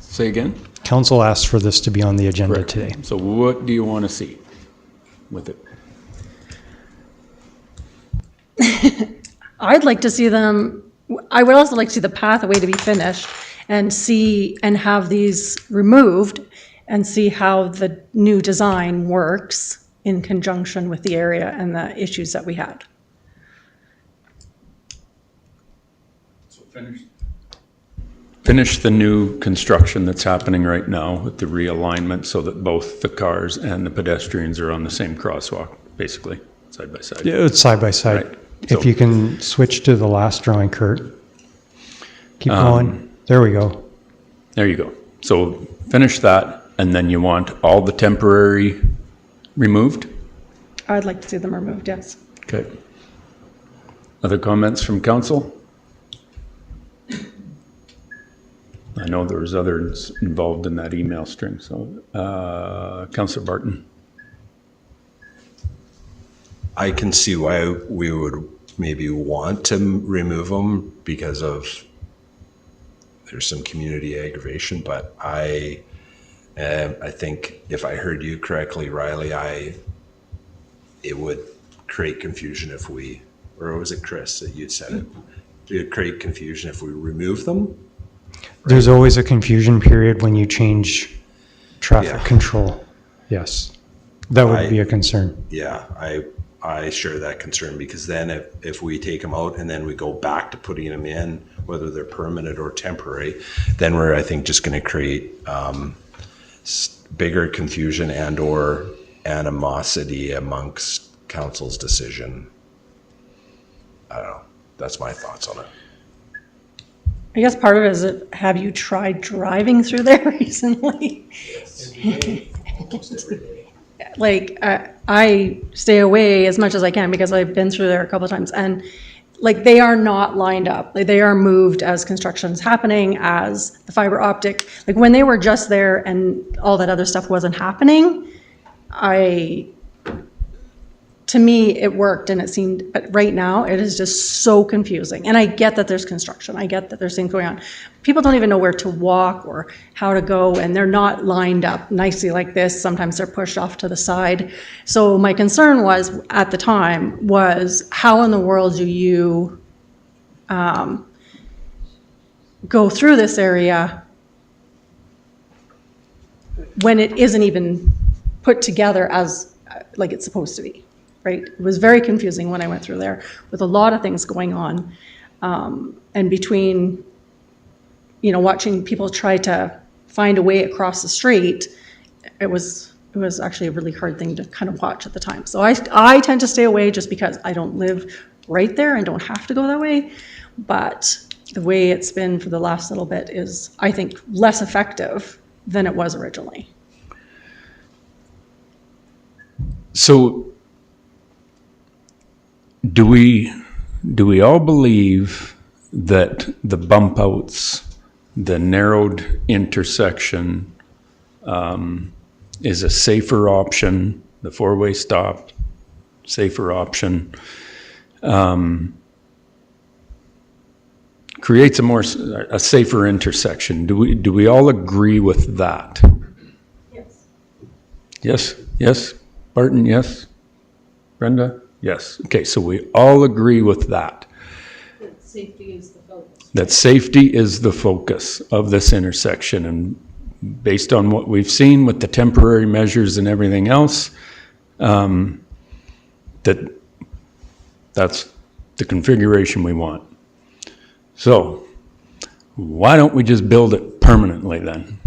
Say again?
Council asked for this to be on the agenda today.
So what do you want to see with
it? I'd like to see them, I would also like to see the pathway to be finished and have these removed and see how the new design works in conjunction with the area and the issues that we had.
So finish the new construction that's happening right now with the realignment so that both the cars and the pedestrians are on the same crosswalk, basically, side by side.
Yeah, it's side by side. Right. If you can switch to the last drawing, Kurt. Keep going. There we go.
There you go. So finish that, and then you want all the temporary removed?
I'd like to see them removed, yes.
Okay. Other comments from council? I know there was others involved in that email string, so Councillor Barton.
I can see why we would maybe want to remove them because of there's some community aggravation, but I think if I heard you correctly, Riley, it would create confusion if we, or was it Chris that you'd said it? It would create confusion if we remove them.
There's always a confusion period when you change traffic control. Yes, that would be a concern.
Yeah, I share that concern because then if we take them out and then we go back to putting them in, whether they're permanent or temporary, then we're, I think, just going to create bigger confusion and or animosity amongst council's decision I don't know. That's my thoughts on it.
I guess part of it is, have you tried driving through there recently?
Almost every day.
Like, I stay away as much as I can because I've been through there a couple of times, and like, they are not lined up. Like, they are moved as construction's happening, as the fiber optic, like when they were just there and all that other stuff wasn't happening, to me, it worked and it seemed, but right now it is just so confusing. And I get that there's construction. I get that there's things going on. People don't even know where to walk or how to go, and they're not lined up nicely like this. Sometimes they're pushed off to the side. So my concern was, at the time, was how in the world do you go through this area when it isn't even put together as like it's supposed to be? Right? It was very confusing when I went through there with a lot of things going on. And between, watching people try to find a way across the street, it was actually a really hard thing to kind of watch at the time. So I tend to stay away just because I don't live right there and don't have to go that way. But the way it's been for the last little bit is, I think, less effective than it was originally.
So do we all believe that the bump outs, the narrowed intersection, is a safer option, the four-way stop, safer option, creates a safer intersection? Do we all agree with that? Yes. Yes? Barton, yes? Brenda? Yes. Okay, so we all agree with that.
That safety is the focus.
That safety is the focus of this intersection, and based on what we've seen with the temporary measures and everything else, that's the configuration we want. So why don't we just build it permanently then?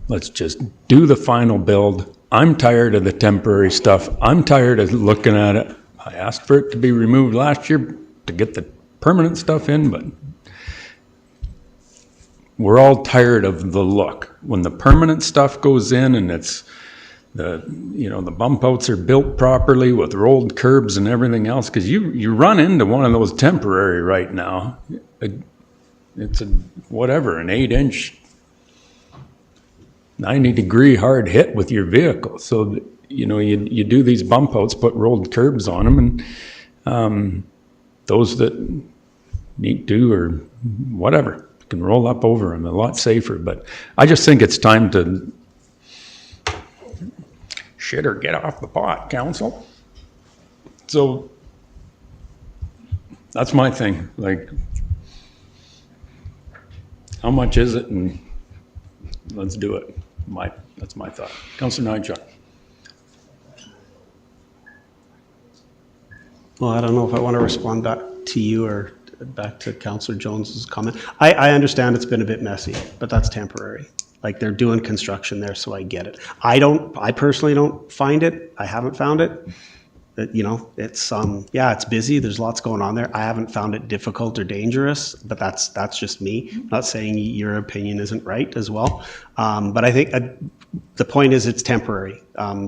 Let's just do the final build. I'm tired of the temporary stuff. I'm tired of looking at it. I asked for it to be removed last year to get the permanent stuff in, but we're all tired of the look. When the permanent stuff goes in and it's the bump outs are built properly with rolled curbs and everything else, because you run into one of those temporary right now. It's an 8-inch 90-degree hard hit with your vehicle. So, you do these bump outs, put rolled curbs on them, and those that need to or whatever can roll up over them a lot safer. But I just think it's time to shit or get off the pot, council. So that's my thing. Like, how much is it, and let's do it. That's my thought. Councillor Nychuk.
Well, I don't know if I want to respond back to you or back to Councillor Jones's comment. I understand it's been a bit messy, but that's temporary. Like, they're doing construction there, so I get it. I personally don't find it. I haven't found it. It's it's busy. There's lots going on there. I haven't found it difficult or dangerous, but that's just me. I'm not saying your opinion isn't right as well. But I think the point is it's temporary.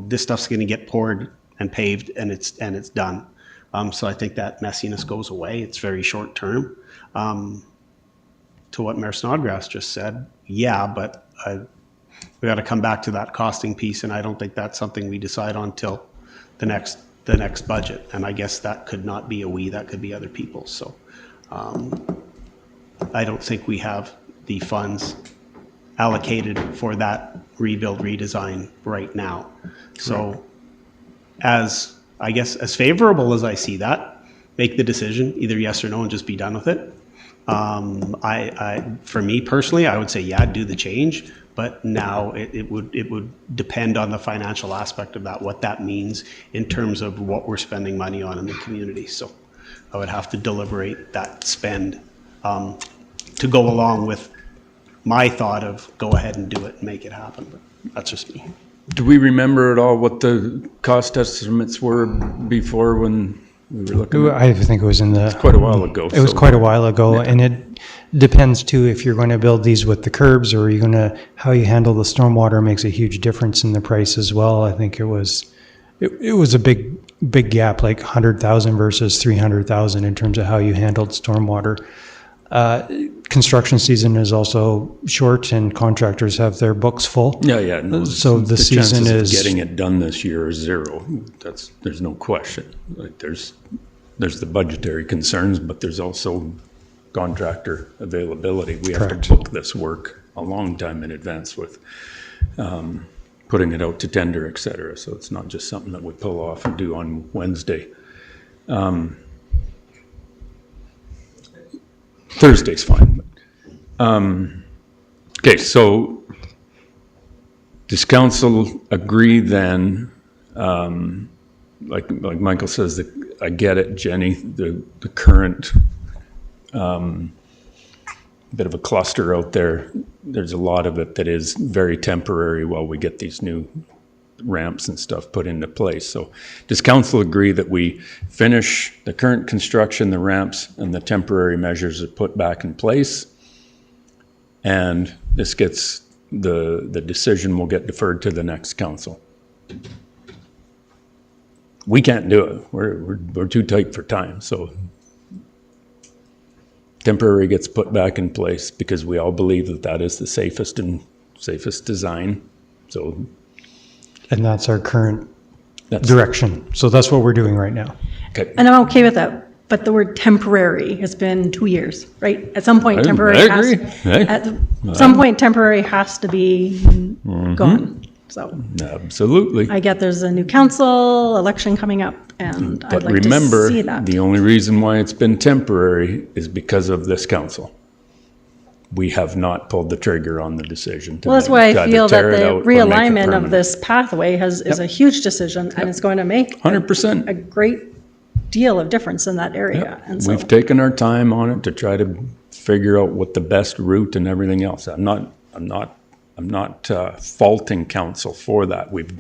This stuff's going to get poured and paved, and it's done. So I think that messiness goes away. It's very short term. To what Mayor Snodgrass just said, but we got to come back to that costing piece, and I don't think that's something we decide on till the next budget. And I guess that could not be that could be other people. So I don't think we have the funds allocated for that rebuild redesign right now. So as favorable as I see that, make the decision, either yes or no, and just be done with it. For me personally, I would say, do the change, but now it would depend on the financial aspect of that, what that means in terms of what we're spending money on in the community. So I would have to deliberate that spend to go along with my thought of go ahead and do it and make it happen. But that's just me.
Do we remember at all what the cost estimates were before when we were looking at?
I think it was in the...
Quite a while ago.
It was
so-
quite a while ago,
Yeah.
and it depends too if you're going to build these with the curbs or you're going to, how you handle the stormwater makes a huge difference in the price as well. I think it was a big gap, like 100,000 versus 300,000 in terms of how you handled stormwater. Construction season is also short and contractors have their books full.
Yeah. No,
So the season
chances
is...
of getting it done this year is zero. There's no question. Like there's the budgetary concerns, but there's also contractor availability. We have
Correct.
to book this work a long time in advance with putting it out to tender, et cetera. So it's not just something that we pull off and do on Wednesday. Thursday's fine. Okay, so does council agree then, like Michael says, that I get it, Jenny, the current bit of a cluster out there, there's a lot of it that is very temporary while we get these new ramps and stuff put into place. So does council agree that we finish the current construction, the ramps, and the temporary measures are put back in place? And this gets, the decision will get deferred to the next council. We can't do it. We're too tight for time. So temporary gets put back in place because we all believe that that is the safest design. So.
And that's our current direction. So that's what we're doing right now.
Okay.
And I'm okay with that. But the word temporary has been 2 years, right? At some point, temporary
I agree.
at some point, temporary has to be gone. So
absolutely.
I get there's a new council election coming up, and I'd like
remember,
to see that.
the only reason why it's been temporary is because of this council. We have not pulled the trigger on the decision.
Well, that's why I feel that the realignment of
permanent.
this pathway is a huge decision, and it's going to make
100%.
a great deal of difference in that area.
Yep.
And so,
We've taken our time on it to try to figure out what the best route and everything else. I'm not faulting council for that. We've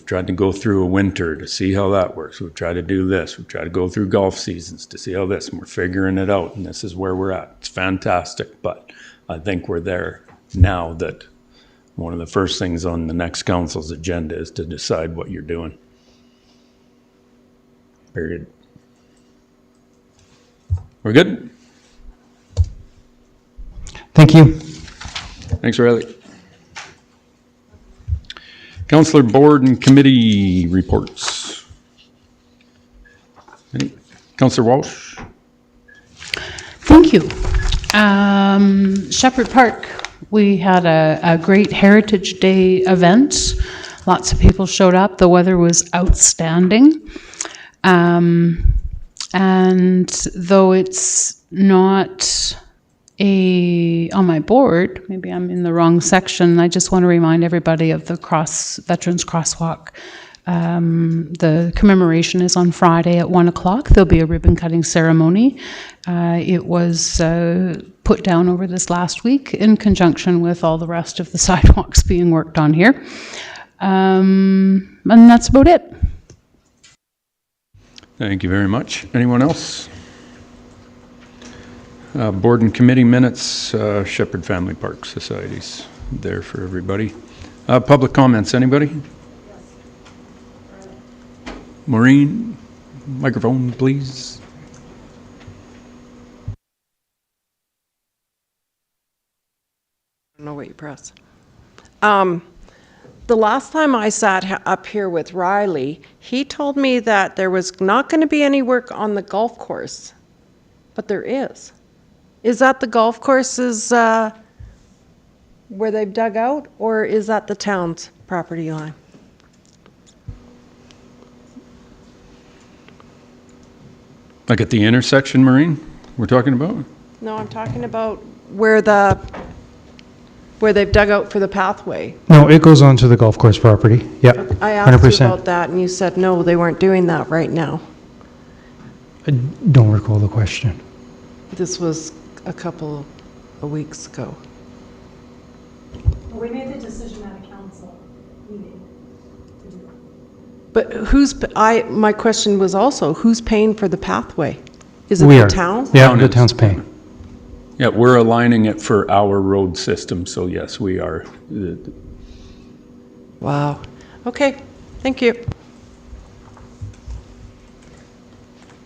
tried to go through a winter to see how that works. We've tried to do this. We've tried to go through golf seasons to see how this, and we're figuring it out, and this is where we're at. It's fantastic, but I think we're there now that one of the first things on the next council's agenda is to decide what you're doing. Period. We're good?
Thank you.
Thanks, Riley. Councillor board and committee reports. Councillor Walsh.
Thank you. Shepherd Park, we had a great Heritage Day event. Lots of people showed up. The weather was outstanding. And though it's not on my board, maybe I'm in the wrong section, I just want to remind everybody of the Veterans Crosswalk. The commemoration is on Friday at 1 o'clock. There'll be a ribbon cutting ceremony. It was put down over this last week in conjunction with all the rest of the sidewalks being worked on here. And that's about it.
Thank you very much. Anyone else? Board and committee minutes, Shepherd Family Park Society's there for everybody. Public comments, anybody? Maureen, microphone, please.
I don't know what you press. The last time I sat up here with Riley, he told me that there was not going to be any work on the golf course, but there is. Is that the golf courses where they've dug out, or is that the town's property line?
Like at the intersection, Maureen, we're talking about?
No, I'm talking about where they've dug out for the pathway.
No, it goes on to the golf course property. Yeah, 100%.
I asked you about that, and you said no, they weren't doing that right now.
I don't recall the question.
This was a couple of weeks ago.
We made the decision at a council meeting to do
But my question was also, who's paying for the pathway? Is it
We
the
are.
town?
Yeah, the town's paying.
Yeah, we're aligning it for our road system, so yes, we are.
Wow. Okay, thank you.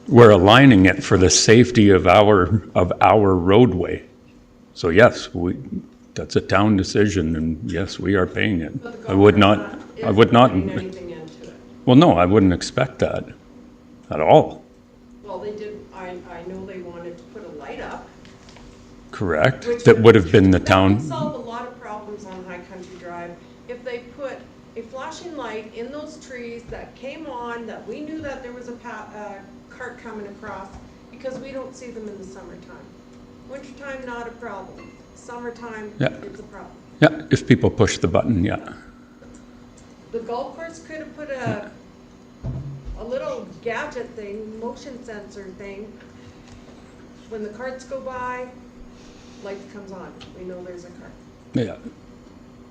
We're aligning it for the safety of our roadway. So yes, that's a town decision, and yes, we are paying it. I would not. Well, no, I wouldn't expect that at all.
Well, they did, I know they wanted to put a light up.
Correct. That would have been the town.
That would solve a lot of problems on High Country Drive if they put a flashing light in those trees that came on, that we knew that there was a cart coming across, because we don't see them in the summertime. Wintertime, not a problem. Summertime, it's a problem.
Yeah, if people push the button, yeah.
The golf course could have put a little gadget thing, motion sensor thing. When the carts go by, light comes on. We know there's a cart.
Yeah.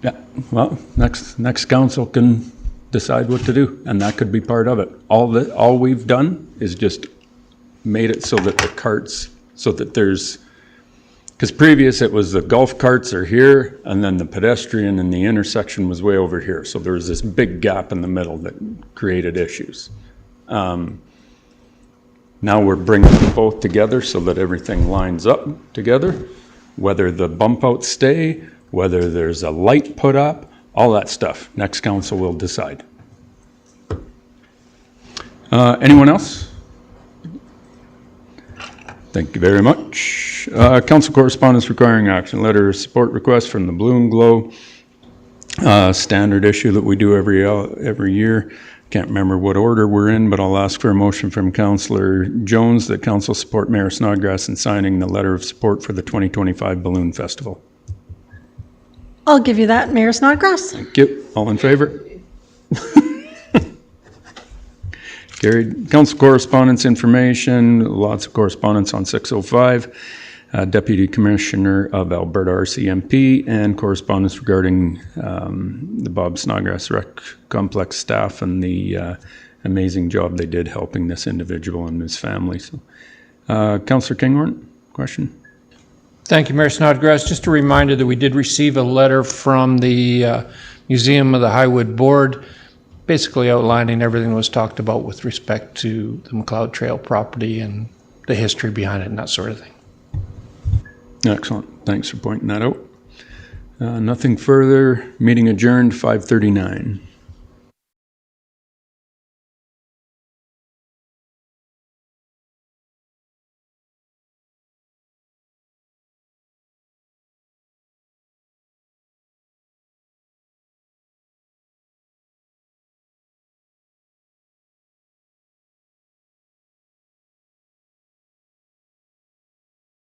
Yeah. Well, next council can decide what to do, and that could be part of it. All we've done is just made it so that the carts, so that there's, because previous it was the golf carts are here, and then the pedestrian and the intersection was way over here. So there was this big gap in the middle that created issues. Now we're bringing them both together so that everything lines up together, whether the bump outs stay, whether there's a light put up, all that stuff. Next council will decide. Anyone else? Thank you very much. Council correspondence requiring action. Letter of support request from the Blue and Glow. Standard issue that we do every year. Can't remember what order we're in, but I'll ask for a motion from Councillor Jones that council support Mayor Snodgrass in signing the letter of support for the 2025 Balloon Festival.
I'll give you that, Mayor Snodgrass.
Thank you. All in favor? Carried. Council correspondence information, lots of correspondence on 605. Deputy Commissioner of Alberta RCMP, and correspondence regarding the Bob Snodgrass Rec Complex staff and the amazing job they did helping this individual and his family. So, Councillor Kinghorn, question?
Thank you, Mayor Snodgrass. Just a reminder that we did receive a letter from the Museum of the Highwood Board, basically outlining everything that was talked about with respect to the McLeod Trail property and the history behind it and that sort of thing.
Excellent. Thanks for pointing that out. Nothing further. Meeting adjourned, 5:39.